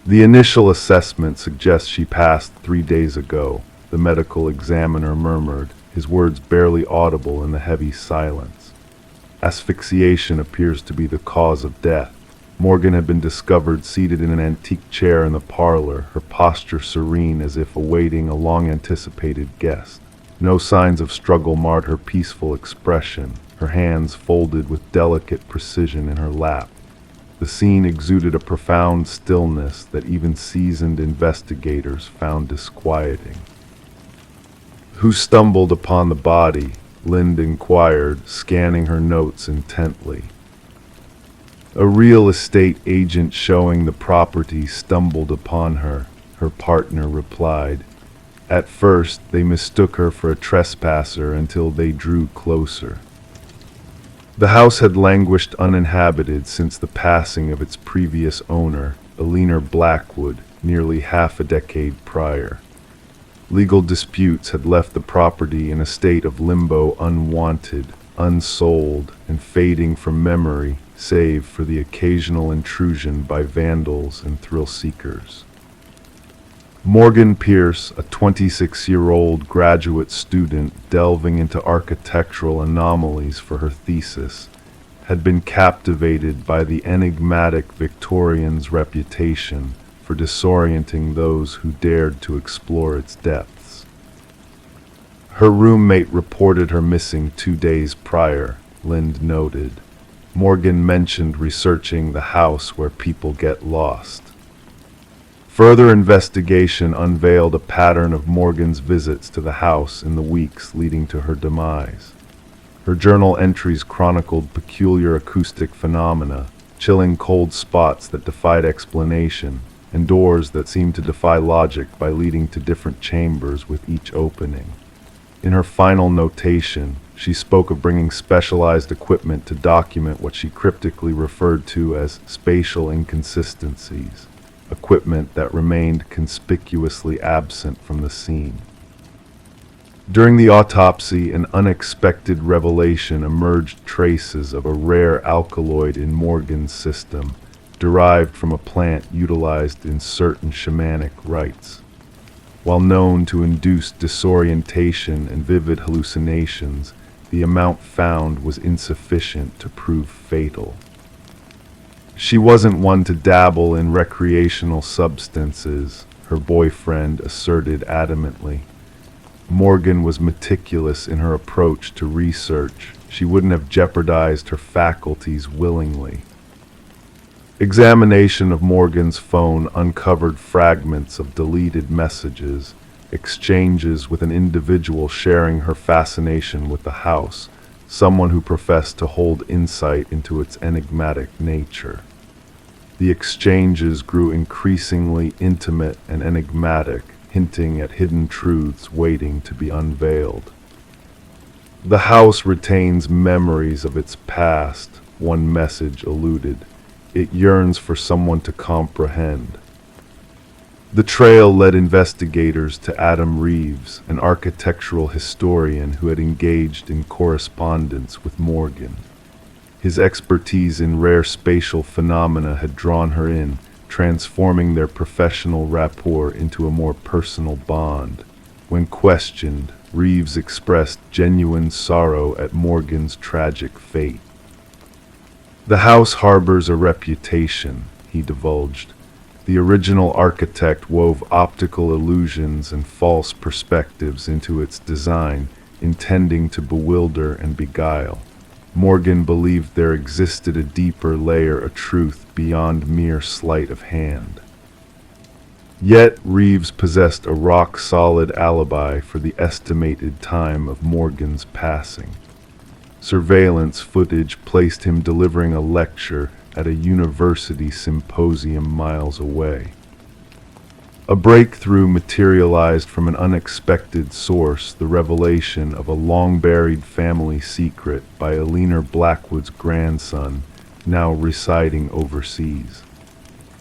The initial assessment suggests she passed 3 days ago, the medical examiner murmured, his words barely audible in the heavy silence. Asphyxiation appears to be the cause of death. Morgan had been discovered seated in an antique chair in the parlor, her posture serene as if awaiting a long-anticipated guest. No signs of struggle marred her peaceful expression, her hands folded with delicate precision in her lap. The scene exuded a profound stillness that even seasoned investigators found disquieting. "Who stumbled upon the body?" Lind inquired, scanning her notes intently. "A real estate agent showing the property stumbled upon her," her partner replied. "At first, they mistook her for a trespasser until they drew closer." The house had languished uninhabited since the passing of its previous owner, Eleanor Blackwood, nearly half a decade prior. Legal disputes had left the property in a state of limbo, unwanted, unsold, and fading from memory, save for the occasional intrusion by vandals and thrill-seekers. Morgan Pierce, a 26-year-old graduate student delving into architectural anomalies for her thesis, had been captivated by the enigmatic Victorian's reputation for disorienting those who dared to explore its depths. Her roommate reported her missing 2 days prior, Lind noted. Morgan mentioned researching the house where people get lost. Further investigation unveiled a pattern of Morgan's visits to the house in the weeks leading to her demise. Her journal entries chronicled peculiar acoustic phenomena, chilling cold spots that defied explanation, and doors that seemed to defy logic by leading to different chambers with each opening. In her final notation, she spoke of bringing specialized equipment to document what she cryptically referred to as spatial inconsistencies, equipment that remained conspicuously absent from the scene. During the autopsy, an unexpected revelation emerged: traces of a rare alkaloid in Morgan's system, derived from a plant utilized in certain shamanic rites. While known to induce disorientation and vivid hallucinations, the amount found was insufficient to prove fatal. She wasn't one to dabble in recreational substances, her boyfriend asserted adamantly. Morgan was meticulous in her approach to research. She wouldn't have jeopardized her faculties willingly. Examination of Morgan's phone uncovered fragments of deleted messages, exchanges with an individual sharing her fascination with the house, someone who professed to hold insight into its enigmatic nature. The exchanges grew increasingly intimate and enigmatic, hinting at hidden truths waiting to be unveiled. The house retains memories of its past, one message alluded. It yearns for someone to comprehend. The trail led investigators to Adam Reeves, an architectural historian who had engaged in correspondence with Morgan. His expertise in rare spatial phenomena had drawn her in, transforming their professional rapport into a more personal bond. When questioned, Reeves expressed genuine sorrow at Morgan's tragic fate. "The house harbors a reputation," he divulged. "The original architect wove optical illusions and false perspectives into its design, intending to bewilder and beguile. Morgan believed there existed a deeper layer of truth beyond mere sleight of hand." Yet Reeves possessed a rock-solid alibi for the estimated time of Morgan's passing. Surveillance footage placed him delivering a lecture at a university symposium miles away. A breakthrough materialized from an unexpected source, the revelation of a long-buried family secret by Eleanor Blackwood's grandson, now residing overseas.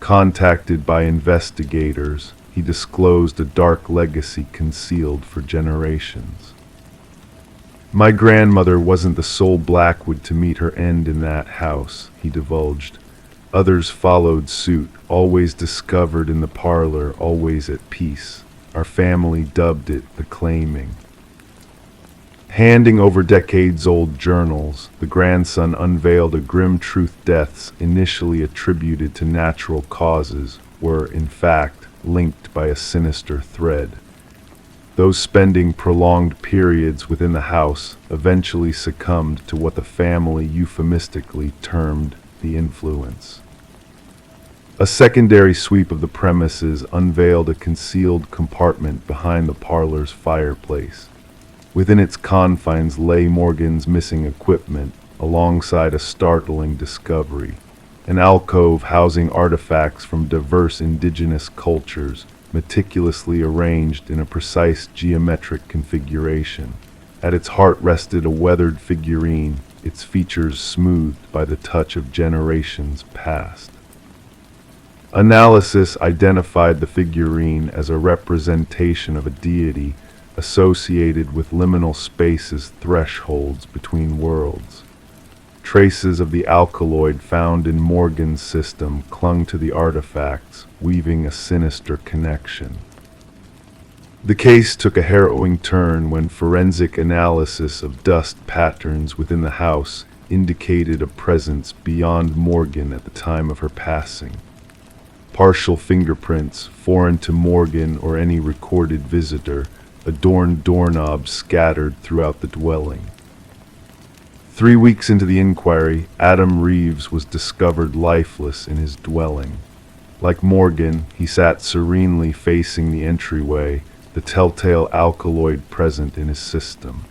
Contacted by investigators, he disclosed a dark legacy concealed for generations. "My grandmother wasn't the sole Blackwood to meet her end in that house," he divulged. "Others followed suit, always discovered in the parlor, always at peace. Our family dubbed it the claiming." Handing over decades-old journals, the grandson unveiled a grim truth: deaths initially attributed to natural causes were, in fact, linked by a sinister thread. Those spending prolonged periods within the house eventually succumbed to what the family euphemistically termed the influence. A secondary sweep of the premises unveiled a concealed compartment behind the parlor's fireplace. Within its confines lay Morgan's missing equipment, alongside a startling discovery: an alcove housing artifacts from diverse indigenous cultures, meticulously arranged in a precise geometric configuration. At its heart rested a weathered figurine, its features smoothed by the touch of generations past. Analysis identified the figurine as a representation of a deity associated with liminal spaces, thresholds between worlds. Traces of the alkaloid found in Morgan's system clung to the artifacts, weaving a sinister connection. The case took a harrowing turn when forensic analysis of dust patterns within the house indicated a presence beyond Morgan at the time of her passing. Partial fingerprints, foreign to Morgan or any recorded visitor, adorned doorknobs scattered throughout the dwelling. 3 weeks into the inquiry, Adam Reeves was discovered lifeless in his dwelling. Like Morgan, he sat serenely facing the entryway, the telltale alkaloid present in his system.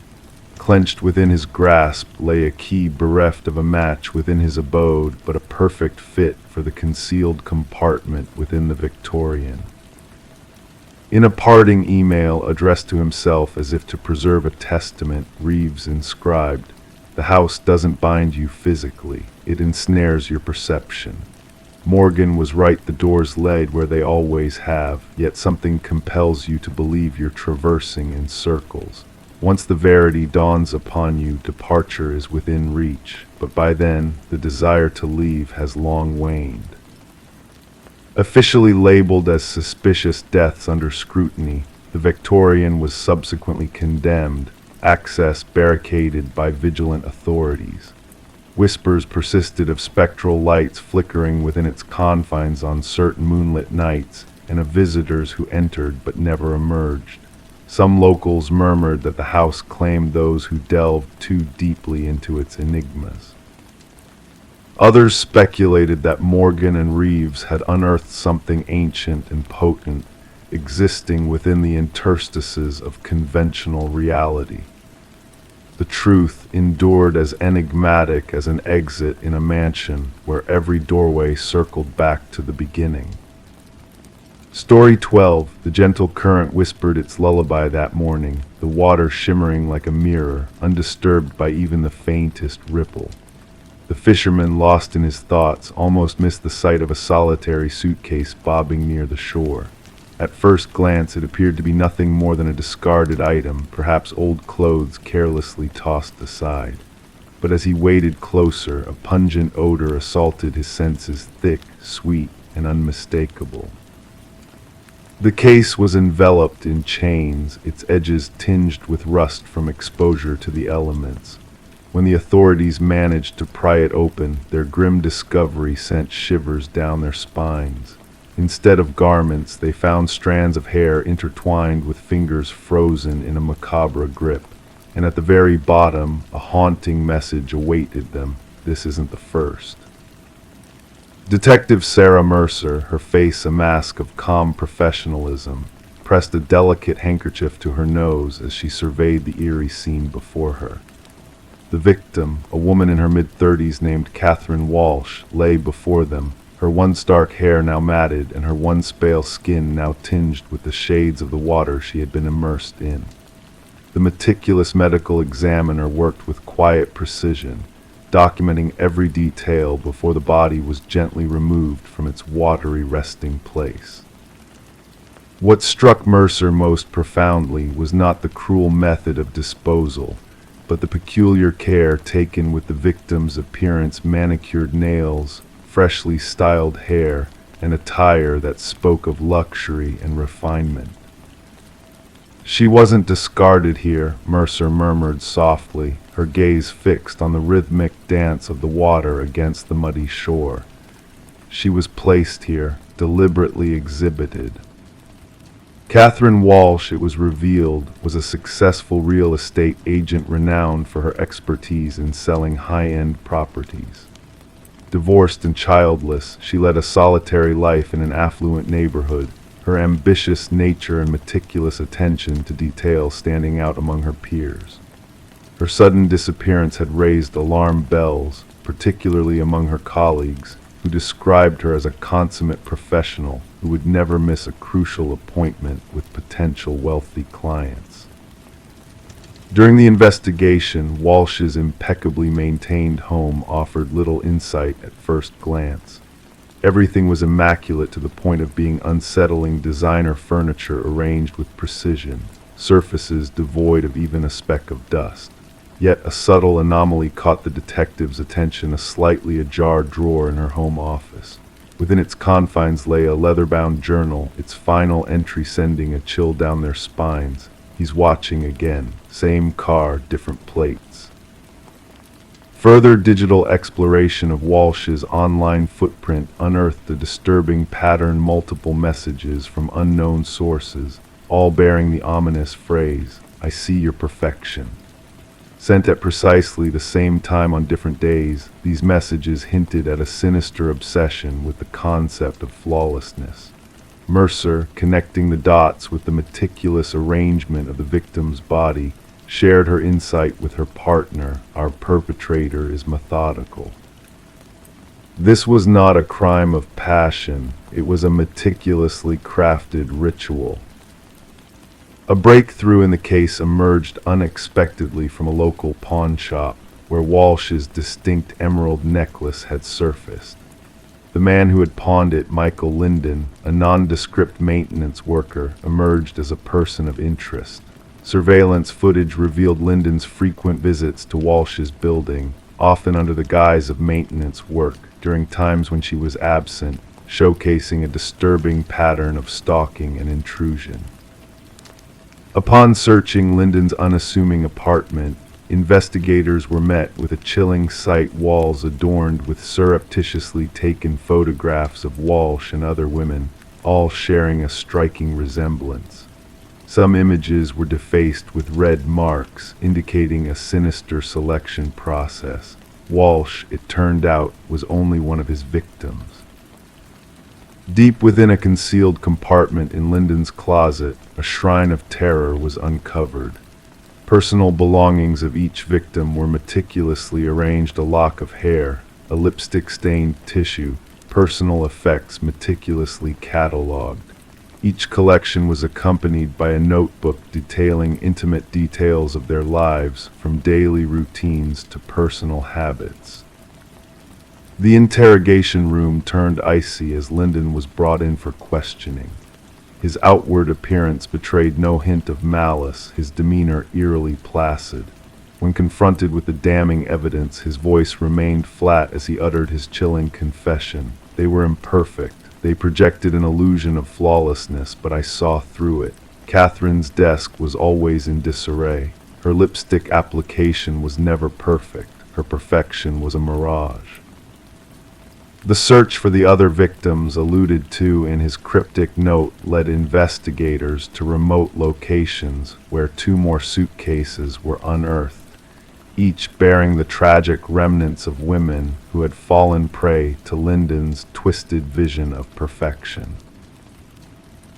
Clenched within his grasp lay a key bereft of a match within his abode, but a perfect fit for the concealed compartment within the Victorian. In a parting email addressed to himself as if to preserve a testament, Reeves inscribed, "The house doesn't bind you physically, it ensnares your perception. Morgan was right, the doors led where they always have, yet something compels you to believe you're traversing in circles. Once the verity dawns upon you, departure is within reach, but by then, the desire to leave has long waned." Officially labeled as suspicious deaths under scrutiny, the Victorian was subsequently condemned, access barricaded by vigilant authorities. Whispers persisted of spectral lights flickering within its confines on certain moonlit nights, and of visitors who entered but never emerged. Some locals murmured that the house claimed those who delved too deeply into its enigmas. Others speculated that Morgan and Reeves had unearthed something ancient and potent, existing within the interstices of conventional reality. The truth endured as enigmatic as an exit in a mansion where every doorway circled back to the beginning. Story 12. The gentle current whispered its lullaby that morning, the water shimmering like a mirror, undisturbed by even the faintest ripple. The fisherman, lost in his thoughts, almost missed the sight of a solitary suitcase bobbing near the shore. At first glance, it appeared to be nothing more than a discarded item, perhaps old clothes carelessly tossed aside. But as he waded closer, a pungent odor assaulted his senses, thick, sweet, and unmistakable. The case was enveloped in chains, its edges tinged with rust from exposure to the elements. When the authorities managed to pry it open, their grim discovery sent shivers down their spines. Instead of garments, they found strands of hair intertwined with fingers frozen in a macabre grip. And at the very bottom, a haunting message awaited them. This isn't the first. Detective Sarah Mercer, her face a mask of calm professionalism, pressed a delicate handkerchief to her nose as she surveyed the eerie scene before her. The victim, a woman in her mid-30s named Catherine Walsh, lay before them, her once dark hair now matted and her once pale skin now tinged with the shades of the water she had been immersed in. The meticulous medical examiner worked with quiet precision, documenting every detail before the body was gently removed from its watery resting place. What struck Mercer most profoundly was not the cruel method of disposal, but the peculiar care taken with the victim's appearance, manicured nails, freshly styled hair, and attire that spoke of luxury and refinement. She wasn't discarded here, Mercer murmured softly, her gaze fixed on the rhythmic dance of the water against the muddy shore. She was placed here, deliberately exhibited. Catherine Walsh, it was revealed, was a successful real estate agent renowned for her expertise in selling high-end properties. Divorced and childless, she led a solitary life in an affluent neighborhood, her ambitious nature and meticulous attention to detail standing out among her peers. Her sudden disappearance had raised alarm bells, particularly among her colleagues, who described her as a consummate professional who would never miss a crucial appointment with potential wealthy clients. During the investigation, Walsh's impeccably maintained home offered little insight at first glance. Everything was immaculate to the point of being unsettling designer furniture arranged with precision, surfaces devoid of even a speck of dust. Yet a subtle anomaly caught the detective's attention, a slightly ajar drawer in her home office. Within its confines lay a leather-bound journal, its final entry sending a chill down their spines. He's watching again. Same car, different plates. Further digital exploration of Walsh's online footprint unearthed a disturbing pattern, multiple messages from unknown sources, all bearing the ominous phrase, "I see your perfection." Sent at precisely the same time on different days, these messages hinted at a sinister obsession with the concept of flawlessness. Mercer, connecting the dots with the meticulous arrangement of the victim's body, shared her insight with her partner. Our perpetrator is methodical. This was not a crime of passion, it was a meticulously crafted ritual. A breakthrough in the case emerged unexpectedly from a local pawn shop, where Walsh's distinct emerald necklace had surfaced. The man who had pawned it, Michael Linden, a nondescript maintenance worker, emerged as a person of interest. Surveillance footage revealed Linden's frequent visits to Walsh's building, often under the guise of maintenance work, during times when she was absent, showcasing a disturbing pattern of stalking and intrusion. Upon searching Linden's unassuming apartment, investigators were met with a chilling sight: walls adorned with surreptitiously taken photographs of Walsh and other women, all sharing a striking resemblance. Some images were defaced with red marks, indicating a sinister selection process. Walsh, it turned out, was only one of his victims. Deep within a concealed compartment in Lyndon's closet, a shrine of terror was uncovered. Personal belongings of each victim were meticulously arranged: a lock of hair, a lipstick-stained tissue, personal effects meticulously catalogued. Each collection was accompanied by a notebook detailing intimate details of their lives, from daily routines to personal habits. The interrogation room turned icy as Lyndon was brought in for questioning. His outward appearance betrayed no hint of malice, his demeanor eerily placid. When confronted with the damning evidence, his voice remained flat as he uttered his chilling confession. They were imperfect. They projected an illusion of flawlessness, but I saw through it. Catherine's desk was always in disarray. Her lipstick application was never perfect. Her perfection was a mirage. The search for the other victims alluded to in his cryptic note led investigators to remote locations where 2 more suitcases were unearthed, each bearing the tragic remnants of women who had fallen prey to Lyndon's twisted vision of perfection.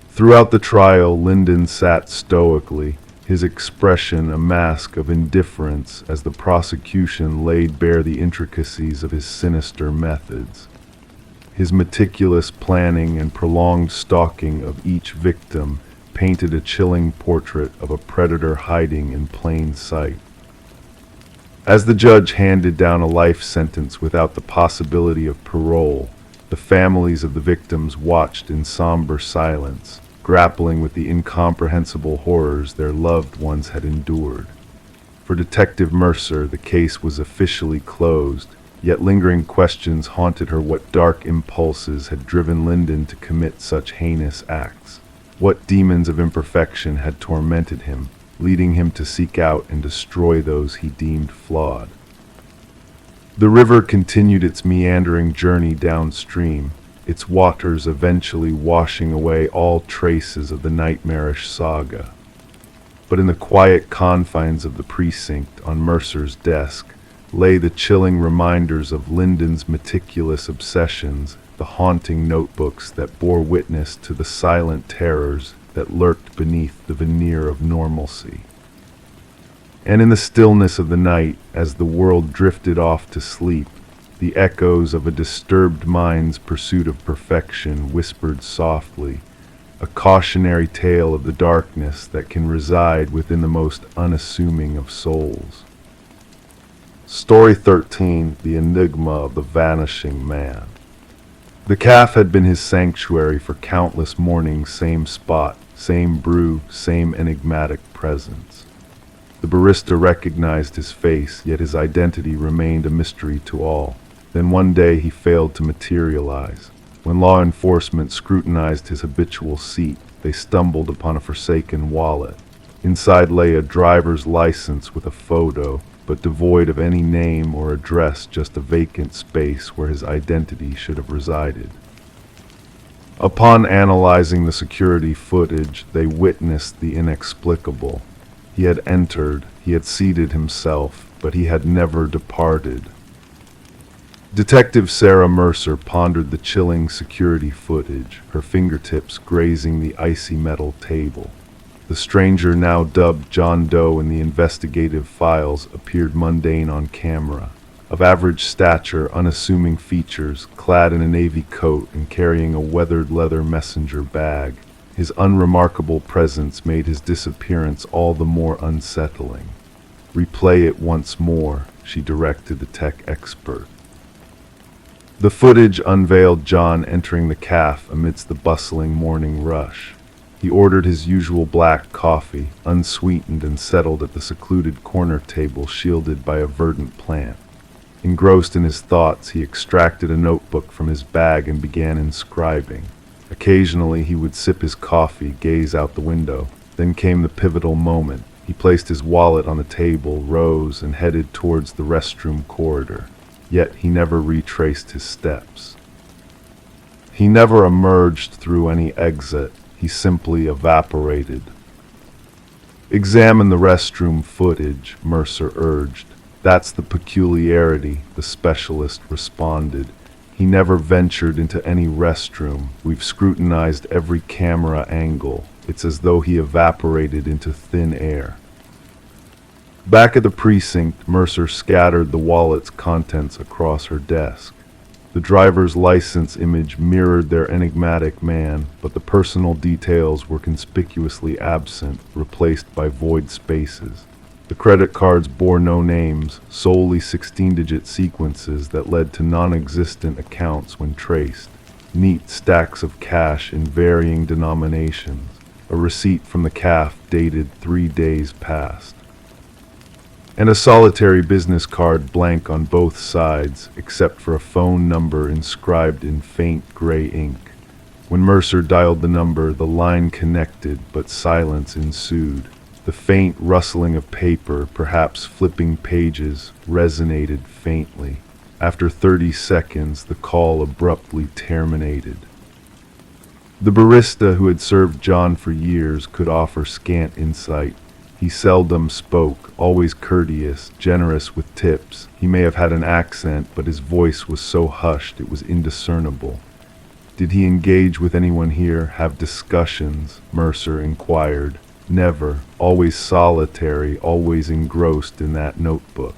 Throughout the trial, Lyndon sat stoically, his expression a mask of indifference as the prosecution laid bare the intricacies of his sinister methods. His meticulous planning and prolonged stalking of each victim painted a chilling portrait of a predator hiding in plain sight. As the judge handed down a life sentence without the possibility of parole, the families of the victims watched in somber silence, grappling with the incomprehensible horrors their loved ones had endured. For Detective Mercer, the case was officially closed, yet lingering questions haunted her. What dark impulses had driven Lyndon to commit such heinous acts? What demons of imperfection had tormented him, leading him to seek out and destroy those he deemed flawed? The river continued its meandering journey downstream, its waters eventually washing away all traces of the nightmarish saga. But in the quiet confines of the precinct, on Mercer's desk, lay the chilling reminders of Lyndon's meticulous obsessions, the haunting notebooks that bore witness to the silent terrors that lurked beneath the veneer of normalcy. And in the stillness of the night, as the world drifted off to sleep, the echoes of a disturbed mind's pursuit of perfection whispered softly, a cautionary tale of the darkness that can reside within the most unassuming of souls. Story 13: The Enigma of the Vanishing Man. The calf had been his sanctuary for countless mornings, same spot, same brew, same enigmatic presence. The barista recognized his face, yet his identity remained a mystery to all. Then one day he failed to materialize. When law enforcement scrutinized his habitual seat, they stumbled upon a forsaken wallet. Inside lay a driver's license with a photo, but devoid of any name or address, just a vacant space where his identity should have resided. Upon analyzing the security footage, they witnessed the inexplicable. He had entered, he had seated himself, but he had never departed. Detective Sarah Mercer pondered the chilling security footage, her fingertips grazing the icy metal table. The stranger, now dubbed John Doe in the investigative files, appeared mundane on camera. Of average stature, unassuming features, clad in a navy coat and carrying a weathered leather messenger bag, his unremarkable presence made his disappearance all the more unsettling. "Replay it once more," she directed the tech expert. The footage unveiled John entering the cafe amidst the bustling morning rush. He ordered his usual black coffee, unsweetened, and settled at the secluded corner table shielded by a verdant plant. Engrossed in his thoughts, he extracted a notebook from his bag and began inscribing. Occasionally he would sip his coffee, gaze out the window. Then came the pivotal moment. He placed his wallet on the table, rose, and headed towards the restroom corridor. Yet he never retraced his steps. He never emerged through any exit. He simply evaporated. "Examine the restroom footage," Mercer urged. "That's the peculiarity," the specialist responded. He never ventured into any restroom. We've scrutinized every camera angle. It's as though he evaporated into thin air. Back at the precinct, Mercer scattered the wallet's contents across her desk. The driver's license image mirrored their enigmatic man, but the personal details were conspicuously absent, replaced by void spaces. The credit cards bore no names, solely 16-digit sequences that led to non-existent accounts when traced. Neat stacks of cash in varying denominations. A receipt from the CAF dated 3 days past. And a solitary business card blank on both sides, except for a phone number inscribed in faint gray ink. When Mercer dialed the number, the line connected, but silence ensued. The faint rustling of paper, perhaps flipping pages, resonated faintly. After 30 seconds, the call abruptly terminated. The barista who had served John for years could offer scant insight. He seldom spoke, always courteous, generous with tips. He may have had an accent, but his voice was so hushed it was indiscernible. Did he engage with anyone here, have discussions? Mercer inquired. Never, always solitary, always engrossed in that notebook.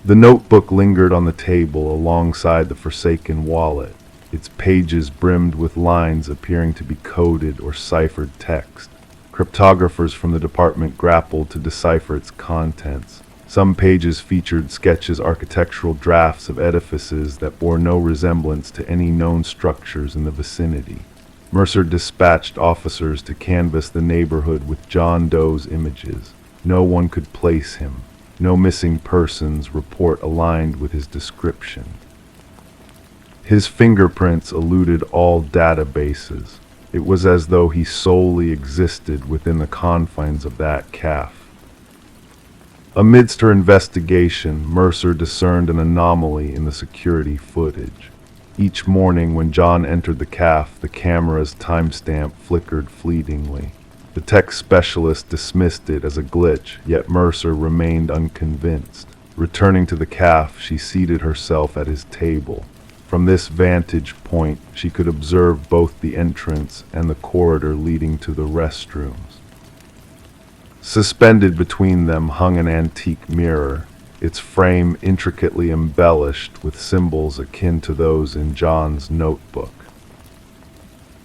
The notebook lingered on the table alongside the forsaken wallet, its pages brimmed with lines appearing to be coded or ciphered text. Cryptographers from the department grappled to decipher its contents. Some pages featured sketches, architectural drafts of edifices that bore no resemblance to any known structures in the vicinity. Mercer dispatched officers to canvass the neighborhood with John Doe's images. No one could place him. No missing persons report aligned with his description. His fingerprints eluded all databases. It was as though he solely existed within the confines of that CAF. Amidst her investigation, Mercer discerned an anomaly in the security footage. Each morning when John entered the CAF, the camera's timestamp flickered fleetingly. The tech specialist dismissed it as a glitch, yet Mercer remained unconvinced. Returning to the CAF, she seated herself at his table. From this vantage point, she could observe both the entrance and the corridor leading to the restrooms. Suspended between them hung an antique mirror, its frame intricately embellished with symbols akin to those in John's notebook.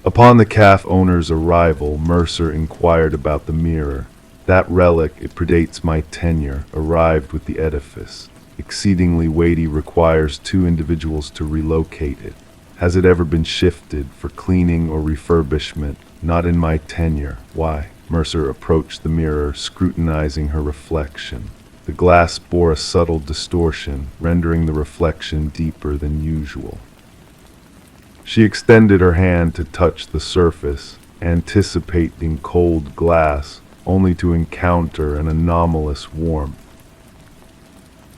Upon the CAF owner's arrival, Mercer inquired about the mirror. That relic, it predates my tenure, arrived with the edifice. Exceedingly weighty, requires 2 individuals to relocate it. Has it ever been shifted for cleaning or refurbishment? Not in my tenure. Why? Mercer approached the mirror, scrutinizing her reflection. The glass bore a subtle distortion, rendering the reflection deeper than usual. She extended her hand to touch the surface, anticipating cold glass, only to encounter an anomalous warmth.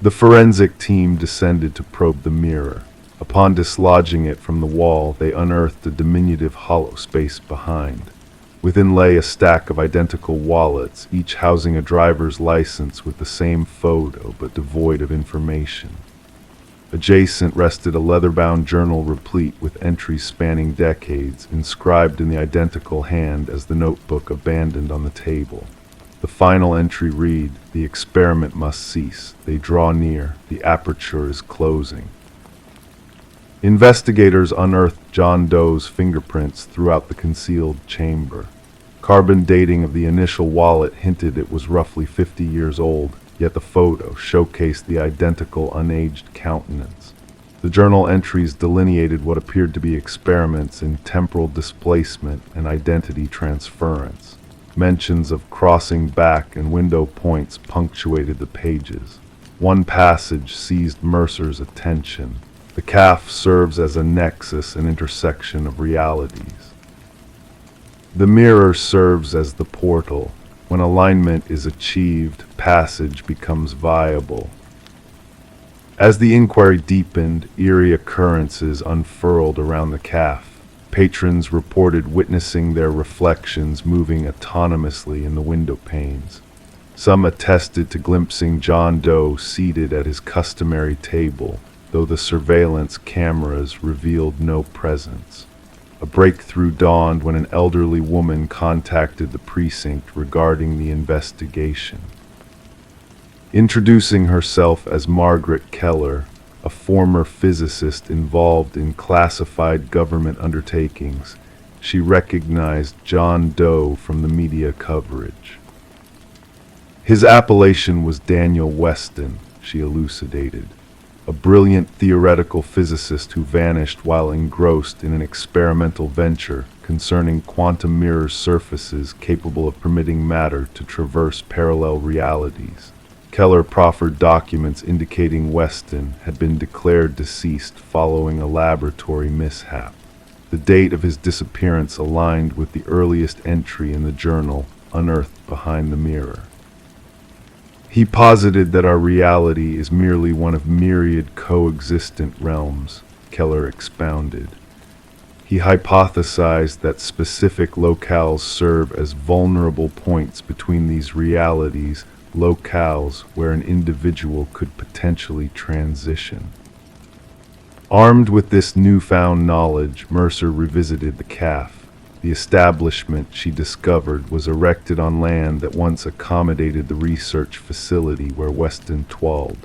The forensic team descended to probe the mirror. Upon dislodging it from the wall, they unearthed a diminutive hollow space behind. Within lay a stack of identical wallets, each housing a driver's license with the same photo but devoid of information. Adjacent rested a leather-bound journal replete with entries spanning decades, inscribed in the identical hand as the notebook abandoned on the table. The final entry read, "The experiment must cease. They draw near. The aperture is closing." Investigators unearthed John Doe's fingerprints throughout the concealed chamber. Carbon dating of the initial wallet hinted it was roughly 50 years old, yet the photo showcased the identical unaged countenance. The journal entries delineated what appeared to be experiments in temporal displacement and identity transference. Mentions of crossing back and window points punctuated the pages. One passage seized Mercer's attention. The CAF serves as a nexus and intersection of realities. The mirror serves as the portal. When alignment is achieved, passage becomes viable. As the inquiry deepened, eerie occurrences unfurled around the CAF. Patrons reported witnessing their reflections moving autonomously in the window panes. Some attested to glimpsing John Doe seated at his customary table, though the surveillance cameras revealed no presence. A breakthrough dawned when an elderly woman contacted the precinct regarding the investigation. Introducing herself as Margaret Keller, a former physicist involved in classified government undertakings, she recognized John Doe from the media coverage. His appellation was Daniel Weston, she elucidated, a brilliant theoretical physicist who vanished while engrossed in an experimental venture concerning quantum mirror surfaces capable of permitting matter to traverse parallel realities. Keller proffered documents indicating Weston had been declared deceased following a laboratory mishap. The date of his disappearance aligned with the earliest entry in the journal, Unearthed Behind the Mirror. He posited that our reality is merely one of myriad coexistent realms, Keller expounded. He hypothesized that specific locales serve as vulnerable points between these realities, locales where an individual could potentially transition. Armed with this newfound knowledge, Mercer revisited the CAF. The establishment, she discovered, was erected on land that once accommodated the research facility where Weston dwelled.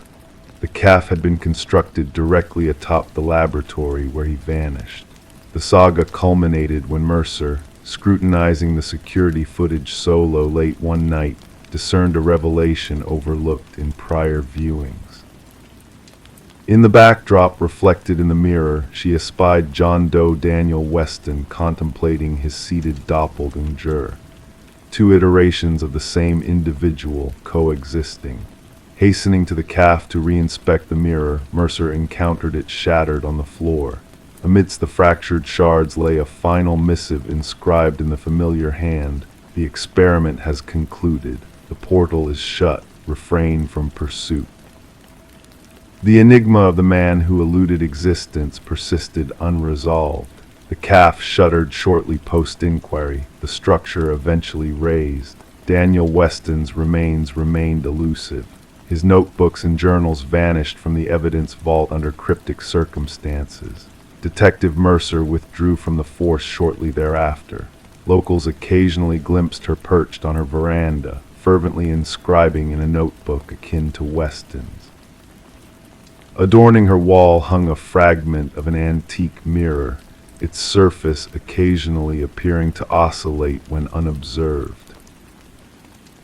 The CAF had been constructed directly atop the laboratory where he vanished. The saga culminated when Mercer, scrutinizing the security footage solo late one night, discerned a revelation overlooked in prior viewings. In the backdrop reflected in the mirror, she espied John Doe Daniel Weston contemplating his seated doppelganger, two iterations of the same individual coexisting. Hastening to the CAF to reinspect the mirror, Mercer encountered it shattered on the floor. Amidst the fractured shards lay a final missive inscribed in the familiar hand: "The experiment has concluded. The portal is shut. Refrain from pursuit." The enigma of the man who eluded existence persisted unresolved. The CAF shuttered shortly post-inquiry. The structure eventually razed. Daniel Weston's remains remained elusive. His notebooks and journals vanished from the evidence vault under cryptic circumstances. Detective Mercer withdrew from the force shortly thereafter. Locals occasionally glimpsed her perched on her veranda, fervently inscribing in a notebook akin to Weston's. Adorning her wall hung a fragment of an antique mirror, its surface occasionally appearing to oscillate when unobserved.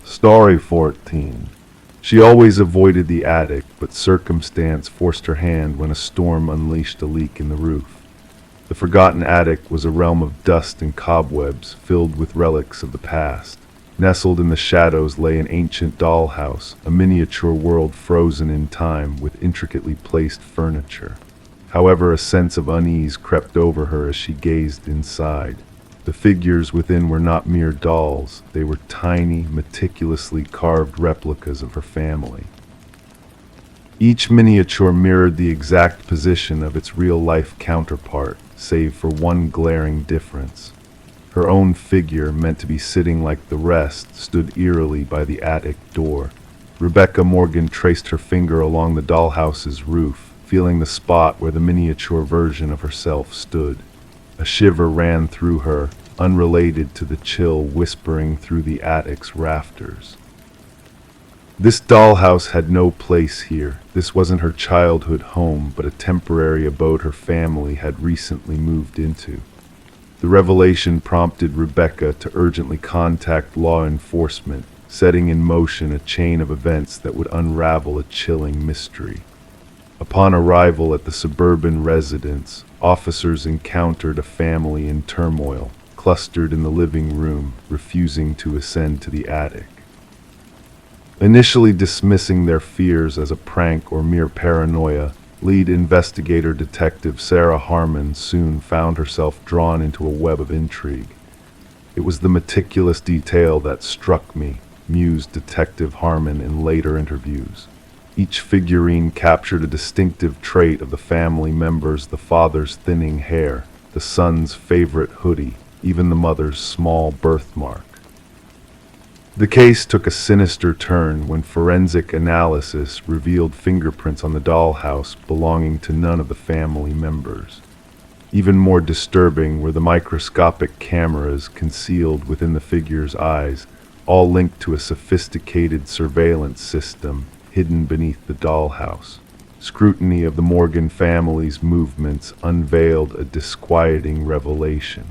Story 14. She always avoided the attic, but circumstance forced her hand when a storm unleashed a leak in the roof. The forgotten attic was a realm of dust and cobwebs, filled with relics of the past. Nestled in the shadows lay an ancient dollhouse, a miniature world frozen in time with intricately placed furniture. However, a sense of unease crept over her as she gazed inside. The figures within were not mere dolls, they were tiny, meticulously carved replicas of her family. Each miniature mirrored the exact position of its real-life counterpart, save for one glaring difference. Her own figure, meant to be sitting like the rest, stood eerily by the attic door. Rebecca Morgan traced her finger along the dollhouse's roof, feeling the spot where the miniature version of herself stood. A shiver ran through her, unrelated to the chill whispering through the attic's rafters. This dollhouse had no place here. This wasn't her childhood home, but a temporary abode her family had recently moved into. The revelation prompted Rebecca to urgently contact law enforcement, setting in motion a chain of events that would unravel a chilling mystery. Upon arrival at the suburban residence, officers encountered a family in turmoil, clustered in the living room, refusing to ascend to the attic. Initially dismissing their fears as a prank or mere paranoia, lead investigator detective Sarah Harmon soon found herself drawn into a web of intrigue. "It was the meticulous detail that struck me," mused Detective Harmon in later interviews. Each figurine captured a distinctive trait of the family members: the father's thinning hair, the son's favorite hoodie, even the mother's small birthmark. The case took a sinister turn when forensic analysis revealed fingerprints on the dollhouse belonging to none of the family members. Even more disturbing were the microscopic cameras concealed within the figure's eyes, all linked to a sophisticated surveillance system hidden beneath the dollhouse. Scrutiny of the Morgan family's movements unveiled a disquieting revelation.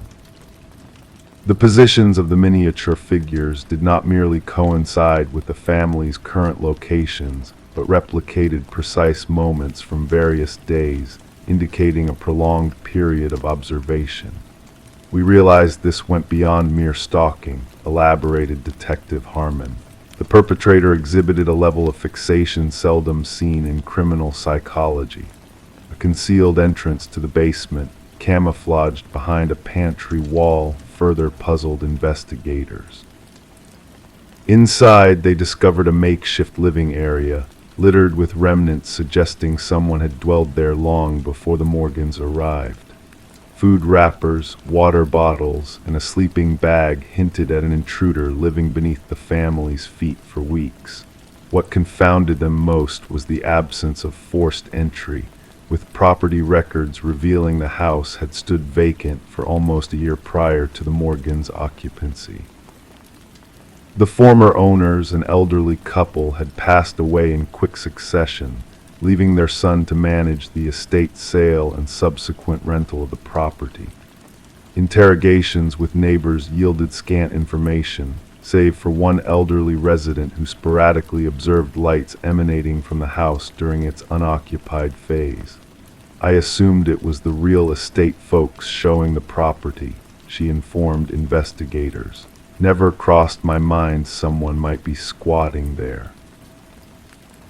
The positions of the miniature figures did not merely coincide with the family's current locations, but replicated precise moments from various days, indicating a prolonged period of observation. We realized this went beyond mere stalking, elaborated Detective Harmon. The perpetrator exhibited a level of fixation seldom seen in criminal psychology. A concealed entrance to the basement, camouflaged behind a pantry wall, further puzzled investigators. Inside, they discovered a makeshift living area, littered with remnants suggesting someone had dwelled there long before the Morgans arrived. Food wrappers, water bottles, and a sleeping bag hinted at an intruder living beneath the family's feet for weeks. What confounded them most was the absence of forced entry, with property records revealing the house had stood vacant for almost a year prior to the Morgans' occupancy. The former owners, an elderly couple, had passed away in quick succession, leaving their son to manage the estate sale and subsequent rental of the property. Interrogations with neighbors yielded scant information, save for one elderly resident who sporadically observed lights emanating from the house during its unoccupied phase. I assumed it was the real estate folks showing the property, she informed investigators. Never crossed my mind someone might be squatting there.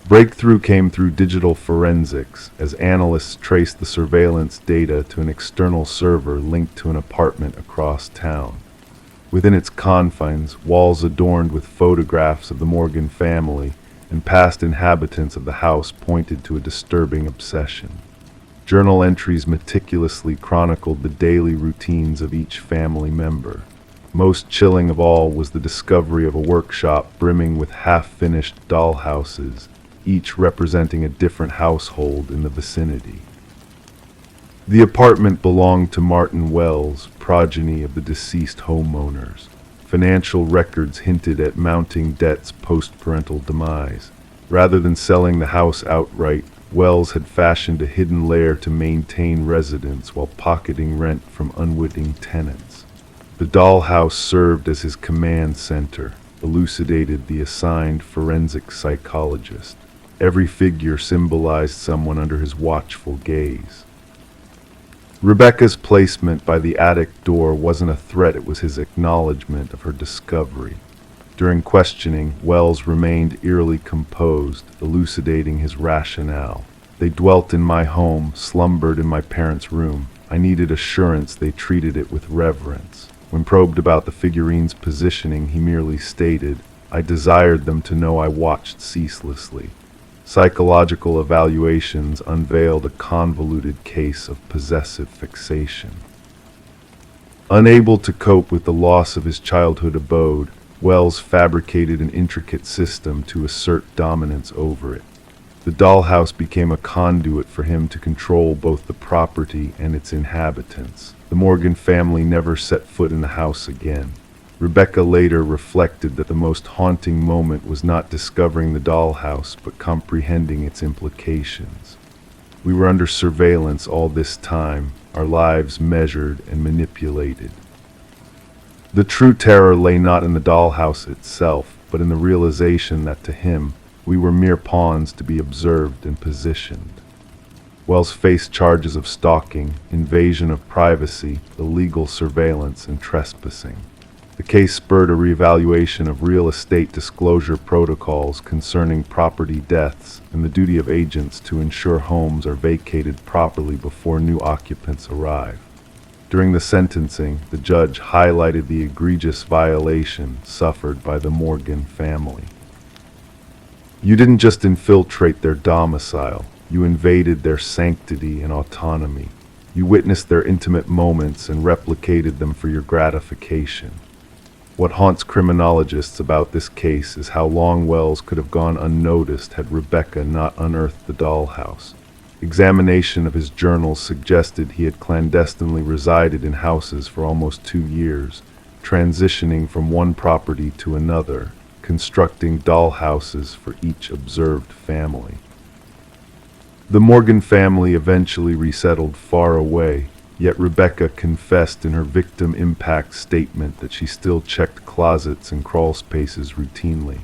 Breakthrough came through digital forensics as analysts traced the surveillance data to an external server linked to an apartment across town. Within its confines, walls adorned with photographs of the Morgan family and past inhabitants of the house pointed to a disturbing obsession. Journal entries meticulously chronicled the daily routines of each family member. Most chilling of all was the discovery of a workshop brimming with half-finished dollhouses, each representing a different household in the vicinity. The apartment belonged to Martin Wells, progeny of the deceased homeowners. Financial records hinted at mounting debts post-parental demise. Rather than selling the house outright, Wells had fashioned a hidden lair to maintain residence while pocketing rent from unwitting tenants. The dollhouse served as his command center, elucidated the assigned forensic psychologist. Every figure symbolized someone under his watchful gaze. Rebecca's placement by the attic door wasn't a threat, it was his acknowledgement of her discovery. During questioning, Wells remained eerily composed, elucidating his rationale. They dwelt in my home, slumbered in my parents' room. I needed assurance they treated it with reverence. When probed about the figurine's positioning, he merely stated, I desired them to know I watched ceaselessly. Psychological evaluations unveiled a convoluted case of possessive fixation. Unable to cope with the loss of his childhood abode, Wells fabricated an intricate system to assert dominance over it. The dollhouse became a conduit for him to control both the property and its inhabitants. The Morgan family never set foot in the house again. Rebecca later reflected that the most haunting moment was not discovering the dollhouse, but comprehending its implications. We were under surveillance all this time, our lives measured and manipulated. The true terror lay not in the dollhouse itself, but in the realization that to him, we were mere pawns to be observed and positioned. Wells faced charges of stalking, invasion of privacy, illegal surveillance, and trespassing. The case spurred a reevaluation of real estate disclosure protocols concerning property deaths and the duty of agents to ensure homes are vacated properly before new occupants arrive. During the sentencing, the judge highlighted the egregious violation suffered by the Morgan family. You didn't just infiltrate their domicile, you invaded their sanctity and autonomy. You witnessed their intimate moments and replicated them for your gratification. What haunts criminologists about this case is how long Wells could have gone unnoticed had Rebecca not unearthed the dollhouse. Examination of his journals suggested he had clandestinely resided in houses for almost 2 years, transitioning from one property to another, constructing dollhouses for each observed family. The Morgan family eventually resettled far away, yet Rebecca confessed in her victim impact statement that she still checked closets and crawl spaces routinely.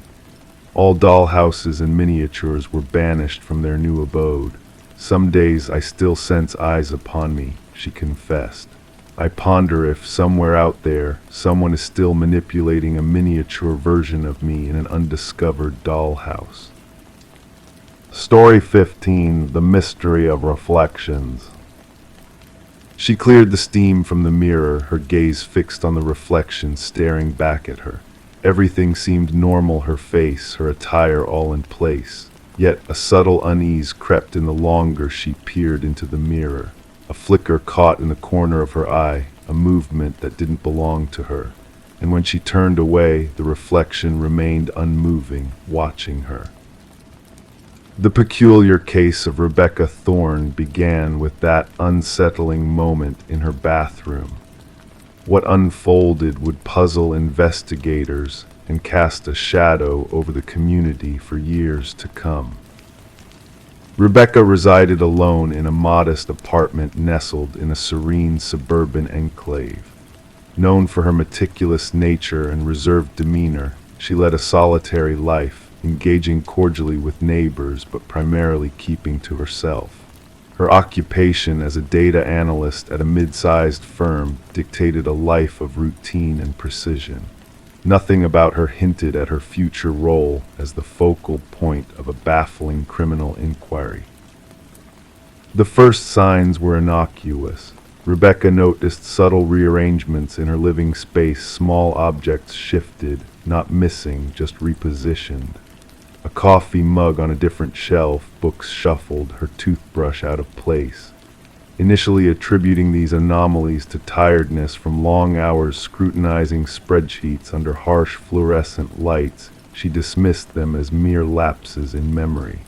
All dollhouses and miniatures were banished from their new abode. "Some days I still sense eyes upon me," she confessed. "I ponder if, somewhere out there, someone is still manipulating a miniature version of me in an undiscovered dollhouse." Story 15: The Mystery of Reflections. She cleared the steam from the mirror, her gaze fixed on the reflection staring back at her. Everything seemed normal, her face, her attire all in place. Yet a subtle unease crept in the longer she peered into the mirror. A flicker caught in the corner of her eye, a movement that didn't belong to her. And when she turned away, the reflection remained unmoving, watching her. The peculiar case of Rebecca Thorne began with that unsettling moment in her bathroom. What unfolded would puzzle investigators and cast a shadow over the community for years to come. Rebecca resided alone in a modest apartment nestled in a serene suburban enclave. Known for her meticulous nature and reserved demeanor, she led a solitary life, engaging cordially with neighbors but primarily keeping to herself. Her occupation as a data analyst at a mid-sized firm dictated a life of routine and precision. Nothing about her hinted at her future role as the focal point of a baffling criminal inquiry. The first signs were innocuous. Rebecca noticed subtle rearrangements in her living space, small objects shifted, not missing, just repositioned. A coffee mug on a different shelf, books shuffled, her toothbrush out of place. Initially attributing these anomalies to tiredness from long hours scrutinizing spreadsheets under harsh fluorescent lights, she dismissed them as mere lapses in memory.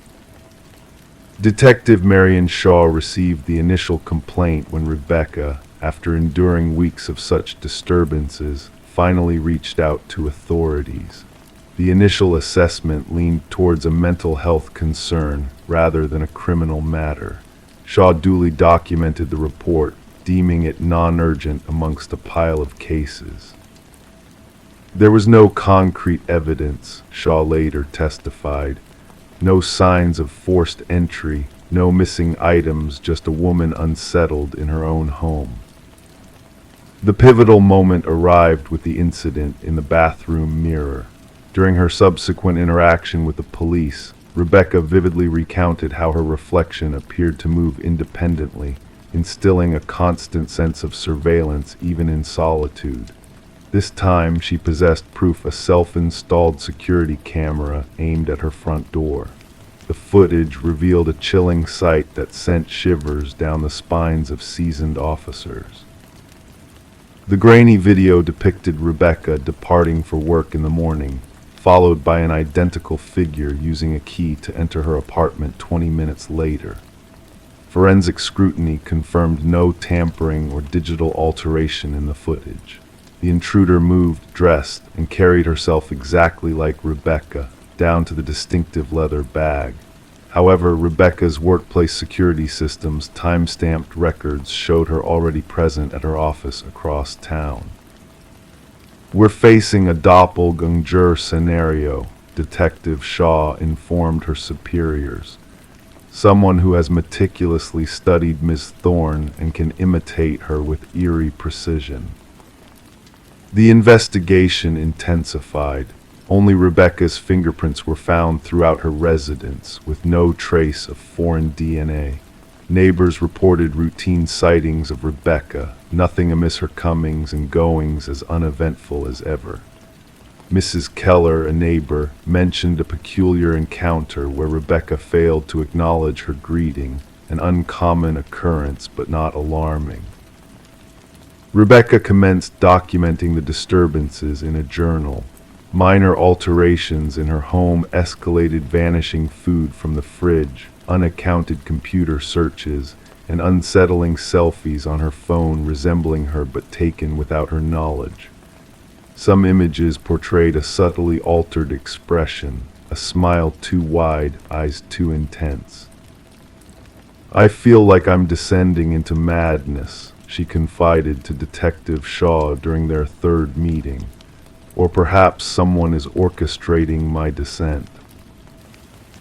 Detective Marion Shaw received the initial complaint when Rebecca, after enduring weeks of such disturbances, finally reached out to authorities. The initial assessment leaned towards a mental health concern rather than a criminal matter. Shaw duly documented the report, deeming it non-urgent amongst a pile of cases. There was no concrete evidence, Shaw later testified. No signs of forced entry, no missing items, just a woman unsettled in her own home. The pivotal moment arrived with the incident in the bathroom mirror. During her subsequent interaction with the police, Rebecca vividly recounted how her reflection appeared to move independently, instilling a constant sense of surveillance even in solitude. This time she possessed proof a self-installed security camera aimed at her front door. The footage revealed a chilling sight that sent shivers down the spines of seasoned officers. The grainy video depicted Rebecca departing for work in the morning, followed by an identical figure using a key to enter her apartment 20 minutes later. Forensic scrutiny confirmed no tampering or digital alteration in the footage. The intruder moved dressed and carried herself exactly like Rebecca, down to the distinctive leather bag. However, Rebecca's workplace security system's time-stamped records showed her already present at her office across town. "We're facing a doppelganger scenario," Detective Shaw informed her superiors. "Someone who has meticulously studied Ms. Thorne and can imitate her with eerie precision." The investigation intensified. Only Rebecca's fingerprints were found throughout her residence, with no trace of foreign DNA. Neighbors reported routine sightings of Rebecca, nothing amiss her comings and goings as uneventful as ever. Mrs. Keller, a neighbor, mentioned a peculiar encounter where Rebecca failed to acknowledge her greeting, an uncommon occurrence but not alarming. Rebecca commenced documenting the disturbances in a journal. Minor alterations in her home escalated, vanishing food from the fridge, unaccounted computer searches, and unsettling selfies on her phone resembling her but taken without her knowledge. Some images portrayed a subtly altered expression, a smile too wide, eyes too intense. "I feel like I'm descending into madness," she confided to Detective Shaw during their third meeting. "Or perhaps someone is orchestrating my descent."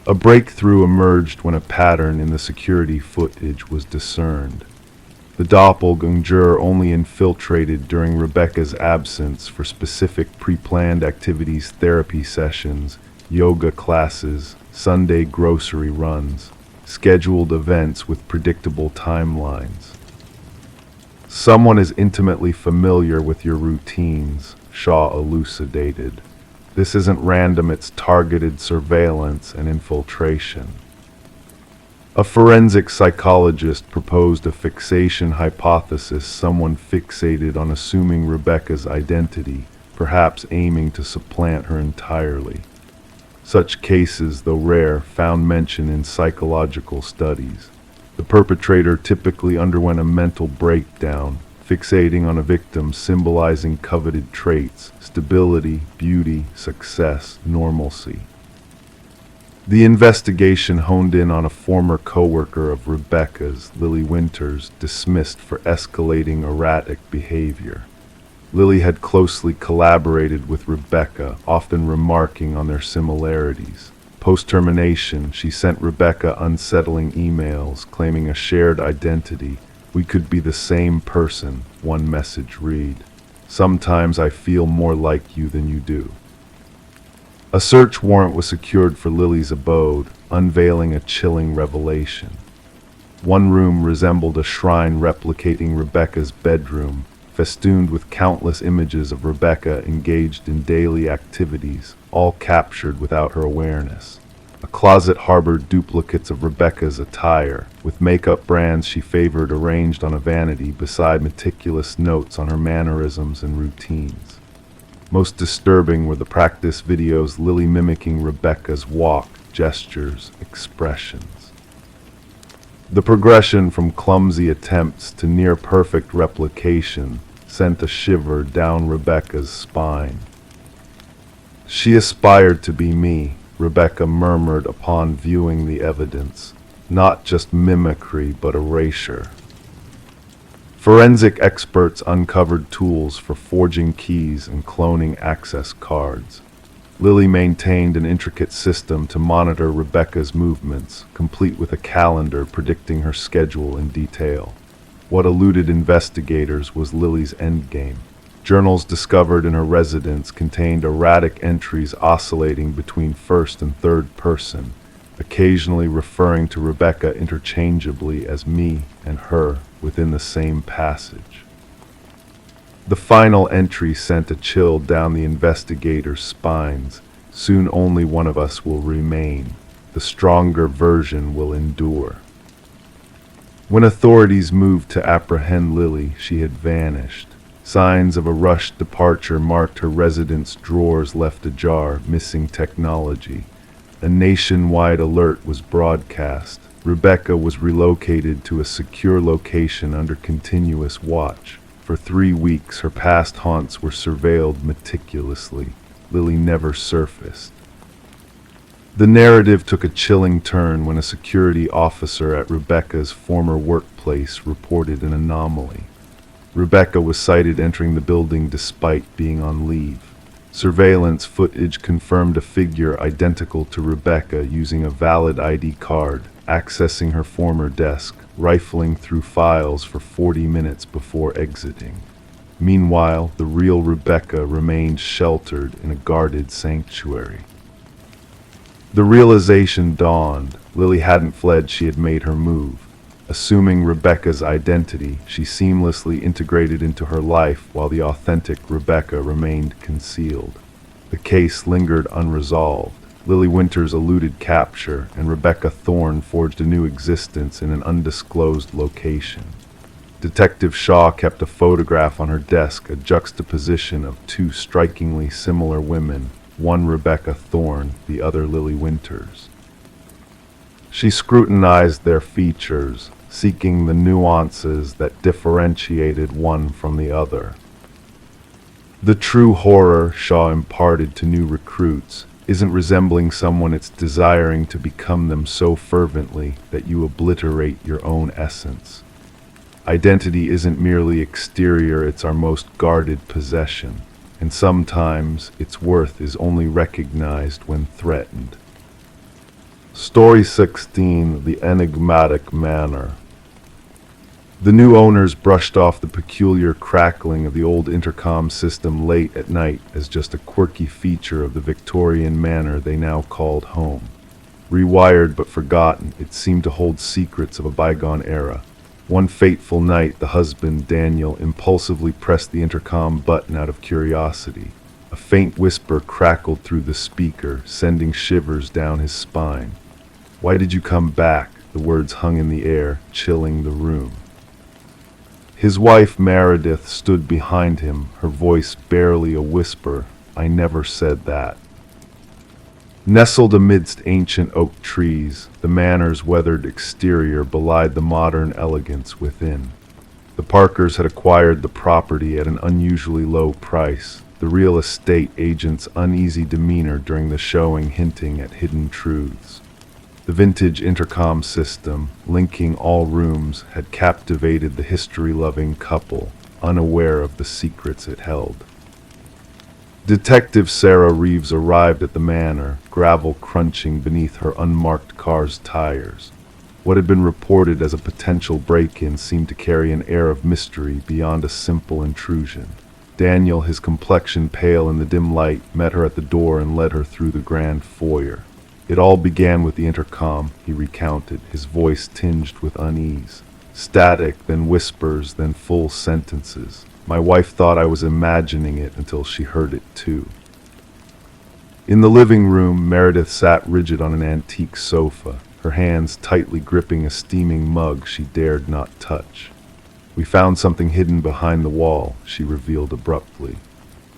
A breakthrough emerged when a pattern in the security footage was discerned. The doppelganger only infiltrated during Rebecca's absence for specific pre-planned activities, therapy sessions, yoga classes, Sunday grocery runs, scheduled events with predictable timelines. "Someone is intimately familiar with your routines," Shaw elucidated. "This isn't random, it's targeted surveillance and infiltration." A forensic psychologist proposed a fixation hypothesis, someone fixated on assuming Rebecca's identity, perhaps aiming to supplant her entirely. Such cases, though rare, found mention in psychological studies. The perpetrator typically underwent a mental breakdown, fixating on a victim, symbolizing coveted traits: stability, beauty, success, normalcy. The investigation honed in on a former co-worker of Rebecca's, Lily Winters, dismissed for escalating erratic behavior. Lily had closely collaborated with Rebecca, often remarking on their similarities. Post-termination, she sent Rebecca unsettling emails claiming a shared identity. "We could be the same person," one message read. "Sometimes I feel more like you than you do." A search warrant was secured for Lily's abode, unveiling a chilling revelation. One room resembled a shrine replicating Rebecca's bedroom, festooned with countless images of Rebecca engaged in daily activities, all captured without her awareness. A closet harbored duplicates of Rebecca's attire, with makeup brands she favored arranged on a vanity beside meticulous notes on her mannerisms and routines. Most disturbing were the practice videos, Lily mimicking Rebecca's walk, gestures, expressions. The progression from clumsy attempts to near-perfect replication sent a shiver down Rebecca's spine. "She aspired to be me," Rebecca murmured upon viewing the evidence. "Not just mimicry, but erasure." Forensic experts uncovered tools for forging keys and cloning access cards. Lily maintained an intricate system to monitor Rebecca's movements, complete with a calendar predicting her schedule in detail. What eluded investigators was Lily's endgame. Journals discovered in her residence contained erratic entries oscillating between first and third person, occasionally referring to Rebecca interchangeably as me and her within the same passage. The final entry sent a chill down the investigators' spines. "Soon only one of us will remain. The stronger version will endure." When authorities moved to apprehend Lily, she had vanished. Signs of a rushed departure marked her residence, drawers left ajar, missing technology. A nationwide alert was broadcast. Rebecca was relocated to a secure location under continuous watch. For 3 weeks, her past haunts were surveilled meticulously. Lily never surfaced. The narrative took a chilling turn when a security officer at Rebecca's former workplace reported an anomaly. Rebecca was sighted entering the building despite being on leave. Surveillance footage confirmed a figure identical to Rebecca using a valid ID card, accessing her former desk, rifling through files for 40 minutes before exiting. Meanwhile, the real Rebecca remained sheltered in a guarded sanctuary. The realization dawned. Lily hadn't fled, she had made her move. Assuming Rebecca's identity, she seamlessly integrated into her life while the authentic Rebecca remained concealed. The case lingered unresolved. Lily Winters eluded capture, and Rebecca Thorne forged a new existence in an undisclosed location. Detective Shaw kept a photograph on her desk, a juxtaposition of two strikingly similar women, one Rebecca Thorne, the other Lily Winters. She scrutinized their features, seeking the nuances that differentiated one from the other. The true horror, Shaw imparted to new recruits, isn't resembling someone, it's desiring to become them so fervently that you obliterate your own essence. Identity isn't merely exterior, it's our most guarded possession, and sometimes its worth is only recognized when threatened. Story 16: The Enigmatic Manor. The new owners brushed off the peculiar crackling of the old intercom system late at night as just a quirky feature of the Victorian manor they now called home. Rewired but forgotten, it seemed to hold secrets of a bygone era. One fateful night, the husband, Daniel, impulsively pressed the intercom button out of curiosity. A faint whisper crackled through the speaker, sending shivers down his spine. "Why did you come back?" The words hung in the air, chilling the room. His wife, Meredith, stood behind him, her voice barely a whisper. "I never said that." Nestled amidst ancient oak trees, the manor's weathered exterior belied the modern elegance within. The Parkers had acquired the property at an unusually low price, the real estate agent's uneasy demeanor during the showing hinting at hidden truths. The vintage intercom system, linking all rooms, had captivated the history-loving couple, unaware of the secrets it held. Detective Sarah Reeves arrived at the manor, gravel crunching beneath her unmarked car's tires. What had been reported as a potential break-in seemed to carry an air of mystery beyond a simple intrusion. Daniel, his complexion pale in the dim light, met her at the door and led her through the grand foyer. "It all began with the intercom," he recounted, his voice tinged with unease. "Static, then whispers, then full sentences. My wife thought I was imagining it until she heard it too." In the living room, Meredith sat rigid on an antique sofa, her hands tightly gripping a steaming mug she dared not touch. "We found something hidden behind the wall," she revealed abruptly.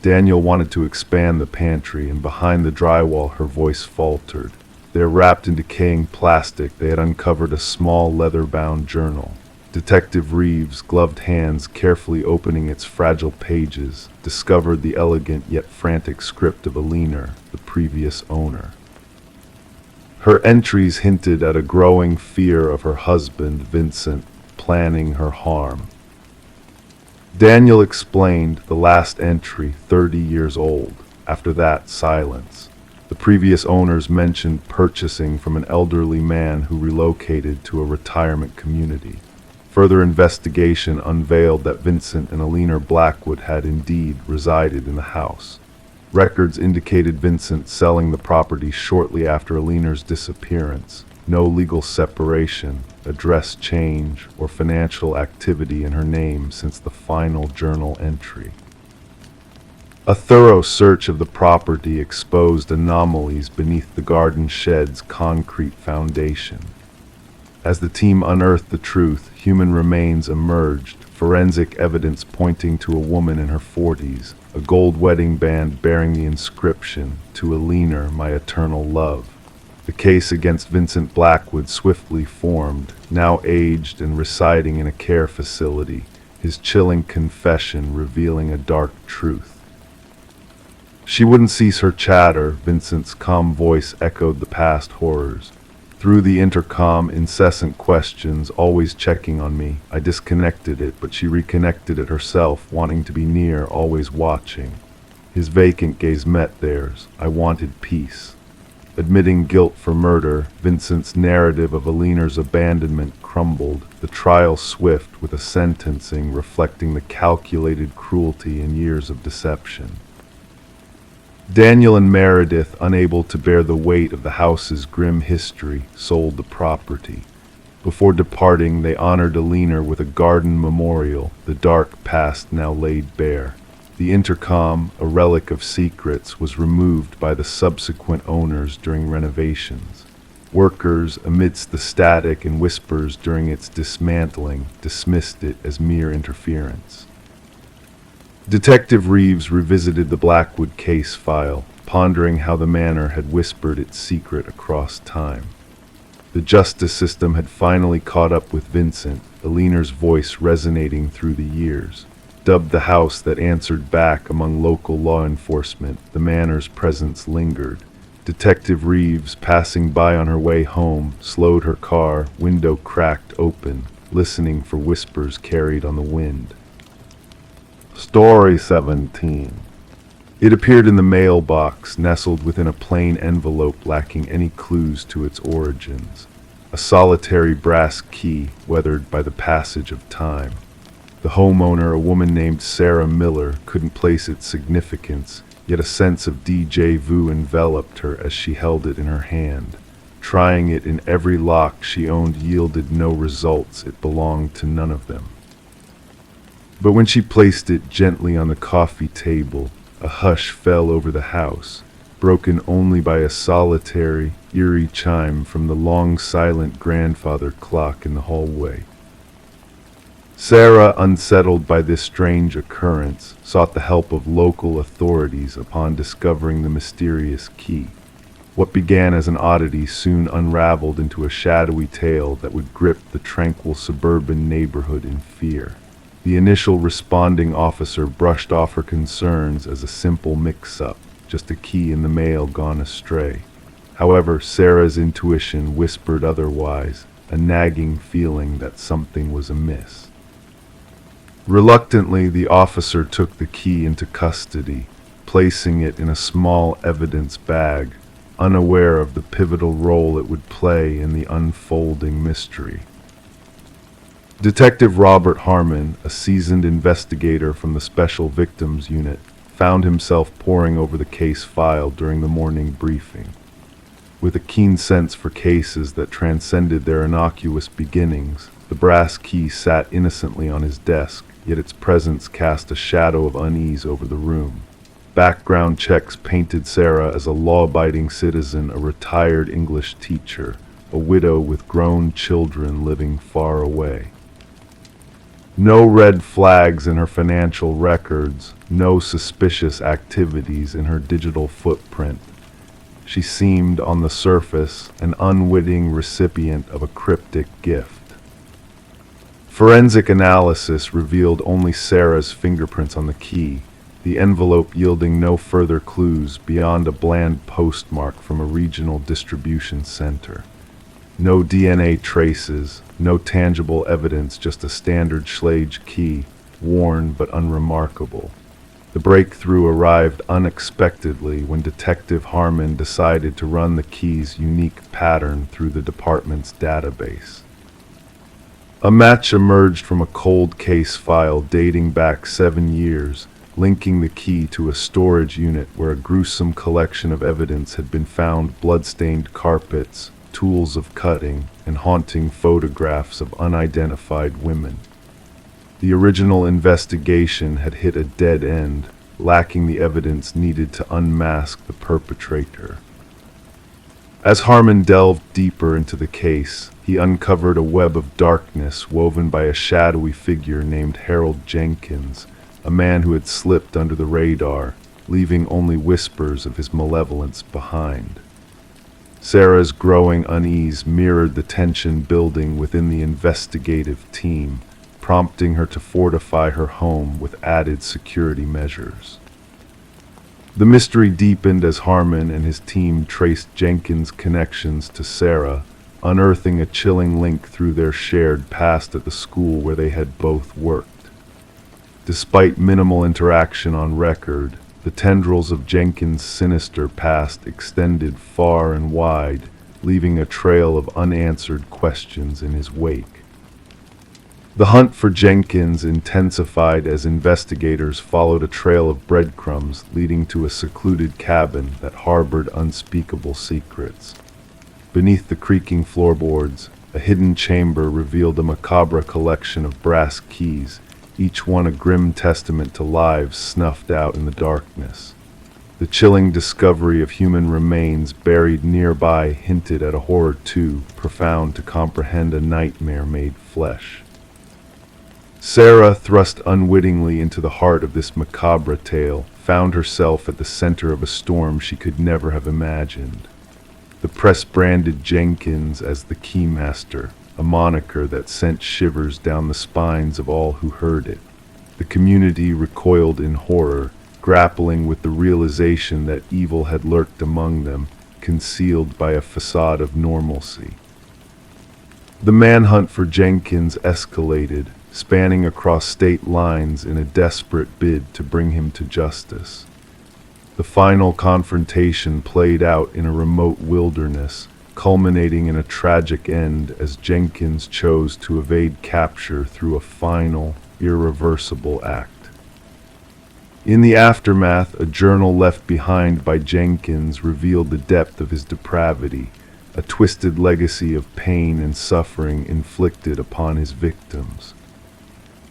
Daniel wanted to expand the pantry, and behind the drywall her voice faltered. There, wrapped in decaying plastic, they had uncovered a small leather-bound journal. Detective Reeves, gloved hands carefully opening its fragile pages, discovered the elegant yet frantic script of Alina, the previous owner. Her entries hinted at a growing fear of her husband, Vincent, planning her harm. Daniel explained the last entry, 30 years old. After that, silence. The previous owners mentioned purchasing from an elderly man who relocated to a retirement community. Further investigation unveiled that Vincent and Alina Blackwood had indeed resided in the house. Records indicated Vincent selling the property shortly after Alina's disappearance. No legal separation, address change, or financial activity in her name since the final journal entry. A thorough search of the property exposed anomalies beneath the garden shed's concrete foundation. As the team unearthed the truth, human remains emerged, forensic evidence pointing to a woman in her 40s, a gold wedding band bearing the inscription, "To Alina, my eternal love." The case against Vincent Blackwood swiftly formed, now aged and residing in a care facility, his chilling confession revealing a dark truth. She wouldn't cease her chatter, Vincent's calm voice echoed the past horrors. Through the intercom, incessant questions, always checking on me. I disconnected it, but she reconnected it herself, wanting to be near, always watching. His vacant gaze met theirs. I wanted peace. Admitting guilt for murder, Vincent's narrative of Alina's abandonment crumbled, the trial swift with a sentencing reflecting the calculated cruelty and years of deception. Daniel and Meredith, unable to bear the weight of the house's grim history, sold the property. Before departing, they honored Alina with a garden memorial, the dark past now laid bare. The intercom, a relic of secrets, was removed by the subsequent owners during renovations. Workers, amidst the static and whispers during its dismantling, dismissed it as mere interference. Detective Reeves revisited the Blackwood case file, pondering how the manor had whispered its secret across time. The justice system had finally caught up with Vincent, Aliner's voice resonating through the years. Dubbed the house that answered back among local law enforcement, the manor's presence lingered. Detective Reeves, passing by on her way home, slowed her car, window cracked open, listening for whispers carried on the wind. Story 17. It appeared in the mailbox, nestled within a plain envelope lacking any clues to its origins. A solitary brass key, weathered by the passage of time. The homeowner, a woman named Sarah Miller, couldn't place its significance, yet a sense of déjà vu enveloped her as she held it in her hand. Trying it in every lock she owned yielded no results. It belonged to none of them. But when she placed it gently on the coffee table, a hush fell over the house, broken only by a solitary, eerie chime from the long silent grandfather clock in the hallway. Sarah, unsettled by this strange occurrence, sought the help of local authorities upon discovering the mysterious key. What began as an oddity soon unraveled into a shadowy tale that would grip the tranquil suburban neighborhood in fear. The initial responding officer brushed off her concerns as a simple mix-up, just a key in the mail gone astray. However, Sarah's intuition whispered otherwise, a nagging feeling that something was amiss. Reluctantly, the officer took the key into custody, placing it in a small evidence bag, unaware of the pivotal role it would play in the unfolding mystery. Detective Robert Harmon, a seasoned investigator from the Special Victims Unit, found himself poring over the case file during the morning briefing. With a keen sense for cases that transcended their innocuous beginnings, the brass key sat innocently on his desk, yet its presence cast a shadow of unease over the room. Background checks painted Sarah as a law-abiding citizen, a retired English teacher, a widow with grown children living far away. No red flags in her financial records, no suspicious activities in her digital footprint. She seemed, on the surface, an unwitting recipient of a cryptic gift. Forensic analysis revealed only Sarah's fingerprints on the key, the envelope yielding no further clues beyond a bland postmark from a regional distribution center. No DNA traces, no tangible evidence, just a standard Schlage key, worn but unremarkable. The breakthrough arrived unexpectedly when Detective Harmon decided to run the key's unique pattern through the department's database. A match emerged from a cold case file dating back 7 years, linking the key to a storage unit where a gruesome collection of evidence had been found: blood-stained carpets, tools of cutting, and haunting photographs of unidentified women. The original investigation had hit a dead end, lacking the evidence needed to unmask the perpetrator. As Harmon delved deeper into the case, he uncovered a web of darkness woven by a shadowy figure named Harold Jenkins, a man who had slipped under the radar, leaving only whispers of his malevolence behind. Sarah's growing unease mirrored the tension building within the investigative team, prompting her to fortify her home with added security measures. The mystery deepened as Harmon and his team traced Jenkins' connections to Sarah, unearthing a chilling link through their shared past at the school where they had both worked. Despite minimal interaction on record, the tendrils of Jenkins' sinister past extended far and wide, leaving a trail of unanswered questions in his wake. The hunt for Jenkins intensified as investigators followed a trail of breadcrumbs leading to a secluded cabin that harbored unspeakable secrets. Beneath the creaking floorboards, a hidden chamber revealed a macabre collection of brass keys, each one a grim testament to lives snuffed out in the darkness. The chilling discovery of human remains buried nearby hinted at a horror too profound to comprehend a nightmare made flesh. Sarah, thrust unwittingly into the heart of this macabre tale, found herself at the center of a storm she could never have imagined. The press branded Jenkins as the Keymaster, a moniker that sent shivers down the spines of all who heard it. The community recoiled in horror, grappling with the realization that evil had lurked among them, concealed by a facade of normalcy. The manhunt for Jenkins escalated, spanning across state lines in a desperate bid to bring him to justice. The final confrontation played out in a remote wilderness, culminating in a tragic end as Jenkins chose to evade capture through a final, irreversible act. In the aftermath, a journal left behind by Jenkins revealed the depth of his depravity, a twisted legacy of pain and suffering inflicted upon his victims.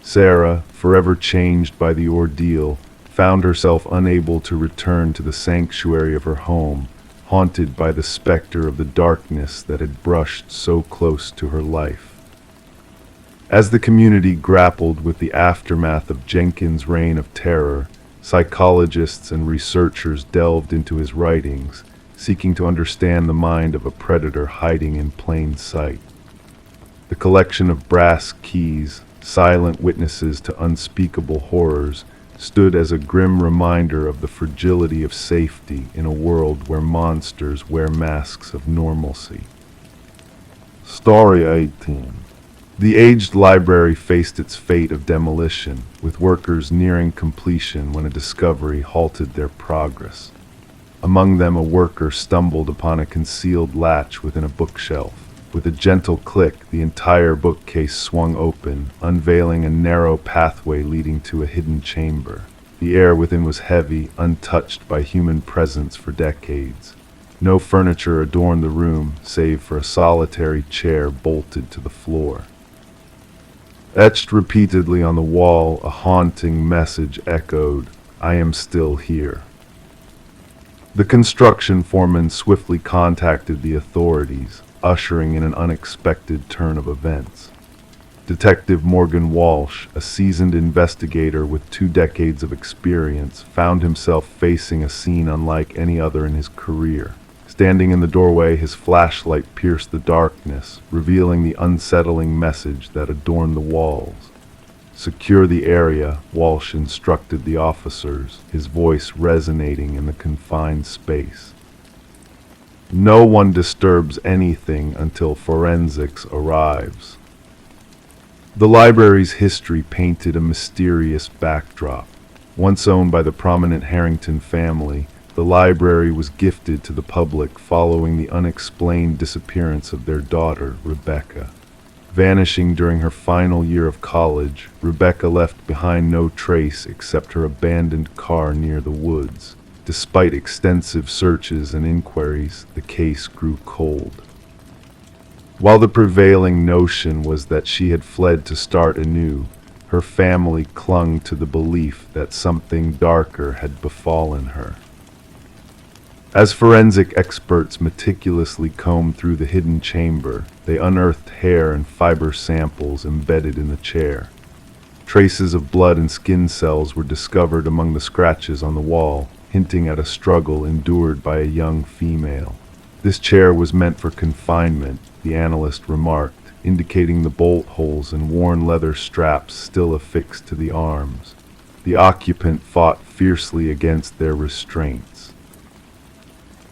Sarah, forever changed by the ordeal, found herself unable to return to the sanctuary of her home, haunted by the specter of the darkness that had brushed so close to her life. As the community grappled with the aftermath of Jenkins' reign of terror, psychologists and researchers delved into his writings, seeking to understand the mind of a predator hiding in plain sight. The collection of brass keys, silent witnesses to unspeakable horrors, stood as a grim reminder of the fragility of safety in a world where monsters wear masks of normalcy. Story 18. The aged library faced its fate of demolition, with workers nearing completion when a discovery halted their progress. Among them, a worker stumbled upon a concealed latch within a bookshelf. With a gentle click, the entire bookcase swung open, unveiling a narrow pathway leading to a hidden chamber. The air within was heavy, untouched by human presence for decades. No furniture adorned the room, save for a solitary chair bolted to the floor. Etched repeatedly on the wall, a haunting message echoed, "I am still here." The construction foreman swiftly contacted the authorities, ushering in an unexpected turn of events. Detective Morgan Walsh, a seasoned investigator with 2 decades of experience, found himself facing a scene unlike any other in his career. Standing in the doorway, his flashlight pierced the darkness, revealing the unsettling message that adorned the walls. "Secure the area," Walsh instructed the officers, his voice resonating in the confined space. "No one disturbs anything until forensics arrives." The library's history painted a mysterious backdrop. Once owned by the prominent Harrington family, the library was gifted to the public following the unexplained disappearance of their daughter, Rebecca. Vanishing during her final year of college, Rebecca left behind no trace except her abandoned car near the woods. Despite extensive searches and inquiries, the case grew cold. While the prevailing notion was that she had fled to start anew, her family clung to the belief that something darker had befallen her. As forensic experts meticulously combed through the hidden chamber, they unearthed hair and fiber samples embedded in the chair. Traces of blood and skin cells were discovered among the scratches on the wall, hinting at a struggle endured by a young female. This chair was meant for confinement, the analyst remarked, indicating the bolt holes and worn leather straps still affixed to the arms. The occupant fought fiercely against their restraints.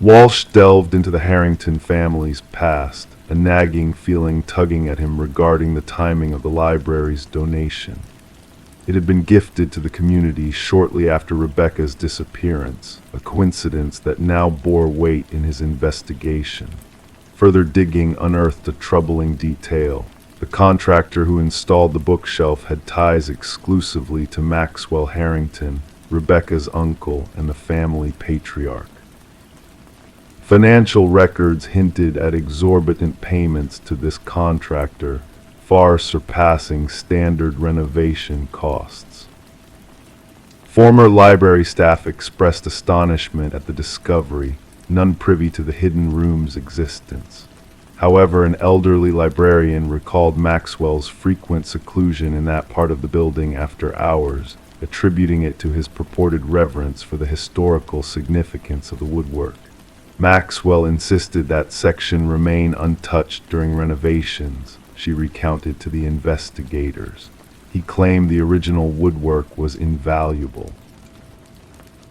Walsh delved into the Harrington family's past, a nagging feeling tugging at him regarding the timing of the library's donation. It had been gifted to the community shortly after Rebecca's disappearance, a coincidence that now bore weight in his investigation. Further digging unearthed a troubling detail. The contractor who installed the bookshelf had ties exclusively to Maxwell Harrington, Rebecca's uncle and the family patriarch. Financial records hinted at exorbitant payments to this contractor, far surpassing standard renovation costs. Former library staff expressed astonishment at the discovery, none privy to the hidden room's existence. However, an elderly librarian recalled Maxwell's frequent seclusion in that part of the building after hours, attributing it to his purported reverence for the historical significance of the woodwork. Maxwell insisted that section remain untouched during renovations, she recounted to the investigators. He claimed the original woodwork was invaluable.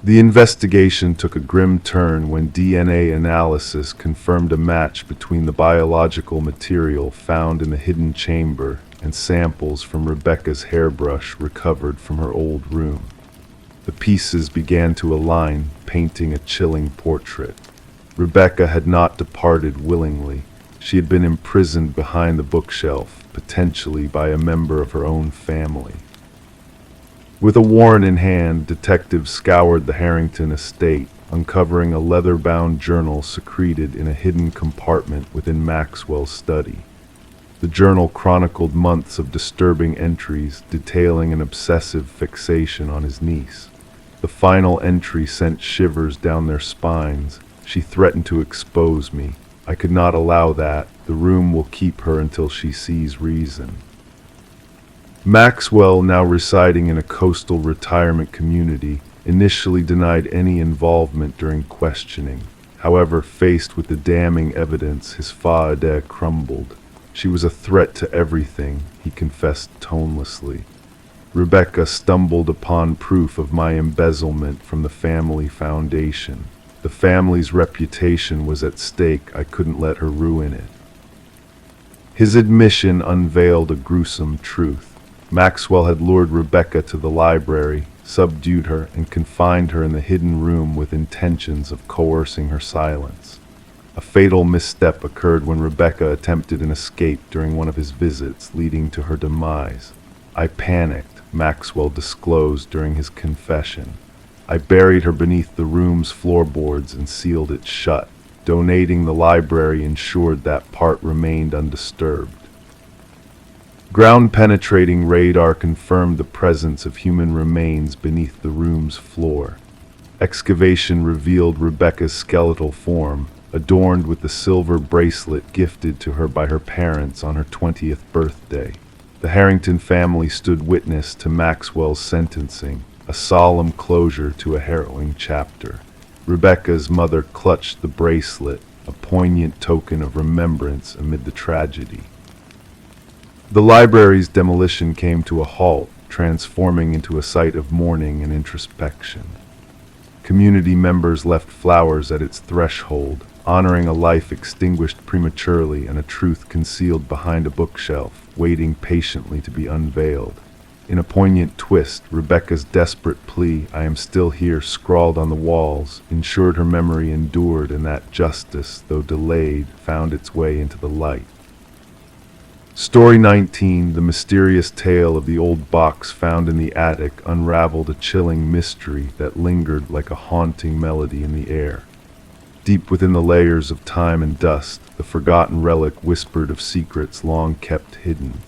The investigation took a grim turn when DNA analysis confirmed a match between the biological material found in the hidden chamber and samples from Rebecca's hairbrush recovered from her old room. The pieces began to align, painting a chilling portrait. Rebecca had not departed willingly. She had been imprisoned behind the bookshelf, potentially by a member of her own family. With a warrant in hand, detectives scoured the Harrington estate, uncovering a leather-bound journal secreted in a hidden compartment within Maxwell's study. The journal chronicled months of disturbing entries detailing an obsessive fixation on his niece. The final entry sent shivers down their spines. She threatened to expose me. I could not allow that. The room will keep her until she sees reason. Maxwell, now residing in a coastal retirement community, initially denied any involvement during questioning. However, faced with the damning evidence, his fa-de crumbled. She was a threat to everything, he confessed tonelessly. Rebecca stumbled upon proof of my embezzlement from the family foundation. The family's reputation was at stake. I couldn't let her ruin it. His admission unveiled a gruesome truth. Maxwell had lured Rebecca to the library, subdued her, and confined her in the hidden room with intentions of coercing her silence. A fatal misstep occurred when Rebecca attempted an escape during one of his visits, leading to her demise. I panicked, Maxwell disclosed during his confession. I buried her beneath the room's floorboards and sealed it shut. Donating the library ensured that part remained undisturbed. Ground-penetrating radar confirmed the presence of human remains beneath the room's floor. Excavation revealed Rebecca's skeletal form, adorned with the silver bracelet gifted to her by her parents on her 20th birthday. The Harrington family stood witness to Maxwell's sentencing, a solemn closure to a harrowing chapter. Rebecca's mother clutched the bracelet, a poignant token of remembrance amid the tragedy. The library's demolition came to a halt, transforming into a site of mourning and introspection. Community members left flowers at its threshold, honoring a life extinguished prematurely and a truth concealed behind a bookshelf, waiting patiently to be unveiled. In a poignant twist, Rebecca's desperate plea, "I am still here," scrawled on the walls, ensured her memory endured and that justice, though delayed, found its way into the light. Story 19, the mysterious tale of the old box found in the attic, unraveled a chilling mystery that lingered like a haunting melody in the air. Deep within the layers of time and dust, the forgotten relic whispered of secrets long kept hidden.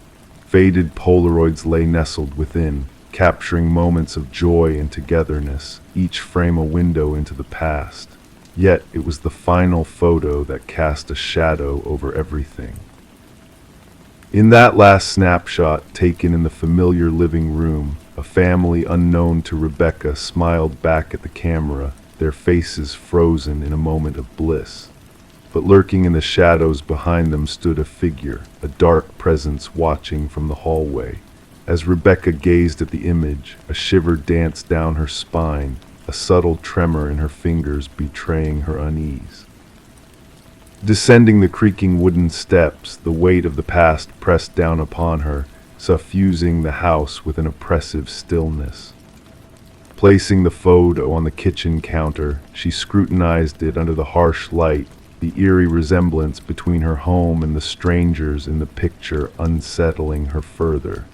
Faded Polaroids lay nestled within, capturing moments of joy and togetherness, each frame a window into the past. Yet it was the final photo that cast a shadow over everything. In that last snapshot, taken in the familiar living room, a family unknown to Rebecca smiled back at the camera, their faces frozen in a moment of bliss. But lurking in the shadows behind them stood a figure, a dark presence watching from the hallway. As Rebecca gazed at the image, a shiver danced down her spine, a subtle tremor in her fingers betraying her unease. Descending the creaking wooden steps, the weight of the past pressed down upon her, suffusing the house with an oppressive stillness. Placing the photo on the kitchen counter, she scrutinized it under the harsh light, the eerie resemblance between her home and the strangers in the picture unsettling her further.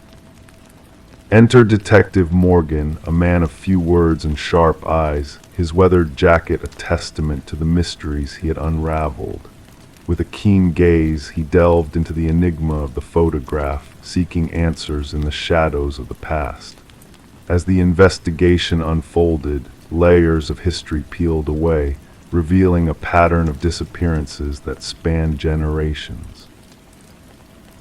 Enter Detective Morgan, a man of few words and sharp eyes, his weathered jacket a testament to the mysteries he had unraveled. With a keen gaze, he delved into the enigma of the photograph, seeking answers in the shadows of the past. As the investigation unfolded, layers of history peeled away, revealing a pattern of disappearances that spanned generations.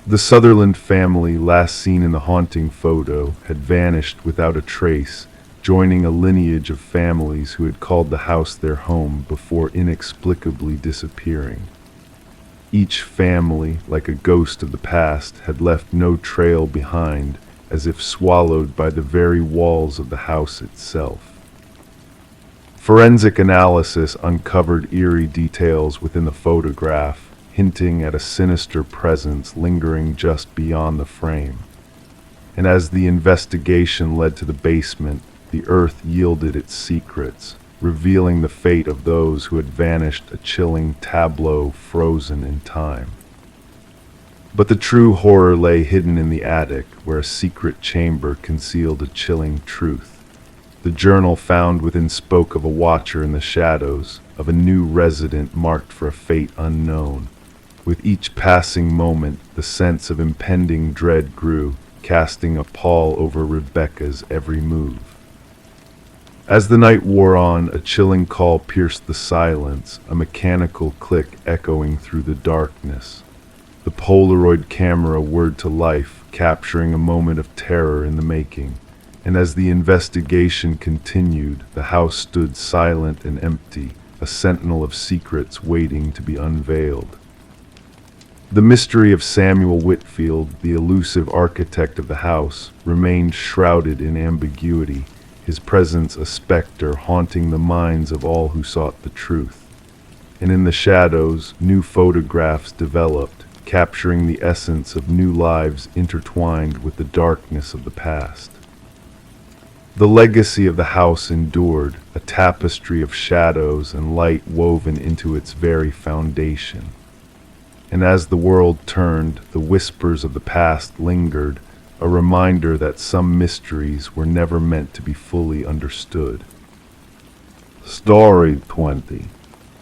The Sutherland family, last seen in the haunting photo, had vanished without a trace, joining a lineage of families who had called the house their home before inexplicably disappearing. Each family, like a ghost of the past, had left no trail behind, as if swallowed by the very walls of the house itself. Forensic analysis uncovered eerie details within the photograph, hinting at a sinister presence lingering just beyond the frame. And as the investigation led to the basement, the earth yielded its secrets, revealing the fate of those who had vanished, a chilling tableau frozen in time. But the true horror lay hidden in the attic, where a secret chamber concealed a chilling truth. The journal found within spoke of a watcher in the shadows, of a new resident marked for a fate unknown. With each passing moment, the sense of impending dread grew, casting a pall over Rebecca's every move. As the night wore on, a chilling call pierced the silence, a mechanical click echoing through the darkness. The Polaroid camera whirred to life, capturing a moment of terror in the making. And as the investigation continued, the house stood silent and empty, a sentinel of secrets waiting to be unveiled. The mystery of Samuel Whitfield, the elusive architect of the house, remained shrouded in ambiguity, his presence a specter haunting the minds of all who sought the truth. And in the shadows, new photographs developed, capturing the essence of new lives intertwined with the darkness of the past. The legacy of the house endured, a tapestry of shadows and light woven into its very foundation. And as the world turned, the whispers of the past lingered, a reminder that some mysteries were never meant to be fully understood. Story 20.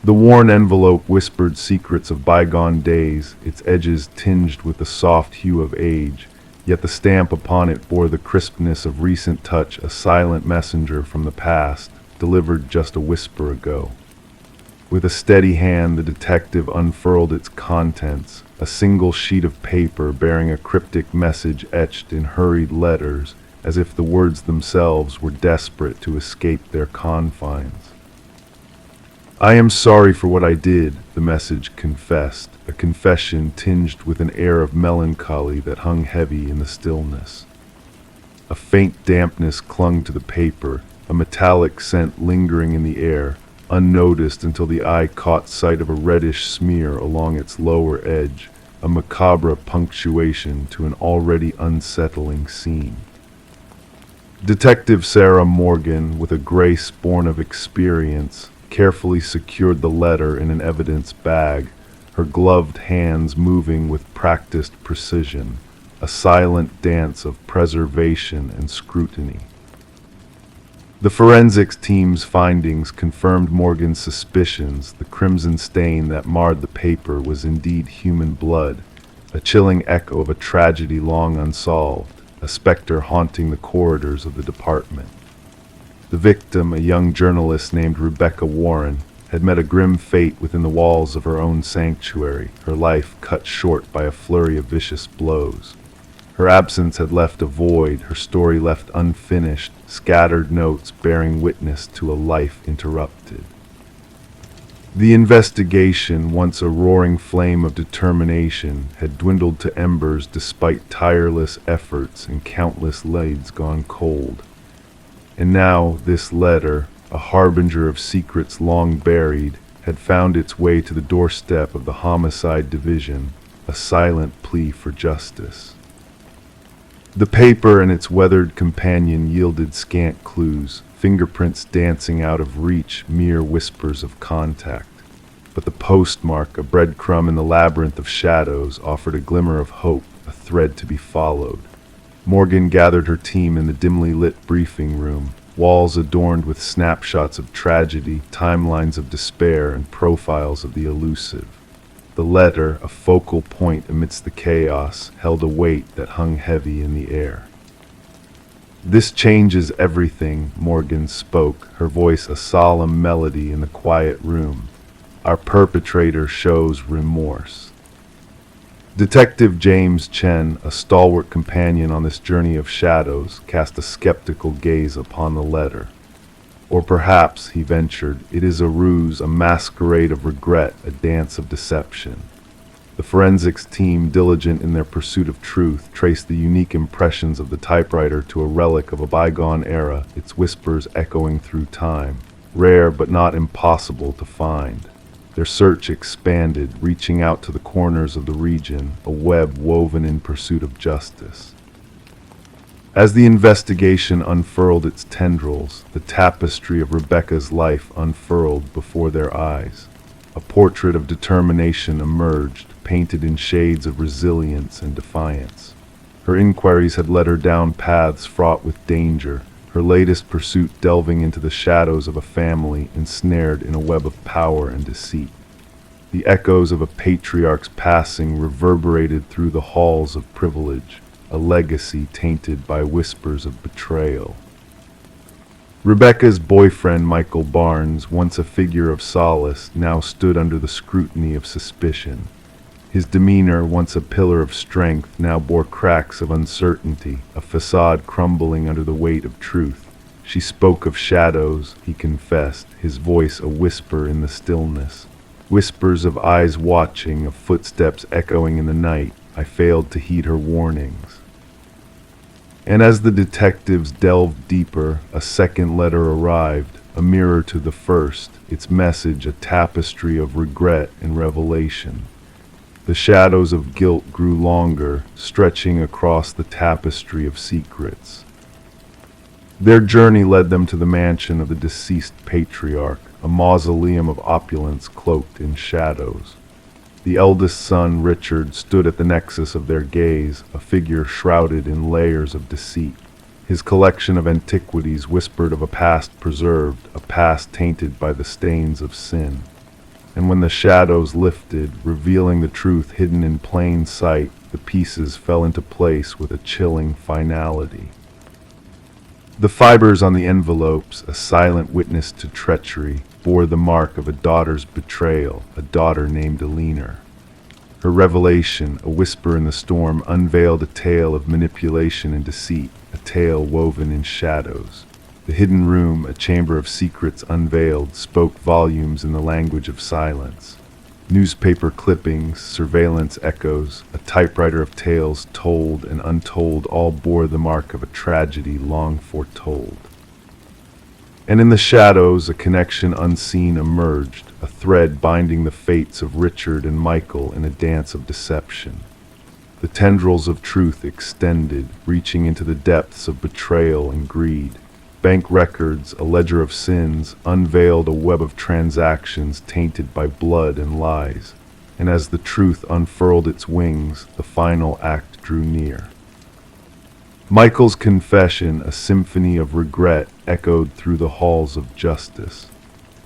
The worn envelope whispered secrets of bygone days, its edges tinged with the soft hue of age, yet the stamp upon it bore the crispness of recent touch, a silent messenger from the past, delivered just a whisper ago. With a steady hand, the detective unfurled its contents, a single sheet of paper bearing a cryptic message etched in hurried letters, as if the words themselves were desperate to escape their confines. "I am sorry for what I did," the message confessed, a confession tinged with an air of melancholy that hung heavy in the stillness. A faint dampness clung to the paper, a metallic scent lingering in the air, unnoticed until the eye caught sight of a reddish smear along its lower edge, a macabre punctuation to an already unsettling scene. Detective Sarah Morgan, with a grace born of experience, carefully secured the letter in an evidence bag, her gloved hands moving with practiced precision, a silent dance of preservation and scrutiny. The forensics team's findings confirmed Morgan's suspicions. The crimson stain that marred the paper was indeed human blood, a chilling echo of a tragedy long unsolved, a specter haunting the corridors of the department. The victim, a young journalist named Rebecca Warren, had met a grim fate within the walls of her own sanctuary, her life cut short by a flurry of vicious blows. Her absence had left a void, her story left unfinished, scattered notes bearing witness to a life interrupted. The investigation, once a roaring flame of determination, had dwindled to embers despite tireless efforts and countless lives gone cold. And now this letter, a harbinger of secrets long buried, had found its way to the doorstep of the Homicide Division, a silent plea for justice. The paper and its weathered companion yielded scant clues, fingerprints dancing out of reach, mere whispers of contact. But the postmark, a breadcrumb in the labyrinth of shadows, offered a glimmer of hope, a thread to be followed. Morgan gathered her team in the dimly lit briefing room, walls adorned with snapshots of tragedy, timelines of despair, and profiles of the elusive. The letter, a focal point amidst the chaos, held a weight that hung heavy in the air. "This changes everything," Morgan spoke, her voice a solemn melody in the quiet room. "Our perpetrator shows remorse." Detective James Chen, a stalwart companion on this journey of shadows, cast a skeptical gaze upon the letter. "Or perhaps," he ventured, "it is a ruse, a masquerade of regret, a dance of deception." The forensics team, diligent in their pursuit of truth, traced the unique impressions of the typewriter to a relic of a bygone era, its whispers echoing through time, rare but not impossible to find. Their search expanded, reaching out to the corners of the region, a web woven in pursuit of justice. As the investigation unfurled its tendrils, the tapestry of Rebecca's life unfurled before their eyes. A portrait of determination emerged, painted in shades of resilience and defiance. Her inquiries had led her down paths fraught with danger, her latest pursuit delving into the shadows of a family ensnared in a web of power and deceit. The echoes of a patriarch's passing reverberated through the halls of privilege, a legacy tainted by whispers of betrayal. Rebecca's boyfriend, Michael Barnes, once a figure of solace, now stood under the scrutiny of suspicion. His demeanor, once a pillar of strength, now bore cracks of uncertainty, a facade crumbling under the weight of truth. "She spoke of shadows," he confessed, his voice a whisper in the stillness. "Whispers of eyes watching, of footsteps echoing in the night. I failed to heed her warnings." And as the detectives delved deeper, a second letter arrived, a mirror to the first, its message a tapestry of regret and revelation. The shadows of guilt grew longer, stretching across the tapestry of secrets. Their journey led them to the mansion of the deceased patriarch, a mausoleum of opulence cloaked in shadows. The eldest son, Richard, stood at the nexus of their gaze, a figure shrouded in layers of deceit. His collection of antiquities whispered of a past preserved, a past tainted by the stains of sin. And when the shadows lifted, revealing the truth hidden in plain sight, the pieces fell into place with a chilling finality. The fibers on the envelopes, a silent witness to treachery, bore the mark of a daughter's betrayal, a daughter named Eleanor. Her revelation, a whisper in the storm, unveiled a tale of manipulation and deceit, a tale woven in shadows. The hidden room, a chamber of secrets unveiled, spoke volumes in the language of silence. Newspaper clippings, surveillance echoes, a typewriter of tales told and untold all bore the mark of a tragedy long foretold. And in the shadows, a connection unseen emerged, a thread binding the fates of Richard and Michael in a dance of deception. The tendrils of truth extended, reaching into the depths of betrayal and greed. Bank records, a ledger of sins, unveiled a web of transactions tainted by blood and lies. And as the truth unfurled its wings, the final act drew near. Michael's confession, a symphony of regret, echoed through the halls of justice.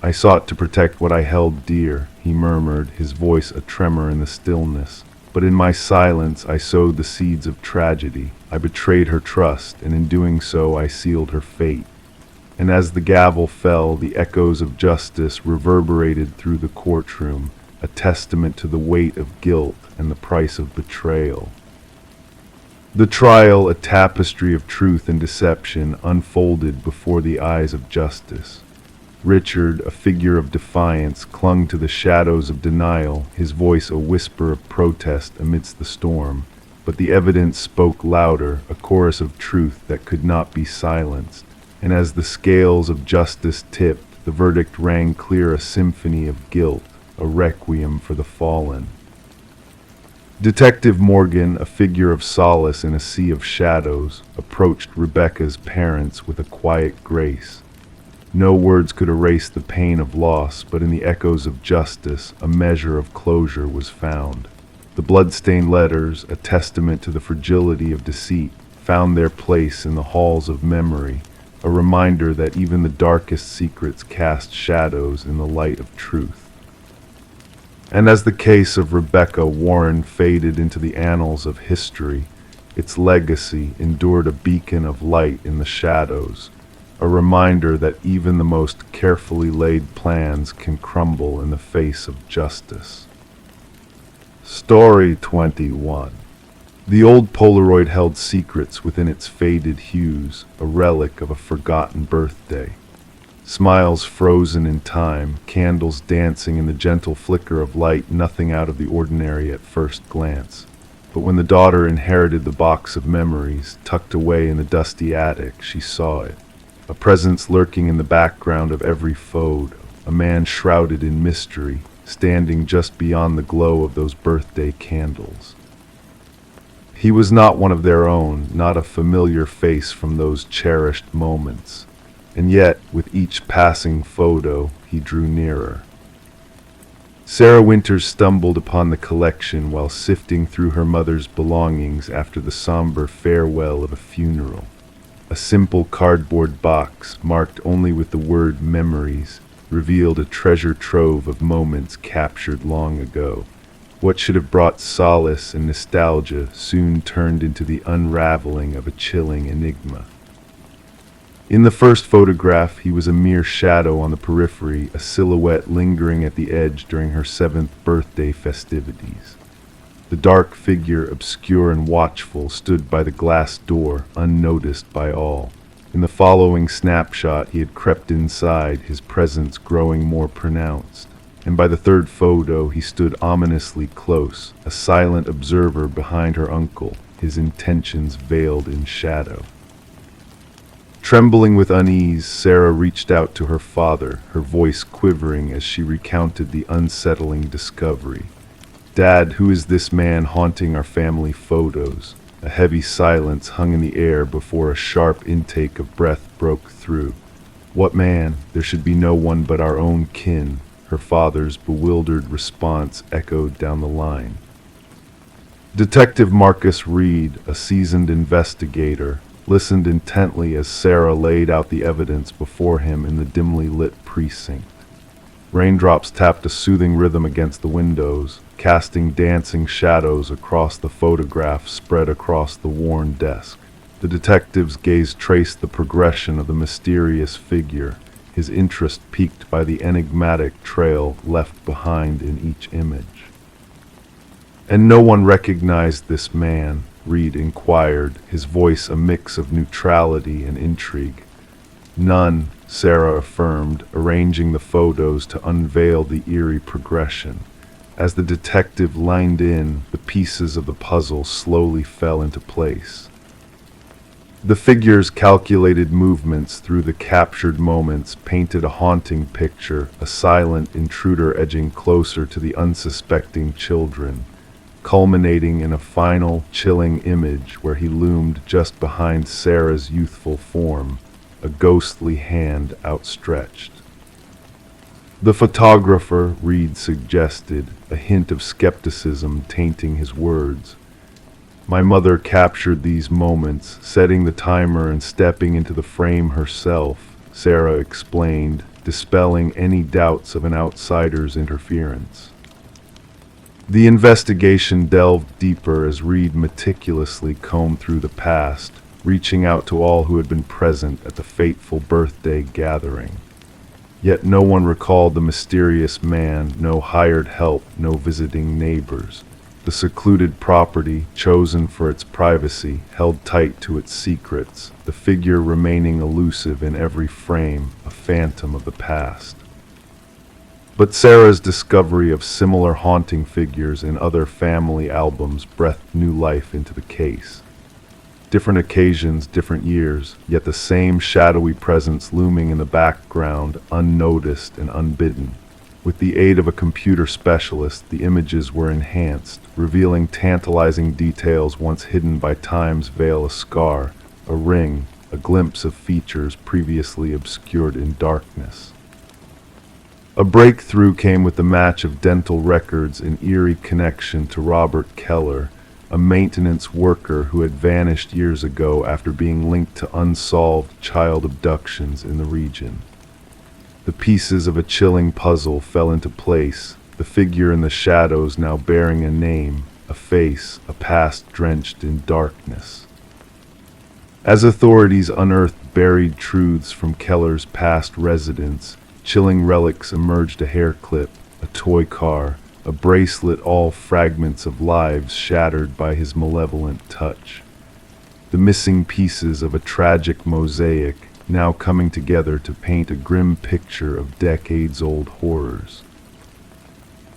"I sought to protect what I held dear," he murmured, his voice a tremor in the stillness. "But in my silence I sowed the seeds of tragedy. I betrayed her trust, and in doing so I sealed her fate." And as the gavel fell, the echoes of justice reverberated through the courtroom, a testament to the weight of guilt and the price of betrayal. The trial, a tapestry of truth and deception, unfolded before the eyes of justice. Richard, a figure of defiance, clung to the shadows of denial, his voice a whisper of protest amidst the storm. But the evidence spoke louder, a chorus of truth that could not be silenced. And as the scales of justice tipped, the verdict rang clear, a symphony of guilt, a requiem for the fallen. Detective Morgan, a figure of solace in a sea of shadows, approached Rebecca's parents with a quiet grace. No words could erase the pain of loss, but in the echoes of justice, a measure of closure was found. The blood-stained letters, a testament to the fragility of deceit, found their place in the halls of memory, a reminder that even the darkest secrets cast shadows in the light of truth. And as the case of Rebecca Warren faded into the annals of history, Its legacy endured a beacon of light in the shadows, a reminder that even the most carefully laid plans can crumble in the face of justice. Story 21. The old Polaroid held secrets within its faded hues, a relic of a forgotten birthday. Smiles frozen in time, candles dancing in the gentle flicker of light, nothing out of the ordinary at first glance. But when the daughter inherited the box of memories, tucked away in the dusty attic, she saw it. A presence lurking in the background of every photo, a man shrouded in mystery, standing just beyond the glow of those birthday candles. He was not one of their own, not a familiar face from those cherished moments. And yet, with each passing photo, he drew nearer. Sarah Winters stumbled upon the collection while sifting through her mother's belongings after the somber farewell of a funeral. A simple cardboard box, marked only with the word memories, revealed a treasure trove of moments captured long ago. What should have brought solace and nostalgia soon turned into the unraveling of a chilling enigma. In the first photograph, he was a mere shadow on the periphery, a silhouette lingering at the edge during her 7th birthday festivities. The dark figure, obscure and watchful, stood by the glass door, unnoticed by all. In the following snapshot, he had crept inside, his presence growing more pronounced. And by the third photo, he stood ominously close, a silent observer behind her uncle, his intentions veiled in shadow. Trembling with unease, Sarah reached out to her father, her voice quivering as she recounted the unsettling discovery. "Dad, who is this man haunting our family photos?" A heavy silence hung in the air before a sharp intake of breath broke through. "What man? There should be no one but our own kin." Her father's bewildered response echoed down the line. Detective Marcus Reed, a seasoned investigator, listened intently as Sarah laid out the evidence before him in the dimly lit precinct. Raindrops tapped a soothing rhythm against the windows, casting dancing shadows across the photograph spread across the worn desk. The detective's gaze traced the progression of the mysterious figure, his interest piqued by the enigmatic trail left behind in each image. "And no one recognized this man?" Reed inquired, his voice a mix of neutrality and intrigue. "None," Sarah affirmed, arranging the photos to unveil the eerie progression. As the detective lined in, the pieces of the puzzle slowly fell into place. The figure's calculated movements through the captured moments painted a haunting picture, a silent intruder edging closer to the unsuspecting children, culminating in a final, chilling image where he loomed just behind Sarah's youthful form, a ghostly hand outstretched. "The photographer," Reed suggested, a hint of skepticism tainting his words. "My mother captured these moments, setting the timer and stepping into the frame herself," Sarah explained, dispelling any doubts of an outsider's interference. The investigation delved deeper as Reed meticulously combed through the past, reaching out to all who had been present at the fateful birthday gathering. Yet no one recalled the mysterious man, no hired help, no visiting neighbors. The secluded property, chosen for its privacy, held tight to its secrets, the figure remaining elusive in every frame, a phantom of the past. But Sarah's discovery of similar haunting figures in other family albums breathed new life into the case. Different occasions, different years, yet the same shadowy presence looming in the background, unnoticed and unbidden. With the aid of a computer specialist, the images were enhanced, revealing tantalizing details once hidden by time's veil, a scar, a ring, a glimpse of features previously obscured in darkness. A breakthrough came with the match of dental records in eerie connection to Robert Keller, a maintenance worker who had vanished years ago after being linked to unsolved child abductions in the region. The pieces of a chilling puzzle fell into place, the figure in the shadows now bearing a name, a face, a past drenched in darkness. As authorities unearthed buried truths from Keller's past residence, chilling relics emerged: a hair clip, a toy car, a bracelet, all fragments of lives shattered by his malevolent touch. The missing pieces of a tragic mosaic now coming together to paint a grim picture of decades-old horrors.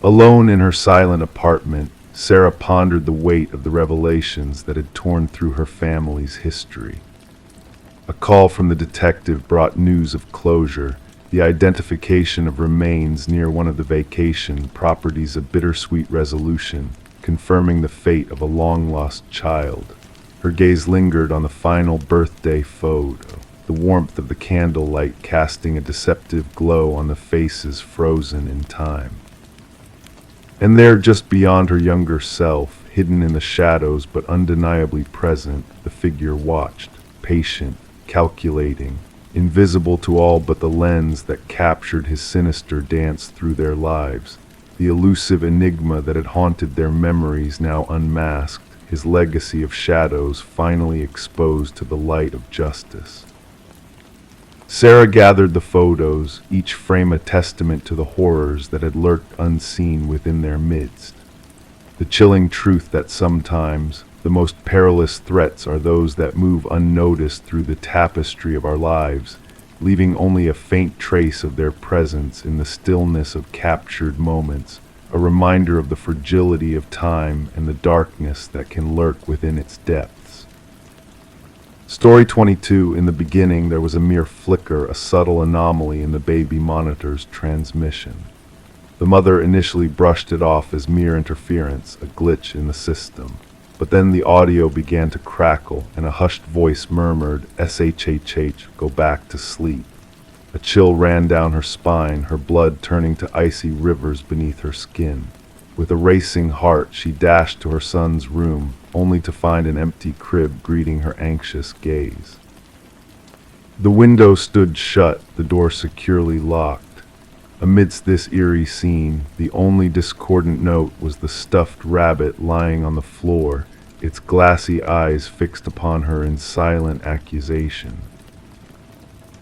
Alone in her silent apartment, Sarah pondered the weight of the revelations that had torn through her family's history. A call from the detective brought news of closure, the identification of remains near one of the vacation properties, a bittersweet resolution, confirming the fate of a long-lost child. Her gaze lingered on the final birthday photo, the warmth of the candlelight casting a deceptive glow on the faces frozen in time. And there, just beyond her younger self, hidden in the shadows but undeniably present, the figure watched, patient, calculating, invisible to all but the lens that captured his sinister dance through their lives, the elusive enigma that had haunted their memories now unmasked, his legacy of shadows finally exposed to the light of justice. Sarah gathered the photos, each frame a testament to the horrors that had lurked unseen within their midst. The chilling truth that sometimes the most perilous threats are those that move unnoticed through the tapestry of our lives, leaving only a faint trace of their presence in the stillness of captured moments, a reminder of the fragility of time and the darkness that can lurk within its depths. Story 22. In the beginning, there was a mere flicker, a subtle anomaly in the baby monitor's transmission. The mother initially brushed it off as mere interference, a glitch in the system. But then the audio began to crackle, and a hushed voice murmured, "SHHH, go back to sleep." A chill ran down her spine, her blood turning to icy rivers beneath her skin. With a racing heart, she dashed to her son's room, only to find an empty crib greeting her anxious gaze. The window stood shut, the door securely locked. Amidst this eerie scene, the only discordant note was the stuffed rabbit lying on the floor, its glassy eyes fixed upon her in silent accusation.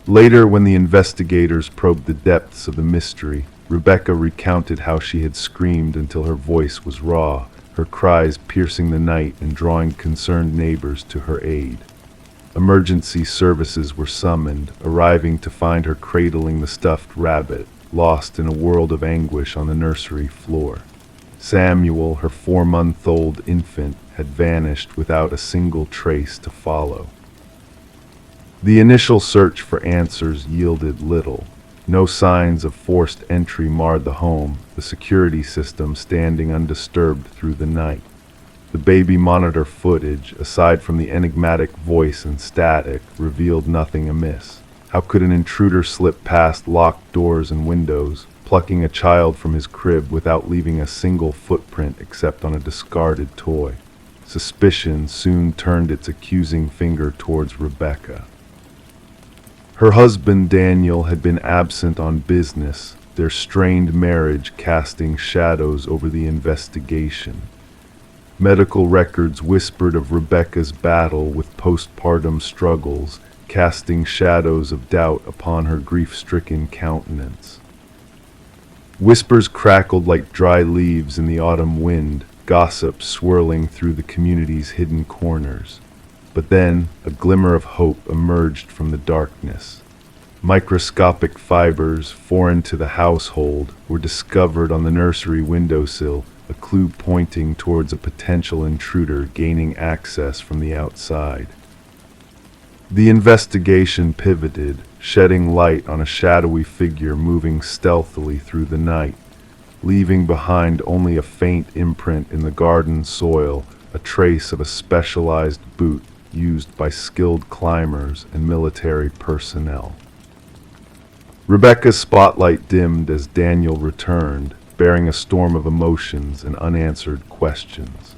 Later, when the investigators probed the depths of the mystery, Rebecca recounted how she had screamed until her voice was raw, her cries piercing the night and drawing concerned neighbors to her aid. Emergency services were summoned, arriving to find her cradling the stuffed rabbit, lost in a world of anguish on the nursery floor. Samuel, her 4-month-old infant, had vanished without a single trace to follow. The initial search for answers yielded little. No signs of forced entry marred the home, the security system standing undisturbed through the night. The baby monitor footage, aside from the enigmatic voice and static, revealed nothing amiss. How could an intruder slip past locked doors and windows, plucking a child from his crib without leaving a single footprint except on a discarded toy? Suspicion soon turned its accusing finger towards Rebecca. Her husband Daniel had been absent on business, their strained marriage casting shadows over the investigation. Medical records whispered of Rebecca's battle with postpartum struggles, casting shadows of doubt upon her grief-stricken countenance. Whispers crackled like dry leaves in the autumn wind, gossip swirling through the community's hidden corners. But then, a glimmer of hope emerged from the darkness. Microscopic fibers, foreign to the household, were discovered on the nursery windowsill, a clue pointing towards a potential intruder gaining access from the outside. The investigation pivoted, shedding light on a shadowy figure moving stealthily through the night, leaving behind only a faint imprint in the garden soil, a trace of a specialized boot used by skilled climbers and military personnel. Rebecca's spotlight dimmed as Daniel returned, bearing a storm of emotions and unanswered questions.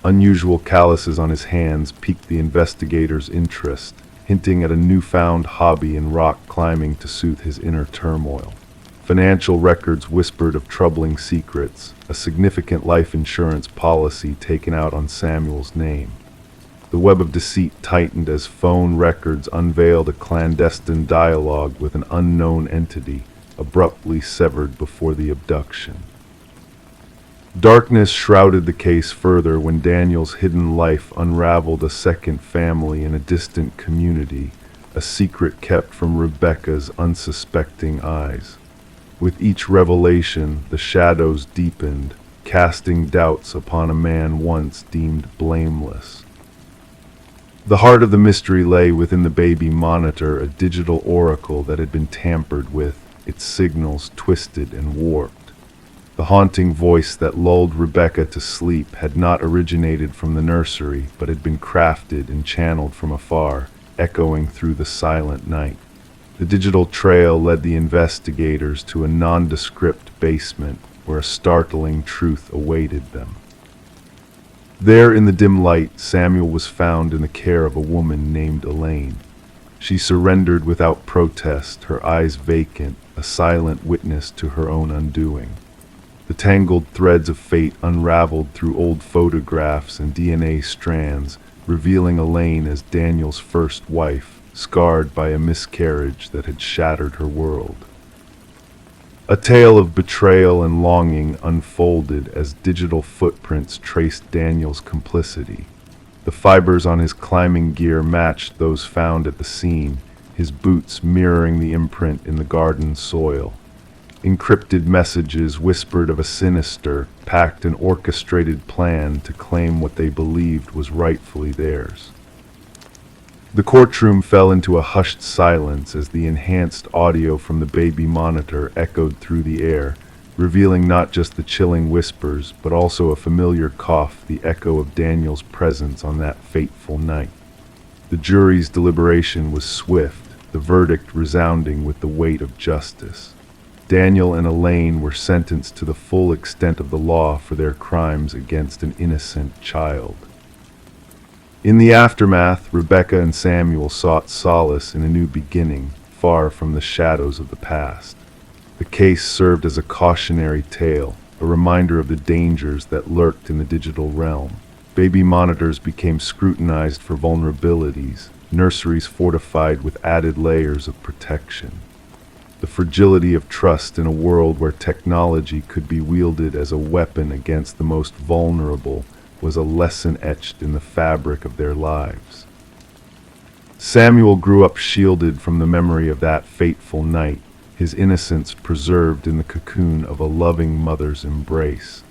Unusual calluses on his hands piqued the investigator's interest, hinting at a newfound hobby in rock climbing to soothe his inner turmoil. Financial records whispered of troubling secrets, a significant life insurance policy taken out on Samuel's name. The web of deceit tightened as phone records unveiled a clandestine dialogue with an unknown entity, abruptly severed before the abduction. Darkness shrouded the case further when Daniel's hidden life unraveled a second family in a distant community, a secret kept from Rebecca's unsuspecting eyes. With each revelation, the shadows deepened, casting doubts upon a man once deemed blameless. The heart of the mystery lay within the baby monitor, a digital oracle that had been tampered with, its signals twisted and warped. The haunting voice that lulled Rebecca to sleep had not originated from the nursery, but had been crafted and channeled from afar, echoing through the silent night. The digital trail led the investigators to a nondescript basement where a startling truth awaited them. There in the dim light, Samuel was found in the care of a woman named Elaine. She surrendered without protest, her eyes vacant, a silent witness to her own undoing. The tangled threads of fate unraveled through old photographs and DNA strands, revealing Elaine as Daniel's first wife, scarred by a miscarriage that had shattered her world. A tale of betrayal and longing unfolded as digital footprints traced Daniel's complicity. The fibers on his climbing gear matched those found at the scene, his boots mirroring the imprint in the garden soil. Encrypted messages whispered of a sinister, packed and orchestrated plan to claim what they believed was rightfully theirs. The courtroom fell into a hushed silence as the enhanced audio from the baby monitor echoed through the air, revealing not just the chilling whispers, but also a familiar cough, the echo of Daniel's presence on that fateful night. The jury's deliberation was swift, the verdict resounding with the weight of justice. Daniel and Elaine were sentenced to the full extent of the law for their crimes against an innocent child. In the aftermath, Rebecca and Samuel sought solace in a new beginning, far from the shadows of the past. The case served as a cautionary tale, a reminder of the dangers that lurked in the digital realm. Baby monitors became scrutinized for vulnerabilities, nurseries fortified with added layers of protection. The fragility of trust in a world where technology could be wielded as a weapon against the most vulnerable was a lesson etched in the fabric of their lives. Samuel grew up shielded from the memory of that fateful night, his innocence preserved in the cocoon of a loving mother's embrace.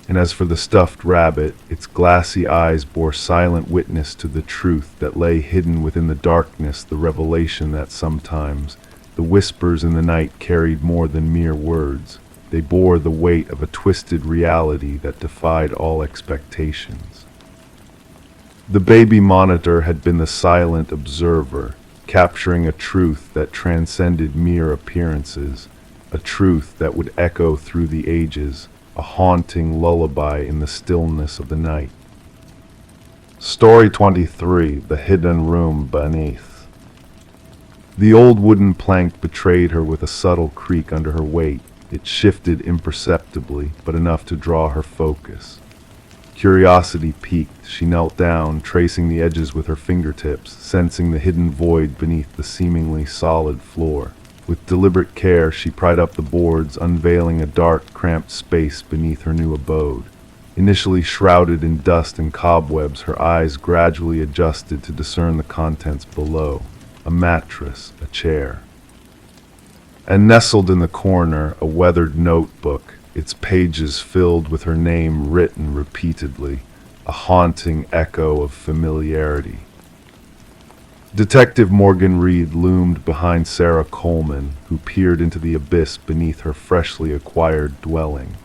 And as for the stuffed rabbit, its glassy eyes bore silent witness to the truth that lay hidden within the darkness, the revelation that sometimes the whispers in the night carried more than mere words. They bore the weight of a twisted reality that defied all expectations. The baby monitor had been the silent observer, capturing a truth that transcended mere appearances, a truth that would echo through the ages, a haunting lullaby in the stillness of the night. Story 23: The Hidden Room Beneath. The old wooden plank betrayed her with a subtle creak under her weight. It shifted imperceptibly, but enough to draw her focus. Curiosity piqued, she knelt down, tracing the edges with her fingertips, sensing the hidden void beneath the seemingly solid floor. With deliberate care, she pried up the boards, unveiling a dark, cramped space beneath her new abode. Initially shrouded in dust and cobwebs, her eyes gradually adjusted to discern the contents below. A mattress, a chair. And nestled in the corner, a weathered notebook, its pages filled with her name written repeatedly, a haunting echo of familiarity. Detective Morgan Reed loomed behind Sarah Coleman, who peered into the abyss beneath her freshly acquired dwelling.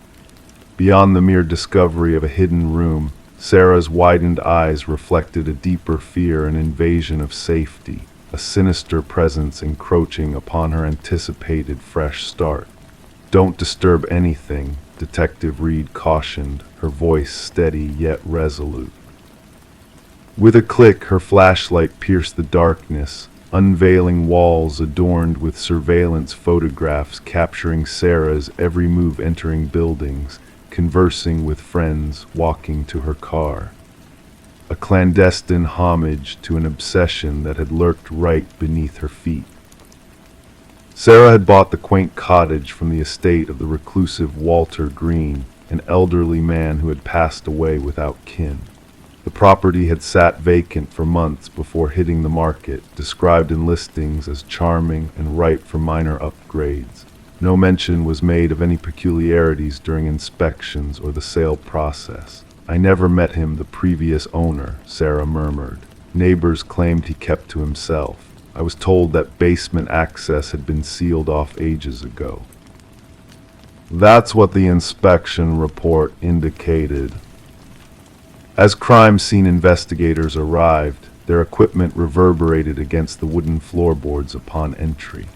Beyond the mere discovery of a hidden room, Sarah's widened eyes reflected a deeper fear and invasion of safety, a sinister presence encroaching upon her anticipated fresh start. "Don't disturb anything," Detective Reed cautioned, her voice steady yet resolute. With a click, her flashlight pierced the darkness, unveiling walls adorned with surveillance photographs capturing Sarah's every move entering buildings, conversing with friends, walking to her car. A clandestine homage to an obsession that had lurked right beneath her feet. Sarah had bought the quaint cottage from the estate of the reclusive Walter Green, an elderly man who had passed away without kin. The property had sat vacant for months before hitting the market, described in listings as charming and ripe for minor upgrades. No mention was made of any peculiarities during inspections or the sale process. "I never met him, the previous owner," Sarah murmured. "Neighbors claimed he kept to himself. I was told that basement access had been sealed off ages ago." That's what the inspection report indicated. As crime scene investigators arrived, their equipment reverberated against the wooden floorboards upon entry.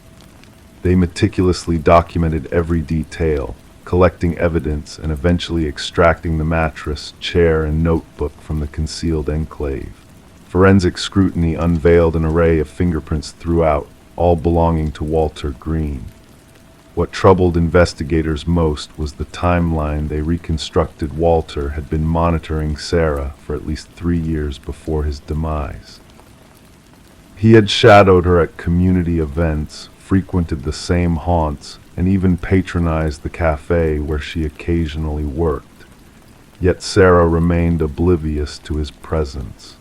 They meticulously documented every detail, collecting evidence and eventually extracting the mattress, chair, and notebook from the concealed enclave. Forensic scrutiny unveiled an array of fingerprints throughout, all belonging to Walter Green. What troubled investigators most was the timeline they reconstructed. Walter had been monitoring Sarah for at least 3 years before his demise. He had shadowed her at community events, frequented the same haunts, and even patronized the cafe where she occasionally worked. Yet Sarah remained oblivious to his presence.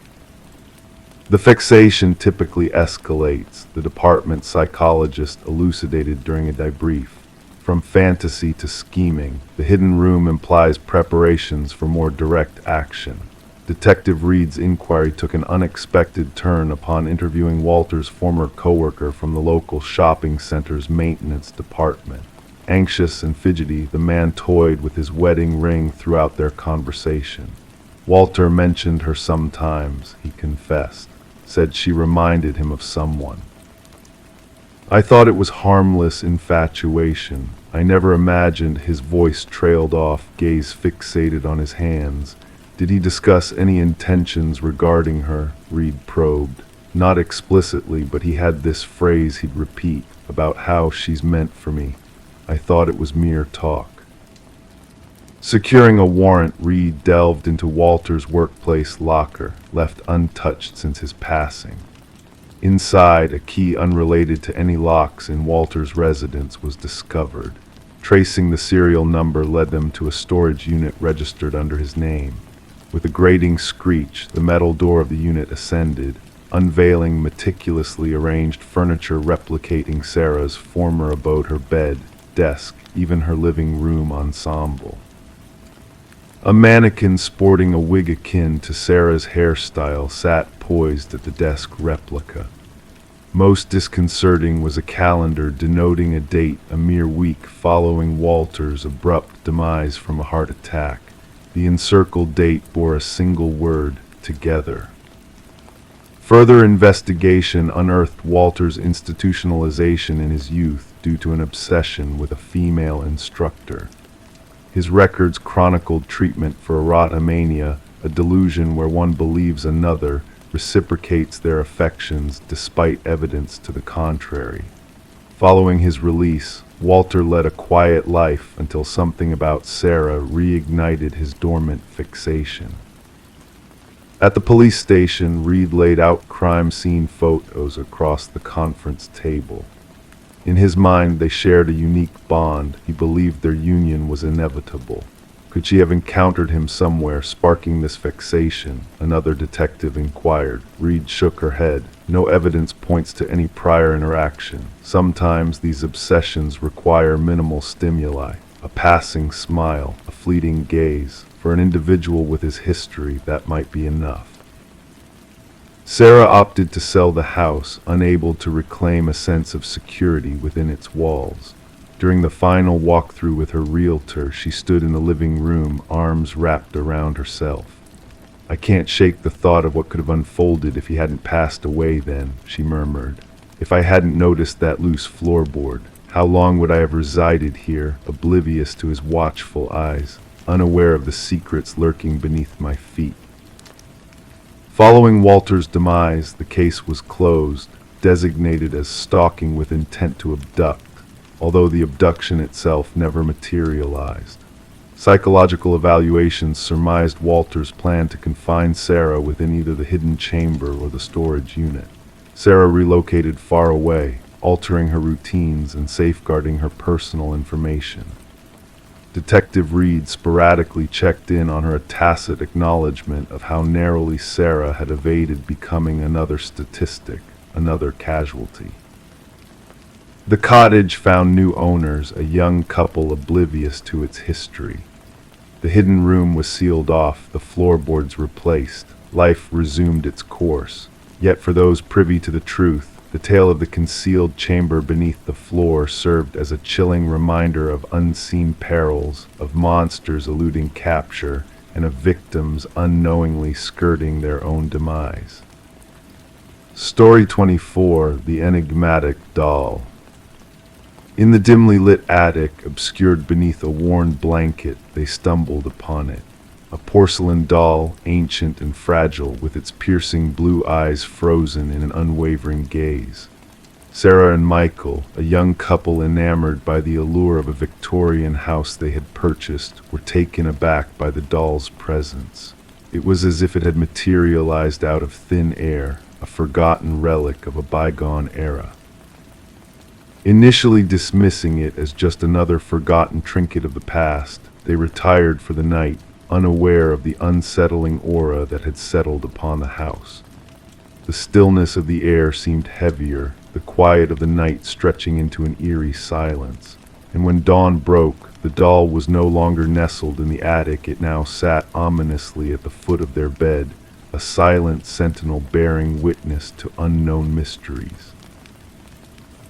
The fixation typically escalates, the department psychologist elucidated during a debrief. From fantasy to scheming, the hidden room implies preparations for more direct action. Detective Reed's inquiry took an unexpected turn upon interviewing Walter's former coworker from the local shopping center's maintenance department. Anxious and fidgety, the man toyed with his wedding ring throughout their conversation. Walter mentioned her sometimes, he confessed, said she reminded him of someone. "I thought it was harmless infatuation. I never imagined." His voice trailed off, gaze fixated on his hands. "Did he discuss any intentions regarding her?" Reed probed. "Not explicitly, but he had this phrase he'd repeat about how she's meant for me. I thought it was mere talk." Securing a warrant, Reed delved into Walter's workplace locker, left untouched since his passing. Inside, a key unrelated to any locks in Walter's residence was discovered. Tracing the serial number led them to a storage unit registered under his name. With a grating screech, the metal door of the unit ascended, unveiling meticulously arranged furniture replicating Sarah's former abode, her bed, desk, even her living room ensemble. A mannequin sporting a wig akin to Sarah's hairstyle sat poised at the desk replica. Most disconcerting was a calendar denoting a date a mere week following Walter's abrupt demise from a heart attack. The encircled date bore a single word: together. Further investigation unearthed Walter's institutionalization in his youth due to an obsession with a female instructor. His records chronicled treatment for erotomania, a delusion where one believes another reciprocates their affections despite evidence to the contrary. Following his release, Walter led a quiet life until something about Sarah reignited his dormant fixation. At the police station, Reed laid out crime scene photos across the conference table. In his mind, they shared a unique bond. He believed their union was inevitable. Could she have encountered him somewhere, sparking this fixation? Another detective inquired. Reed shook her head. No evidence points to any prior interaction. Sometimes these obsessions require minimal stimuli. A passing smile, a fleeting gaze. For an individual with his history, that might be enough. Sarah opted to sell the house, unable to reclaim a sense of security within its walls. During the final walkthrough with her realtor, she stood in the living room, arms wrapped around herself. "I can't shake the thought of what could have unfolded if he hadn't passed away then," she murmured. "If I hadn't noticed that loose floorboard, how long would I have resided here, oblivious to his watchful eyes, unaware of the secrets lurking beneath my feet?" Following Walter's demise, the case was closed. designated as stalking with intent to abduct, although the abduction itself never materialized. Psychological evaluations surmised Walter's plan to confine Sarah within either the hidden chamber or the storage unit. Sarah relocated far away, altering her routines and safeguarding her personal information. Detective Reed sporadically checked in on her tacit acknowledgement of how narrowly Sarah had evaded becoming another statistic, another casualty. The cottage found new owners, a young couple oblivious to its history. The hidden room was sealed off, the floorboards replaced. Life resumed its course. Yet for those privy to the truth, the tale of the concealed chamber beneath the floor served as a chilling reminder of unseen perils, of monsters eluding capture, and of victims unknowingly skirting their own demise. Story 24: The Enigmatic Doll. In the dimly lit attic, obscured beneath a worn blanket, they stumbled upon it. A porcelain doll, ancient and fragile, with its piercing blue eyes frozen in an unwavering gaze. Sarah and Michael, a young couple enamored by the allure of a Victorian house they had purchased, were taken aback by the doll's presence. It was as if it had materialized out of thin air, a forgotten relic of a bygone era. Initially dismissing it as just another forgotten trinket of the past, they retired for the night, unaware of the unsettling aura that had settled upon the house. The stillness of the air seemed heavier, the quiet of the night stretching into an eerie silence. And when dawn broke, the doll was no longer nestled in the attic. It now sat ominously at the foot of their bed, a silent sentinel bearing witness to unknown mysteries.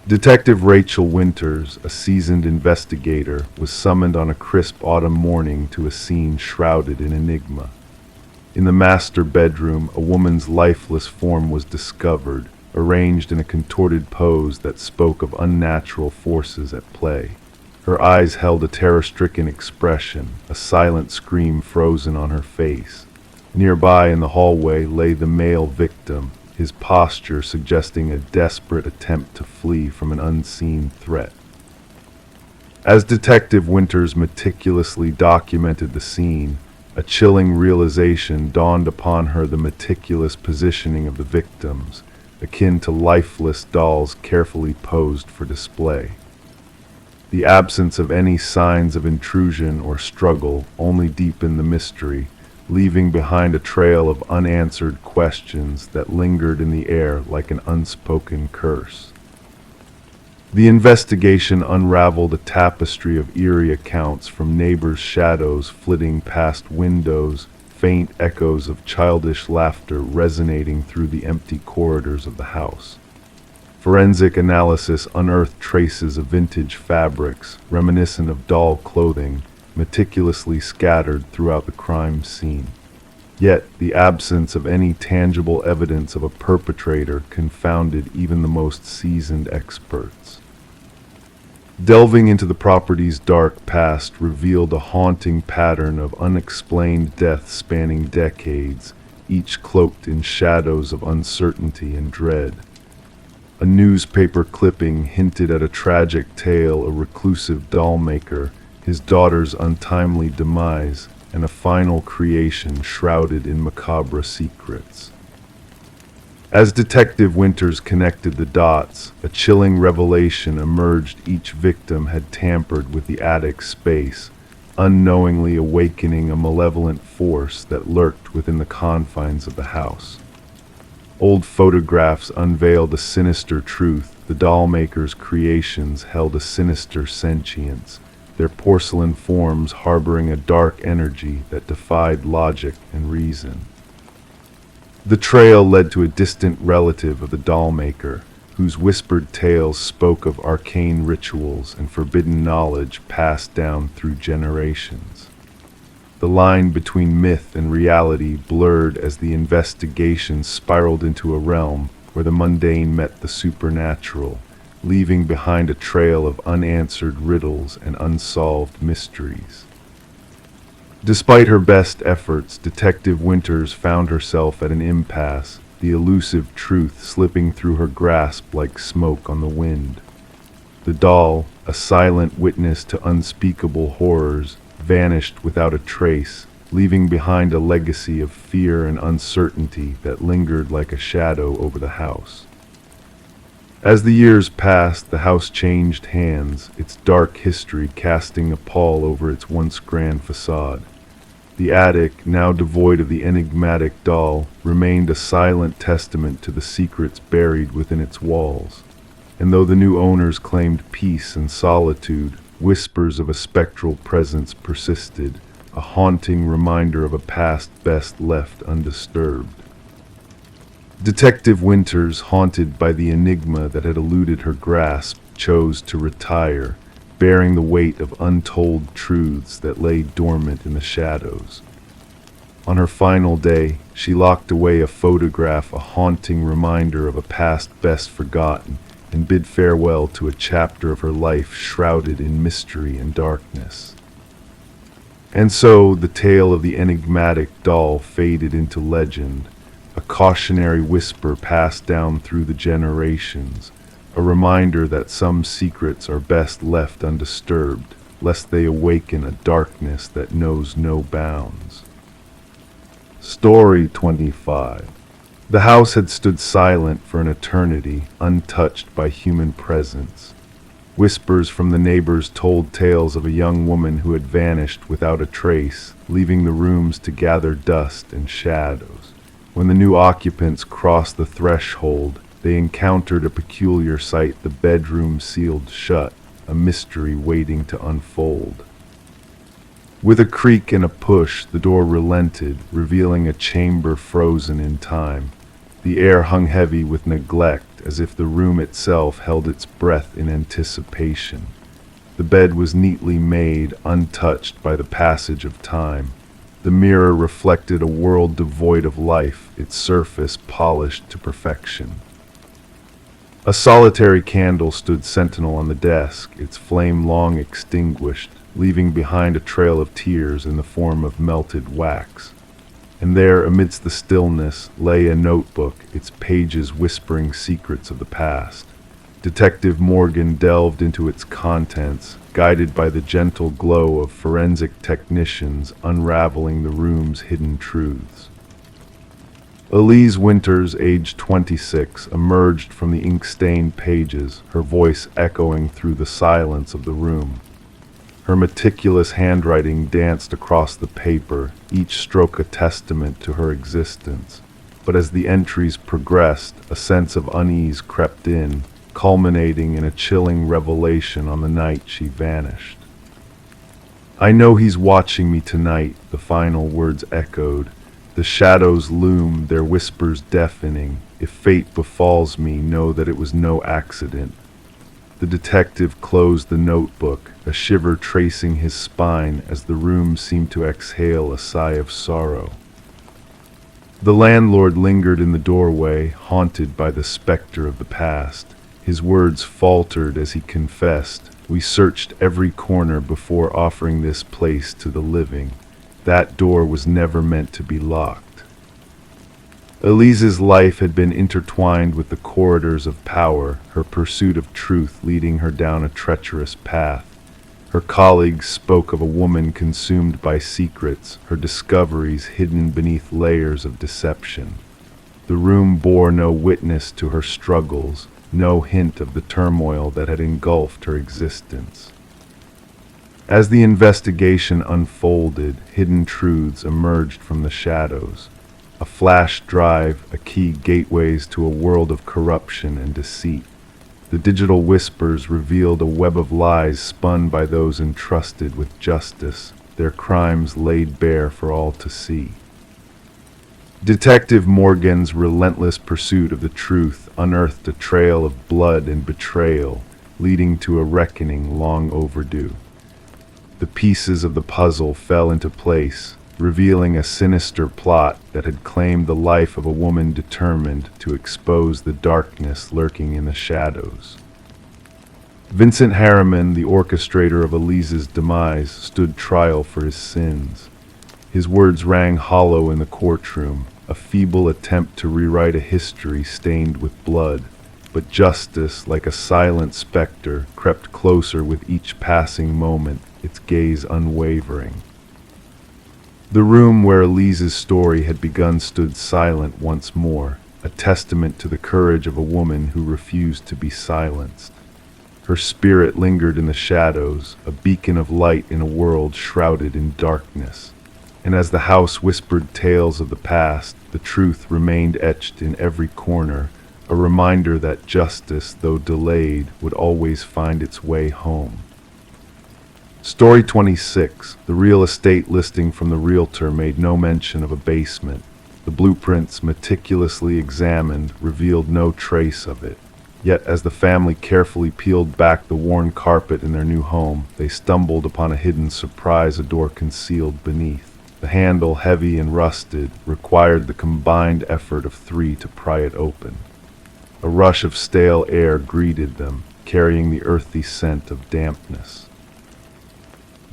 Detective Rachel Winters, a seasoned investigator, was summoned on a crisp autumn morning to a scene shrouded in enigma. In the master bedroom, a woman's lifeless form was discovered, arranged in a contorted pose that spoke of unnatural forces at play. Her eyes held a terror-stricken expression, a silent scream frozen on her face. Nearby in the hallway lay the male victim, his posture suggesting a desperate attempt to flee from an unseen threat. As Detective Winters meticulously documented the scene, a chilling realization dawned upon her: the meticulous positioning of the victims, akin to lifeless dolls carefully posed for display. The absence of any signs of intrusion or struggle only deepened the mystery, leaving behind a trail of unanswered questions that lingered in the air like an unspoken curse. The investigation unraveled a tapestry of eerie accounts, from neighbors' shadows flitting past windows, faint echoes of childish laughter resonating through the empty corridors of the house. Forensic analysis unearthed traces of vintage fabrics, reminiscent of doll clothing, meticulously scattered throughout the crime scene. Yet the absence of any tangible evidence of a perpetrator confounded even the most seasoned experts. Delving into the property's dark past revealed a haunting pattern of unexplained deaths spanning decades, each cloaked in shadows of uncertainty and dread. A newspaper clipping hinted at a tragic tale: a reclusive doll maker, his daughter's untimely demise, and a final creation shrouded in macabre secrets. As Detective Winters connected the dots, a chilling revelation emerged: each victim had tampered with the attic space, unknowingly awakening a malevolent force that lurked within the confines of the house. Old photographs unveiled a sinister truth: the dollmaker's creations held a sinister sentience, their porcelain forms harboring a dark energy that defied logic and reason. The trail led to a distant relative of the dollmaker, whose whispered tales spoke of arcane rituals and forbidden knowledge passed down through generations. The line between myth and reality blurred as the investigation spiraled into a realm where the mundane met the supernatural, leaving behind a trail of unanswered riddles and unsolved mysteries. Despite her best efforts, Detective Winters found herself at an impasse, the elusive truth slipping through her grasp like smoke on the wind. The doll, a silent witness to unspeakable horrors, vanished without a trace, leaving behind a legacy of fear and uncertainty that lingered like a shadow over the house. As the years passed, the house changed hands, its dark history casting a pall over its once grand facade. The attic, now devoid of the enigmatic doll, remained a silent testament to the secrets buried within its walls. And though the new owners claimed peace and solitude, whispers of a spectral presence persisted, a haunting reminder of a past best left undisturbed. Detective Winters, haunted by the enigma that had eluded her grasp, chose to retire, bearing the weight of untold truths that lay dormant in the shadows. On her final day, she locked away a photograph, a haunting reminder of a past best forgotten, and bid farewell to a chapter of her life shrouded in mystery and darkness. And so the tale of the enigmatic doll faded into legend, a cautionary whisper passed down through the generations, a reminder that some secrets are best left undisturbed, lest they awaken a darkness that knows no bounds. Story 25. The house had stood silent for an eternity, untouched by human presence. Whispers from the neighbors told tales of a young woman who had vanished without a trace, leaving the rooms to gather dust and shadows. When the new occupants crossed the threshold, they encountered a peculiar sight, the bedroom sealed shut, a mystery waiting to unfold. With a creak and a push, the door relented, revealing a chamber frozen in time. The air hung heavy with neglect, as if the room itself held its breath in anticipation. The bed was neatly made, untouched by the passage of time. The mirror reflected a world devoid of life, its surface polished to perfection. A solitary candle stood sentinel on the desk, its flame long extinguished, leaving behind a trail of tears in the form of melted wax. And there, amidst the stillness, lay a notebook, its pages whispering secrets of the past. Detective Morgan delved into its contents, guided by the gentle glow of forensic technicians unraveling the room's hidden truths. Elise Winters, aged 26, emerged from the ink-stained pages, her voice echoing through the silence of the room. Her meticulous handwriting danced across the paper, each stroke a testament to her existence. But as the entries progressed, a sense of unease crept in, culminating in a chilling revelation on the night she vanished. "I know he's watching me tonight," the final words echoed. "The shadows loom, their whispers deafening. If fate befalls me, know that it was no accident." The detective closed the notebook, a shiver tracing his spine as the room seemed to exhale a sigh of sorrow. The landlord lingered in the doorway, haunted by the specter of the past. His words faltered as he confessed, "We searched every corner before offering this place to the living. That door was never meant to be locked." Elise's life had been intertwined with the corridors of power, her pursuit of truth leading her down a treacherous path. Her colleagues spoke of a woman consumed by secrets, her discoveries hidden beneath layers of deception. The room bore no witness to her struggles, no hint of the turmoil that had engulfed her existence. As the investigation unfolded, hidden truths emerged from the shadows. A flash drive, a key gateways to a world of corruption and deceit. The digital whispers revealed a web of lies spun by those entrusted with justice, their crimes laid bare for all to see. Detective Morgan's relentless pursuit of the truth unearthed a trail of blood and betrayal, leading to a reckoning long overdue. The pieces of the puzzle fell into place, revealing a sinister plot that had claimed the life of a woman determined to expose the darkness lurking in the shadows. Vincent Harriman, the orchestrator of Elise's demise, stood trial for his sins. His words rang hollow in the courtroom, a feeble attempt to rewrite a history stained with blood. But justice, like a silent specter, crept closer with each passing moment, its gaze unwavering. The room where Elise's story had begun stood silent once more, a testament to the courage of a woman who refused to be silenced. Her spirit lingered in the shadows, a beacon of light in a world shrouded in darkness. And as the house whispered tales of the past, the truth remained etched in every corner, a reminder that justice, though delayed, would always find its way home. Story 26. The real estate listing from the realtor made no mention of a basement. The blueprints, meticulously examined, revealed no trace of it. Yet as the family carefully peeled back the worn carpet in their new home, they stumbled upon a hidden surprise, a door concealed beneath. The handle, heavy and rusted, required the combined effort of 3 to pry it open. A rush of stale air greeted them, carrying the earthy scent of dampness.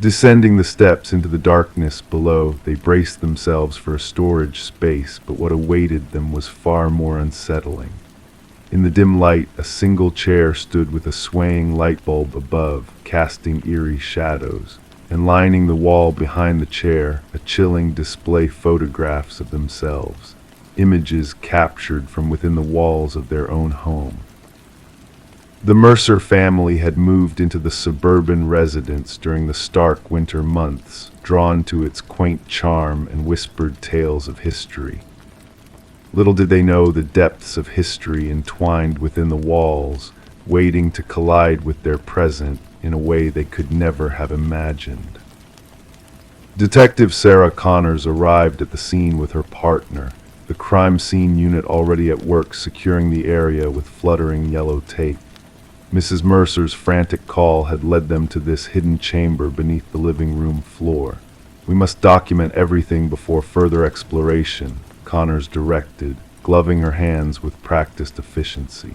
Descending the steps into the darkness below, they braced themselves for a storage space, but what awaited them was far more unsettling. In the dim light, a single chair stood with a swaying light bulb above, casting eerie shadows, and lining the wall behind the chair, a chilling display photographs of themselves, images captured from within the walls of their own home. The Mercer family had moved into the suburban residence during the stark winter months, drawn to its quaint charm and whispered tales of history. Little did they know the depths of history entwined within the walls, waiting to collide with their present in a way they could never have imagined. Detective Sarah Connors arrived at the scene with her partner, the crime scene unit already at work securing the area with fluttering yellow tape. Mrs. Mercer's frantic call had led them to this hidden chamber beneath the living room floor. "We must document everything before further exploration," Connors directed, gloving her hands with practiced efficiency.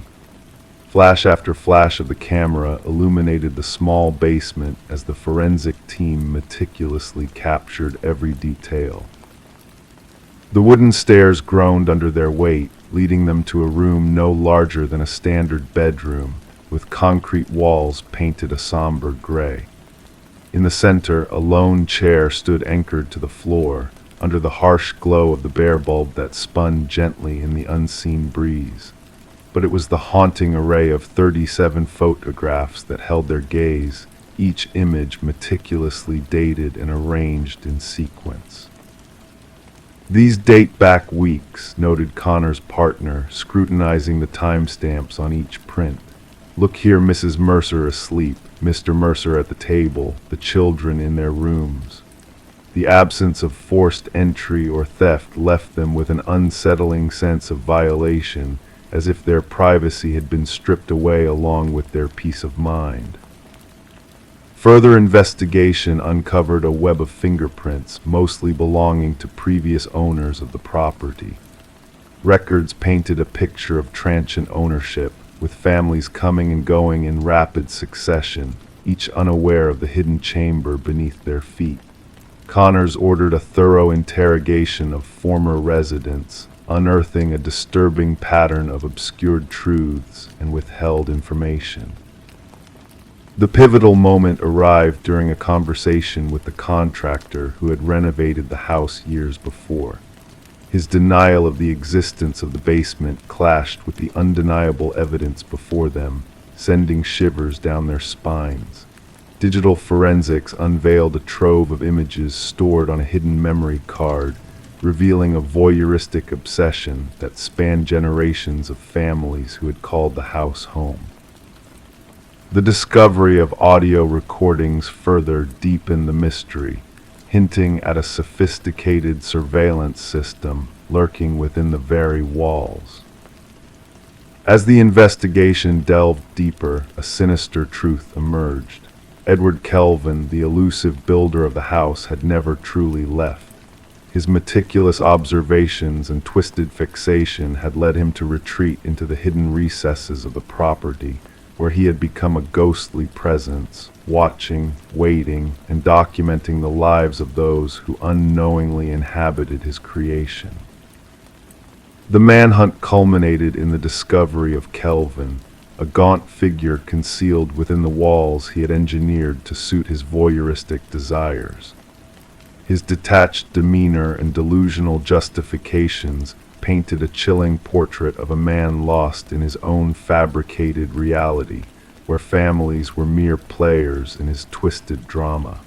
Flash after flash of the camera illuminated the small basement as the forensic team meticulously captured every detail. The wooden stairs groaned under their weight, leading them to a room no larger than a standard bedroom, with concrete walls painted a somber gray. In the center, a lone chair stood anchored to the floor, under the harsh glow of the bare bulb that spun gently in the unseen breeze. But it was the haunting array of 37 photographs that held their gaze, each image meticulously dated and arranged in sequence. "These date back weeks," noted Connor's partner, scrutinizing the timestamps on each print. "Look here, Mrs. Mercer asleep, Mr. Mercer at the table, the children in their rooms." The absence of forced entry or theft left them with an unsettling sense of violation, as if their privacy had been stripped away along with their peace of mind. Further investigation uncovered a web of fingerprints, mostly belonging to previous owners of the property. Records painted a picture of transient ownership, with families coming and going in rapid succession, each unaware of the hidden chamber beneath their feet. Connors ordered a thorough interrogation of former residents, unearthing a disturbing pattern of obscured truths and withheld information. The pivotal moment arrived during a conversation with the contractor who had renovated the house years before. His denial of the existence of the basement clashed with the undeniable evidence before them, sending shivers down their spines. Digital forensics unveiled a trove of images stored on a hidden memory card, revealing a voyeuristic obsession that spanned generations of families who had called the house home. The discovery of audio recordings further deepened the mystery, hinting at a sophisticated surveillance system lurking within the very walls. As the investigation delved deeper, a sinister truth emerged. Edward Kelvin, the elusive builder of the house, had never truly left. His meticulous observations and twisted fixation had led him to retreat into the hidden recesses of the property, where he had become a ghostly presence, watching, waiting, and documenting the lives of those who unknowingly inhabited his creation. The manhunt culminated in the discovery of Kelvin, a gaunt figure concealed within the walls he had engineered to suit his voyeuristic desires. His detached demeanor and delusional justifications painted a chilling portrait of a man lost in his own fabricated reality, where families were mere players in his twisted drama.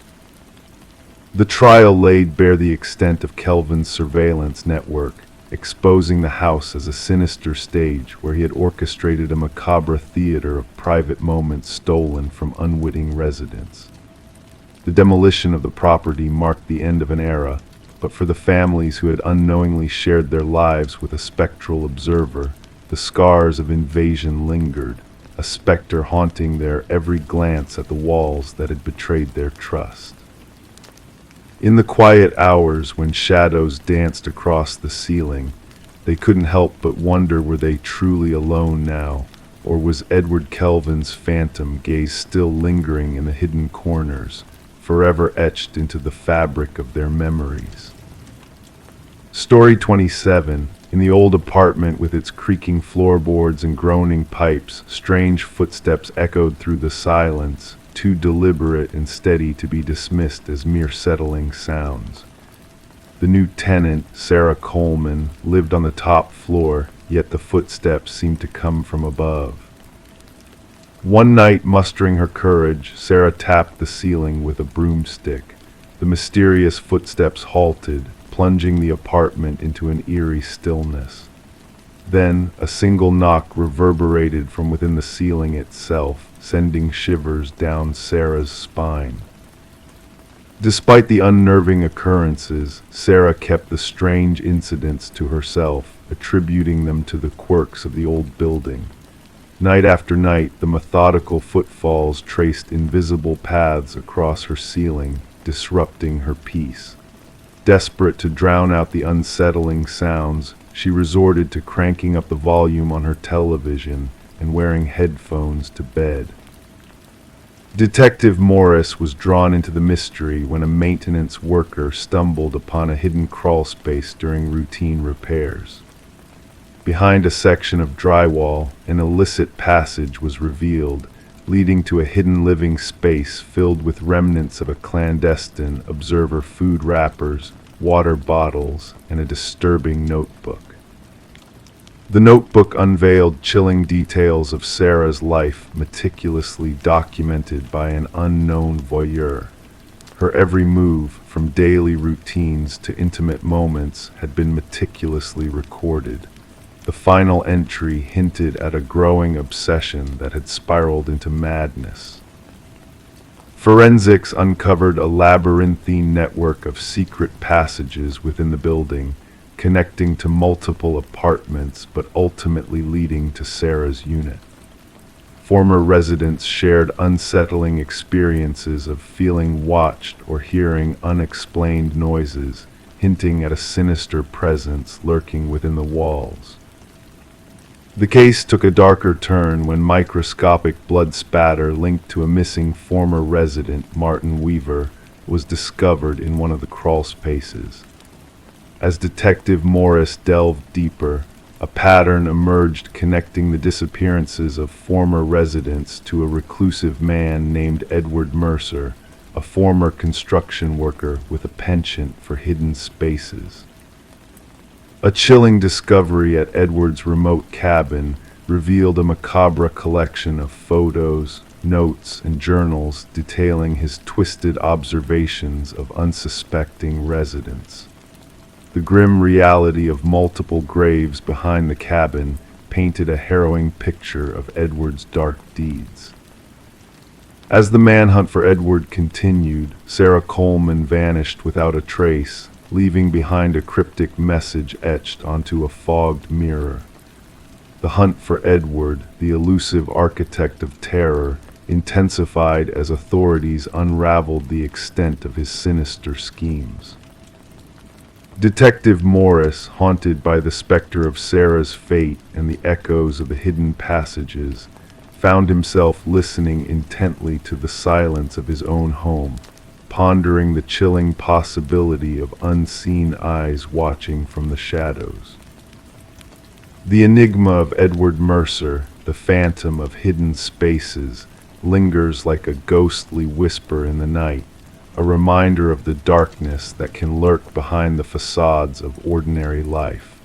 The trial laid bare the extent of Kelvin's surveillance network, exposing the house as a sinister stage where he had orchestrated a macabre theater of private moments stolen from unwitting residents. The demolition of the property marked the end of an era, but for the families who had unknowingly shared their lives with a spectral observer, the scars of invasion lingered, a specter haunting their every glance at the walls that had betrayed their trust. In the quiet hours when shadows danced across the ceiling, they couldn't help but wonder, were they truly alone now, or was Edward Kelvin's phantom gaze still lingering in the hidden corners, forever etched into the fabric of their memories? Story 27. In the old apartment with its creaking floorboards and groaning pipes, strange footsteps echoed through the silence, too deliberate and steady to be dismissed as mere settling sounds. The new tenant, Sarah Coleman, lived on the top floor, yet the footsteps seemed to come from above. One night, mustering her courage, Sarah tapped the ceiling with a broomstick. The mysterious footsteps halted, plunging the apartment into an eerie stillness. Then, a single knock reverberated from within the ceiling itself, sending shivers down Sarah's spine. Despite the unnerving occurrences, Sarah kept the strange incidents to herself, attributing them to the quirks of the old building. Night after night, the methodical footfalls traced invisible paths across her ceiling, disrupting her peace. Desperate to drown out the unsettling sounds, she resorted to cranking up the volume on her television and wearing headphones to bed. Detective Morris was drawn into the mystery when a maintenance worker stumbled upon a hidden crawlspace during routine repairs. Behind a section of drywall, an illicit passage was revealed, leading to a hidden living space filled with remnants of a clandestine observer, food wrappers, water bottles, and a disturbing notebook. The notebook unveiled chilling details of Sarah's life, meticulously documented by an unknown voyeur. Her every move, from daily routines to intimate moments, had been meticulously recorded. The final entry hinted at a growing obsession that had spiraled into madness. Forensics uncovered a labyrinthine network of secret passages within the building, connecting to multiple apartments but ultimately leading to Sarah's unit. Former residents shared unsettling experiences of feeling watched or hearing unexplained noises, hinting at a sinister presence lurking within the walls. The case took a darker turn when microscopic blood spatter linked to a missing former resident, Martin Weaver, was discovered in one of the crawl spaces. As Detective Morris delved deeper, a pattern emerged connecting the disappearances of former residents to a reclusive man named Edward Mercer, a former construction worker with a penchant for hidden spaces. A chilling discovery at Edward's remote cabin revealed a macabre collection of photos, notes, and journals detailing his twisted observations of unsuspecting residents. The grim reality of multiple graves behind the cabin painted a harrowing picture of Edward's dark deeds. As the manhunt for Edward continued, Sarah Coleman vanished without a trace, leaving behind a cryptic message etched onto a fogged mirror. The hunt for Edward, the elusive architect of terror, intensified as authorities unraveled the extent of his sinister schemes. Detective Morris, haunted by the specter of Sarah's fate and the echoes of the hidden passages, found himself listening intently to the silence of his own home, pondering the chilling possibility of unseen eyes watching from the shadows. The enigma of Edward Mercer, the phantom of hidden spaces, lingers like a ghostly whisper in the night, a reminder of the darkness that can lurk behind the facades of ordinary life.